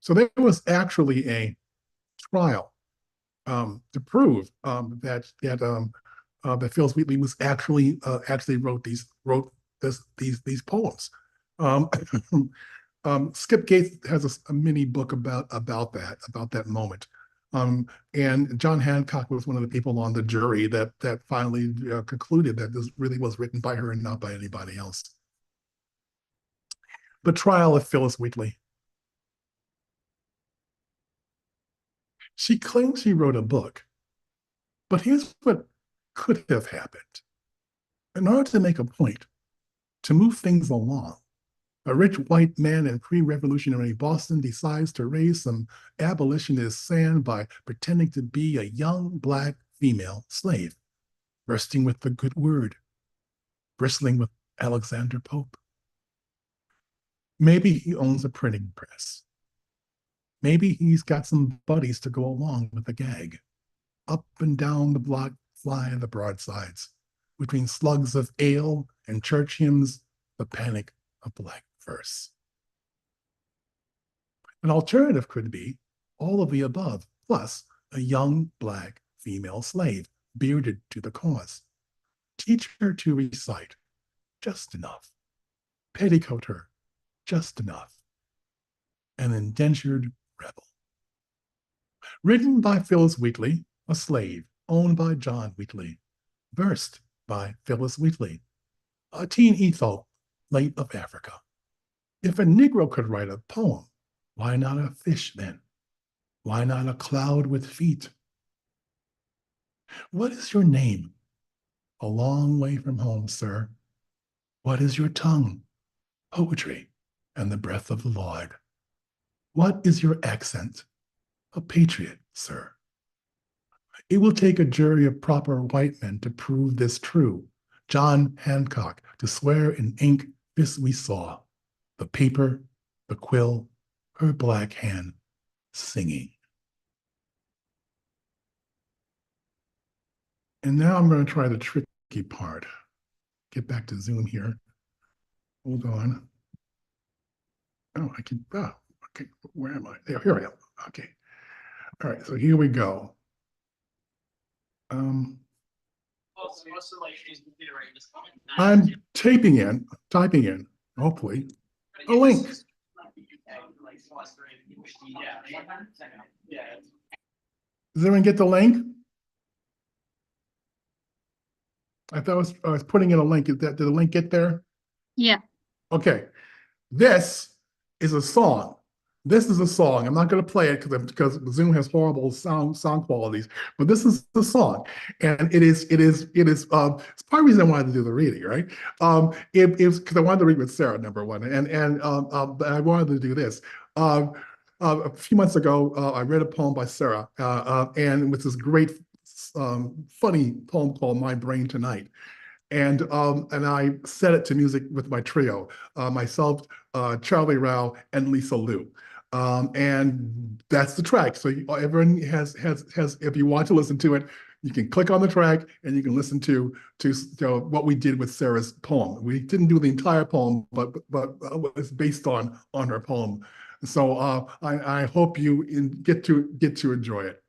Speaker 18: So there was actually a trial to prove that Phyllis Wheatley was actually wrote these poems. Skip Gates has a mini book about that moment. And John Hancock was one of the people on the jury that finally concluded that this really was written by her and not by anybody else. The trial of Phyllis Wheatley. She claims she wrote a book, but here's what could have happened. In order to make a point, to move things along, a rich white man in pre-revolutionary Boston decides to raise some abolitionist sand by pretending to be a young Black female slave, bursting with the good word, bristling with Alexander Pope. Maybe he owns a printing press. Maybe he's got some buddies to go along with the gag. up and down the block fly the broadsides. Between slugs of ale and church hymns, the panic of black verse. An alternative could be all of the above, plus a young black female slave, bearded to the cause. Teach her to recite just enough. Petticoat her just enough. An indentured rebel. Written by Phyllis Wheatley, a slave owned by John Wheatley. Versed by Phyllis Wheatley, a teen Etho, late of Africa. If a Negro could write a poem, why not a fish then? Why not a cloud with feet? What is your name? A long way from home, sir. What is your tongue? Poetry and the breath of the Lord. What is your accent? A patriot, sir. It will take a jury of proper white men to prove this true. John Hancock to swear in ink this we saw, the paper, the quill, her black hand singing. And now I'm going to try the tricky part. Get back to Zoom here. Hold on. Oh, okay, where am I? Here I am. Okay. All right, so here we go. I'm typing in, hopefully, a link. Does everyone get the link? I thought I was putting in a link. Did the link get there?
Speaker 8: Yeah.
Speaker 18: Okay. This is a song. This is a song. I'm not going to play it because Zoom has horrible sound qualities. But this is the song, and it's part of the reason I wanted to do the reading, right? It's because I wanted to read with Sarah, number one, and I wanted to do this. A few months ago, I read a poem by Sarah, and with this great, funny poem called "My Brain Tonight." And I set it to music with my trio, myself, Charlie Rao, and Lisa Liu. And that's the track. So everyone has, if you want to listen to it, you can click on the track and you can listen to what we did with Sarah's poem. We didn't do the entire poem, but it's based on her poem. So I hope you get to enjoy it.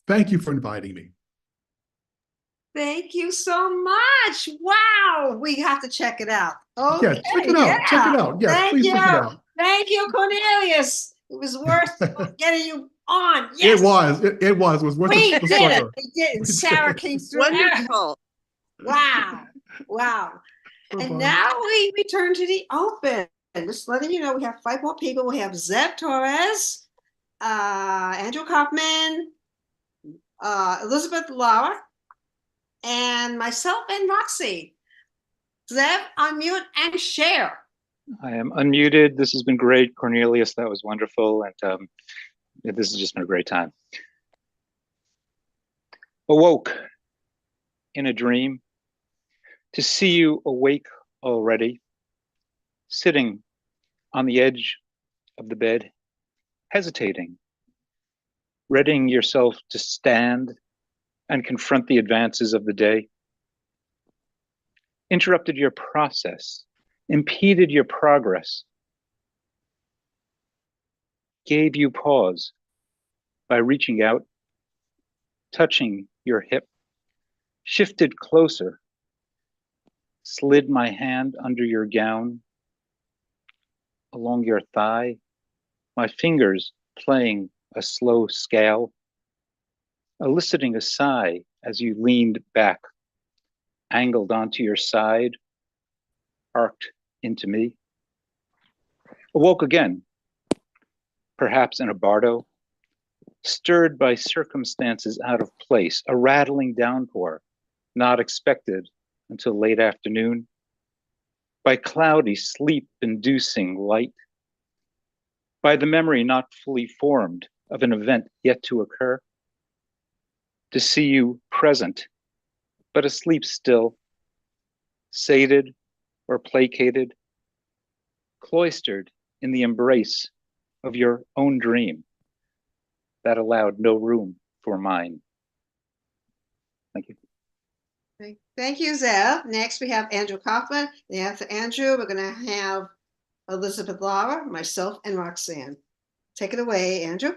Speaker 18: Thank you for inviting me.
Speaker 1: Thank you so much. Wow. We have to check it out. Okay.
Speaker 18: Yeah, check it out.
Speaker 1: Yeah.
Speaker 18: Check it out. Yes, please check it out.
Speaker 1: Thank you, Cornelius. It was worth getting you on. Yes.
Speaker 18: It was. It was worth
Speaker 1: We
Speaker 18: the
Speaker 1: did
Speaker 18: struggle.
Speaker 1: it. We did it. Sarah came through.
Speaker 21: Wonderful.
Speaker 1: Wow. Wow. And now we return to the open. Just letting you know, we have 5 more people. We have Zev Torres, Andrew Kaufman, Elizabeth Lauer, and myself and Roxy. Zev, unmute and share.
Speaker 14: I am unmuted. This has been great. Cornelius, that was wonderful. And this has just been a great time. Awoke in a dream to see you awake already, sitting on the edge of the bed, hesitating, readying yourself to stand and confront the advances of the day. Interrupted your process, impeded your progress, gave you pause by reaching out, touching your hip, shifted closer, slid my hand under your gown, along your thigh, my fingers playing a slow scale, eliciting a sigh as you leaned back, angled onto your side, arced into me. Awoke again, perhaps in a bardo, stirred by circumstances out of place, a rattling downpour, not expected until late afternoon, by cloudy, sleep-inducing light, by the memory not fully formed of an event yet to occur, to see you present, but asleep still, sated or placated, cloistered in the embrace of your own dream that allowed no room for mine. Thank you.
Speaker 1: Okay. Thank you, Zev. Next, we have Andrew Kaufman. And after Andrew, we're going to have Elizabeth Lara, myself, and Roxanne. Take it away, Andrew.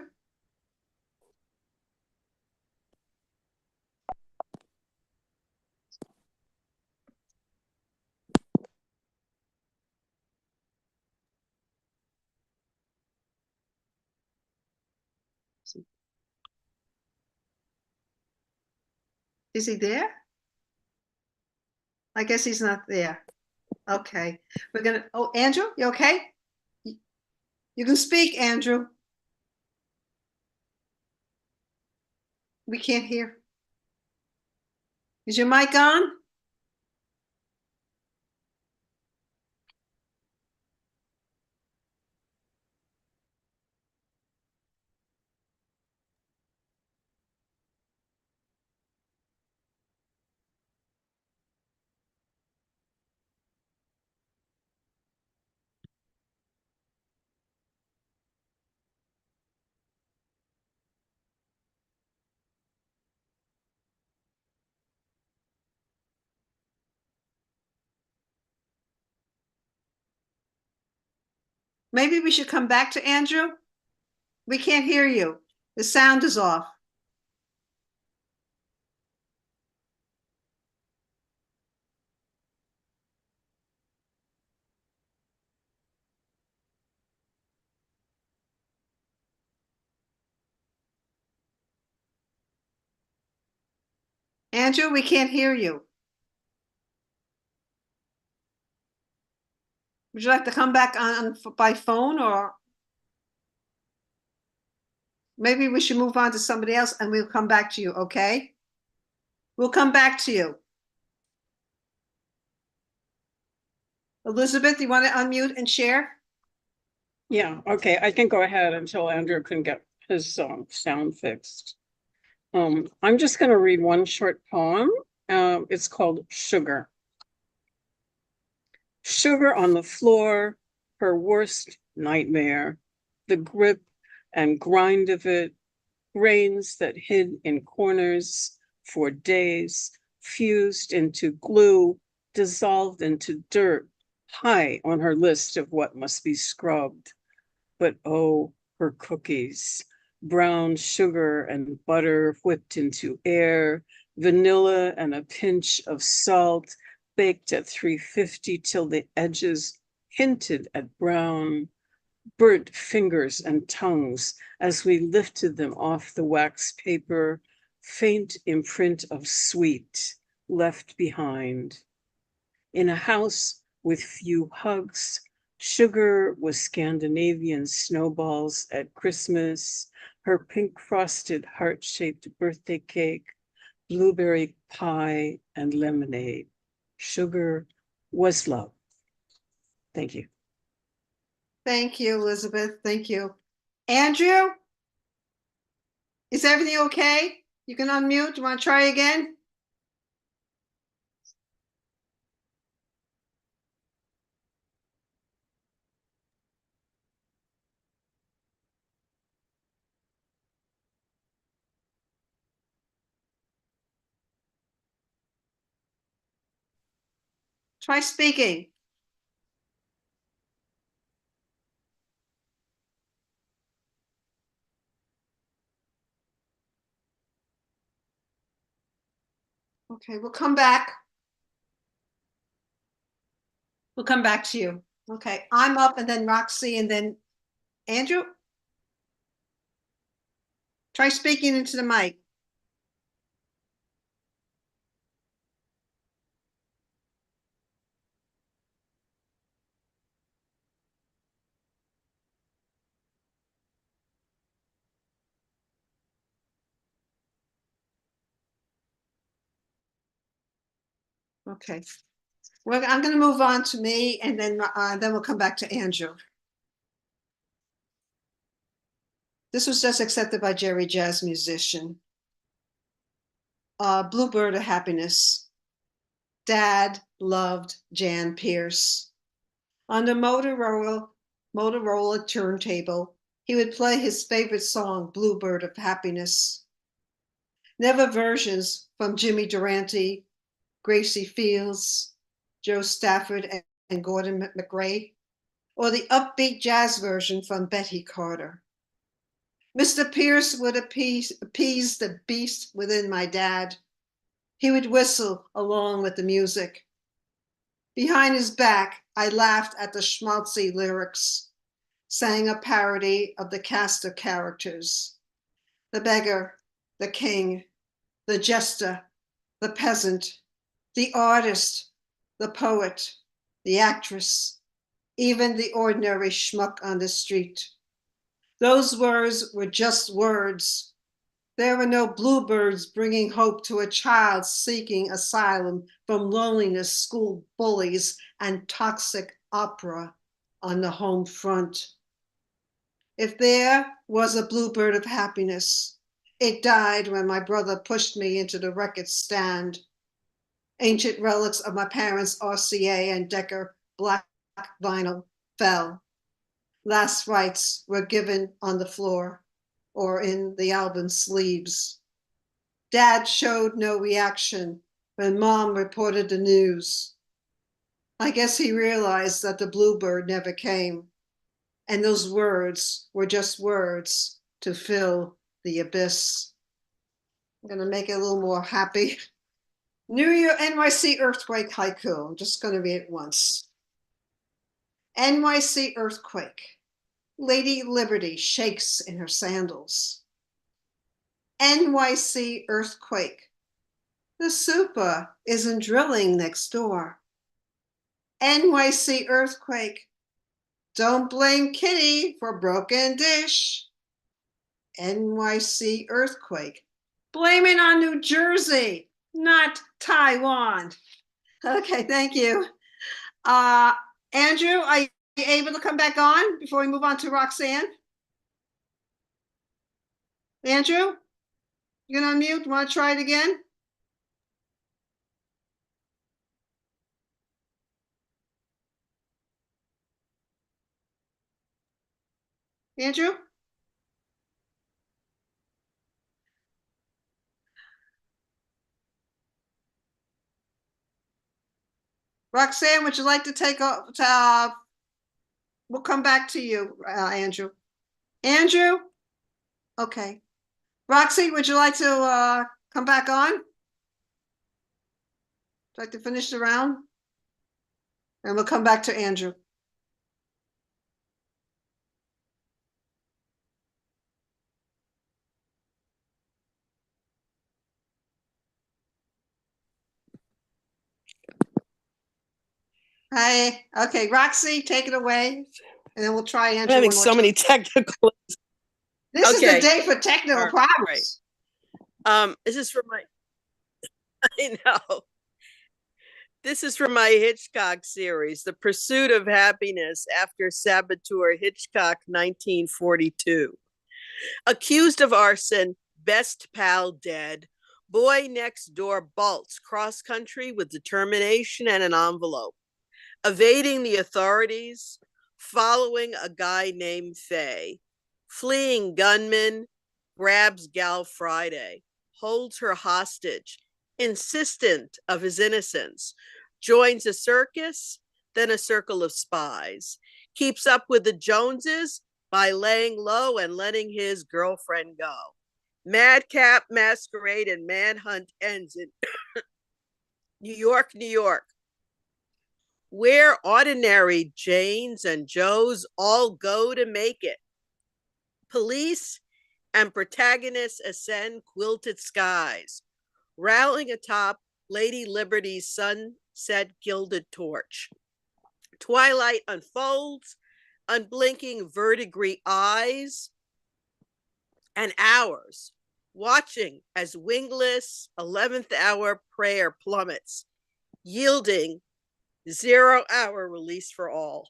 Speaker 1: Is he there? I guess he's not there. Okay. We're going to, oh, Andrew, you okay? You can speak, Andrew. We can't hear. Is your mic on? Maybe we should come back to Andrew. We can't hear you. The sound is off. Andrew, we can't hear you. Would you like to come back on by phone, or maybe we should move on to somebody else and we'll come back to you, okay? We'll come back to you. Elizabeth, you want to unmute and share?
Speaker 3: Yeah, okay, I can go ahead until Andrew can get his sound fixed. I'm just going to read one short poem. It's called Sugar. Sugar on the floor, her worst nightmare, the grip and grind of it, grains that hid in corners for days, fused into glue, dissolved into dirt, high on her list of what must be scrubbed. But oh, her cookies, brown sugar and butter whipped into air, vanilla and a pinch of salt, baked at 350 till the edges hinted at brown, burnt fingers and tongues as we lifted them off the wax paper, faint imprint of sweet left behind. In a house with few hugs, Sugar was Scandinavian snowballs at Christmas, her pink frosted heart-shaped birthday cake, blueberry pie, and lemonade. Sugar was love. Thank you.
Speaker 1: Thank you, Elizabeth. Thank you. Andrew, is everything okay? You can unmute. Do you want to try again? Try speaking. Okay, we'll come back. We'll come back to you. Okay, I'm up and then Roxy and then Andrew. Try speaking into the mic. Okay. Well, I'm going to move on to me and then we'll come back to Andrew. This was just accepted by Jerry Jazz Musician. Bluebird of Happiness. Dad loved Jan Pierce. On the Motorola turntable, he would play his favorite song, Bluebird of Happiness. Never versions from Jimmy Durante, Gracie Fields, Joe Stafford, and Gordon McRae, or the upbeat jazz version from Betty Carter. Mr. Pierce would appease the beast within my dad. He would whistle along with the music. Behind his back, I laughed at the schmaltzy lyrics, sang a parody of the cast of characters. The beggar, the king, the jester, the peasant, the artist, the poet, the actress, even the ordinary schmuck on the street. Those words were just words. There were no bluebirds bringing hope to a child seeking asylum from loneliness, school bullies, and toxic opera on the home front. If there was a bluebird of happiness, it died when my brother pushed me into the record stand. Ancient relics of my parents' RCA and Decca black vinyl fell. Last rites were given on the floor or in the album sleeves. Dad showed no reaction when Mom reported the news. I guess he realized that the bluebird never came, and those words were just words to fill the abyss. I'm going to make it a little more happy. New Year NYC earthquake haiku. I'm just going to read it once. NYC earthquake. Lady Liberty shakes in her sandals. NYC earthquake. The super isn't drilling next door. NYC earthquake. Don't blame Kitty for broken dish. NYC earthquake. Blame it on New Jersey, not Taiwan. Okay, thank you. Andrew, are you able to come back on before we move on to Roxanne? Andrew, you're gonna unmute. Want to try it again? Andrew? Roxanne, would you like to take a, we'll come back to you, Andrew. Andrew? Okay. Roxy, would you like to come back on? Would you like to finish the round? And we'll come back to Andrew. Hi. Okay, Roxy, take it away. And then we'll try Andrew.
Speaker 21: I'm having so many technical.
Speaker 1: This is the
Speaker 21: Okay.
Speaker 1: day for technical
Speaker 21: All
Speaker 1: problems.
Speaker 21: This is for my. I know. This is from my Hitchcock series, The Pursuit of Happiness after Saboteur, Hitchcock, 1942. Accused of arson, best pal dead. Boy next door bolts cross country with determination and an envelope. Evading the authorities, following a guy named Faye. Fleeing gunman, grabs Gal Friday, holds her hostage, insistent of his innocence, joins a circus, then a circle of spies, keeps up with the Joneses by laying low and letting his girlfriend go. Madcap masquerade and manhunt ends in New York, New York, where ordinary Janes and Joes all go to make it. Police and protagonists ascend quilted skies, rallying atop Lady Liberty's sunset gilded torch. Twilight unfolds, unblinking verdigris eyes, and hours, watching as wingless 11th hour prayer plummets, yielding 0 hour release for all.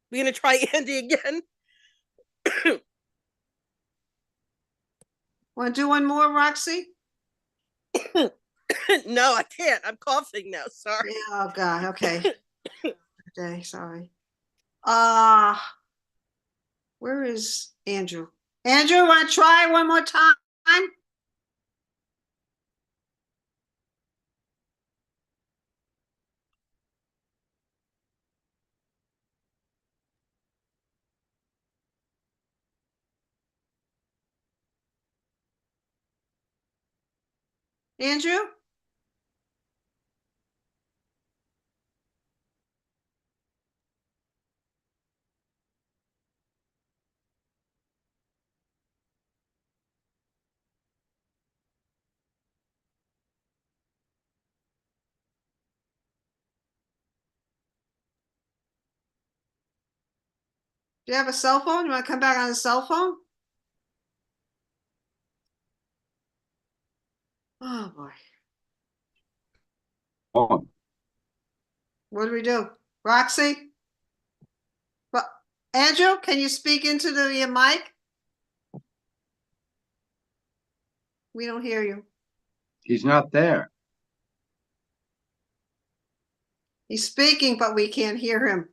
Speaker 21: We're going to try Andy again.
Speaker 1: Want to do one more, Roxy?
Speaker 21: No, I can't. I'm coughing now. Sorry.
Speaker 1: Yeah, oh, God. Okay. Okay, sorry. Where is Andrew? Andrew, want to try one more time? Andrew? Do you have a cell phone? You want to come back on a cell phone? Oh boy.
Speaker 9: Oh,
Speaker 1: What do we do? Roxy? Well, Andrew, can you speak into the mic? We don't hear you.
Speaker 9: he's not there.
Speaker 1: He's speaking, but we can't hear him.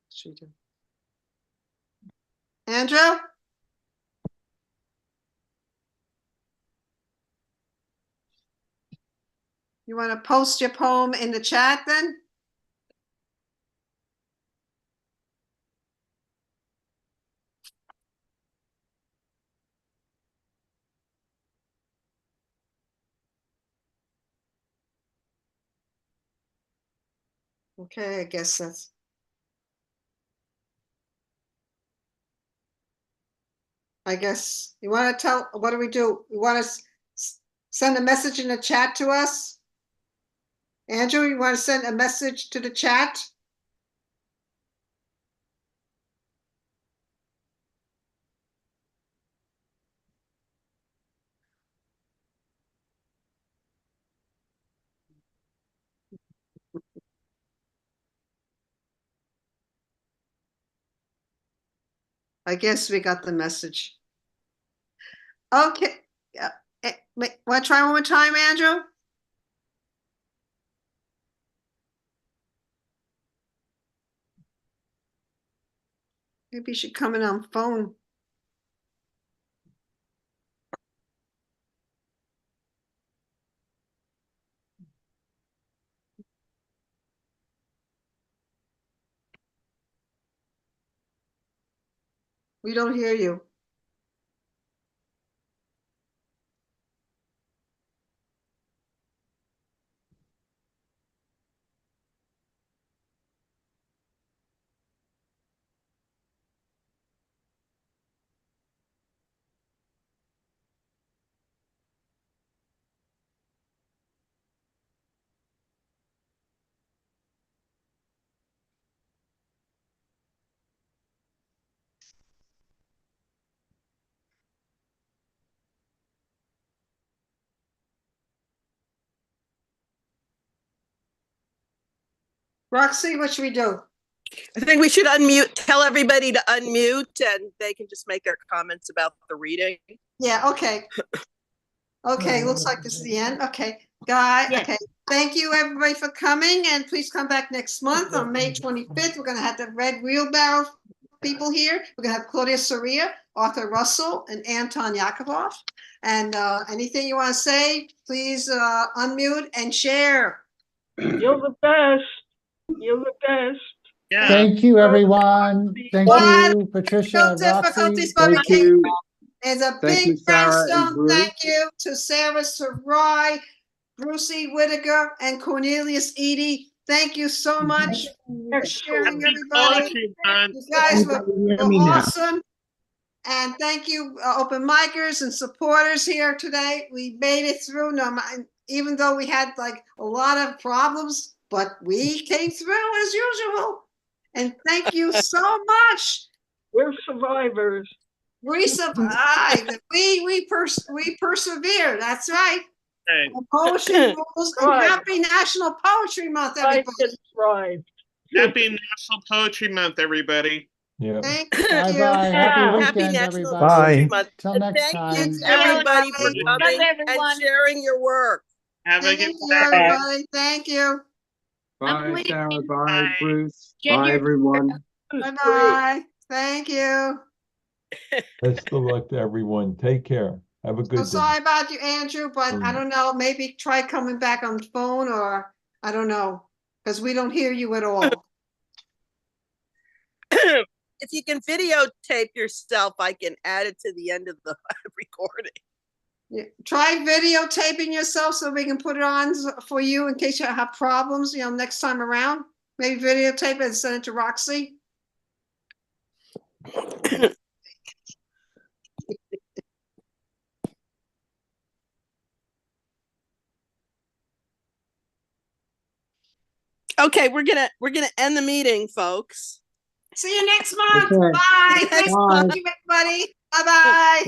Speaker 1: Should we do? Andrew? You want to post your poem in the chat then? Okay, I guess that's. I guess you want to tell, what do we do? You want to send a message in the chat to us? Andrew, you want to send a message to the chat? I guess we got the message. Okay. Want to try one more time, Andrew? Maybe you should come in on phone. We don't hear you. Roxy, what should we do?
Speaker 21: I think we should unmute, tell everybody to unmute and they can just make their comments about the reading.
Speaker 1: Yeah, okay. Okay, looks like this is the end. Okay, Guy,
Speaker 17: Yes.
Speaker 1: okay. Thank you, everybody, for coming, and please come back next month on May 25th. We're gonna have the Red Wheelbarrow people here. We're gonna have Claudia Soria, Arthur Russell, and Anton Yakovov. And anything you want to say, please unmute and share.
Speaker 22: You're the best. You're the best.
Speaker 5: Yeah.
Speaker 11: Thank you, everyone. Thank you, Patricia,
Speaker 1: No
Speaker 11: Roxy.
Speaker 1: difficulties, but we
Speaker 9: Thank
Speaker 1: came.
Speaker 9: you.
Speaker 1: There's a
Speaker 9: Thank you,
Speaker 1: big
Speaker 9: Sarah and
Speaker 1: Brownstone
Speaker 9: Bruce.
Speaker 1: thank you to Sarah Sarai, Brucey Whitaker, and Cornelius Eady. Thank you so much for sharing, everybody.
Speaker 5: Poetry, man.
Speaker 1: You guys were
Speaker 15: Hear me now.
Speaker 1: awesome. And thank you, open micers and supporters here today. We made it through, even though we had like a lot of problems, but we came through as usual. And thank you so much.
Speaker 22: We're survivors.
Speaker 1: We survived. We persevere. That's right.
Speaker 5: Right.
Speaker 1: Poetry rules and
Speaker 22: Right.
Speaker 1: happy National Poetry Month,
Speaker 22: I
Speaker 1: everybody.
Speaker 22: can thrive.
Speaker 5: Happy National Poetry Month, everybody.
Speaker 16: Yeah.
Speaker 1: Thank
Speaker 11: Bye
Speaker 1: you.
Speaker 11: bye. Happy
Speaker 21: Happy
Speaker 11: weekend,
Speaker 21: National
Speaker 11: everybody.
Speaker 21: Poetry
Speaker 15: Bye.
Speaker 21: Month.
Speaker 11: Till
Speaker 21: And
Speaker 11: next
Speaker 21: thank you
Speaker 11: time.
Speaker 21: to everybody for
Speaker 1: Bye.
Speaker 21: coming and
Speaker 17: everyone.
Speaker 21: sharing your work.
Speaker 5: Have a good
Speaker 1: Thank you, everybody. Thank you.
Speaker 9: Bye, Sarah. Bye,
Speaker 5: Bye.
Speaker 9: Bruce.
Speaker 17: Get
Speaker 9: Bye,
Speaker 17: your-
Speaker 9: everyone.
Speaker 1: Bye-bye. Thank you.
Speaker 16: Best of luck to everyone. Take care. Have a
Speaker 1: So
Speaker 16: good day.
Speaker 1: sorry about you, Andrew, but I don't know, maybe try coming back on the phone or I don't know, because we don't hear you at all.
Speaker 21: If you can videotape yourself, I can add it to the end of the recording.
Speaker 1: Yeah, try videotaping yourself so we can put it on for you in case you have problems, next time around. Maybe videotape it and send it to Roxy. Okay, we're gonna end the meeting, folks. See you next month.
Speaker 9: Okay.
Speaker 1: Bye.
Speaker 21: See you next
Speaker 1: Thank
Speaker 9: Bye.
Speaker 1: you, everybody. Bye-bye.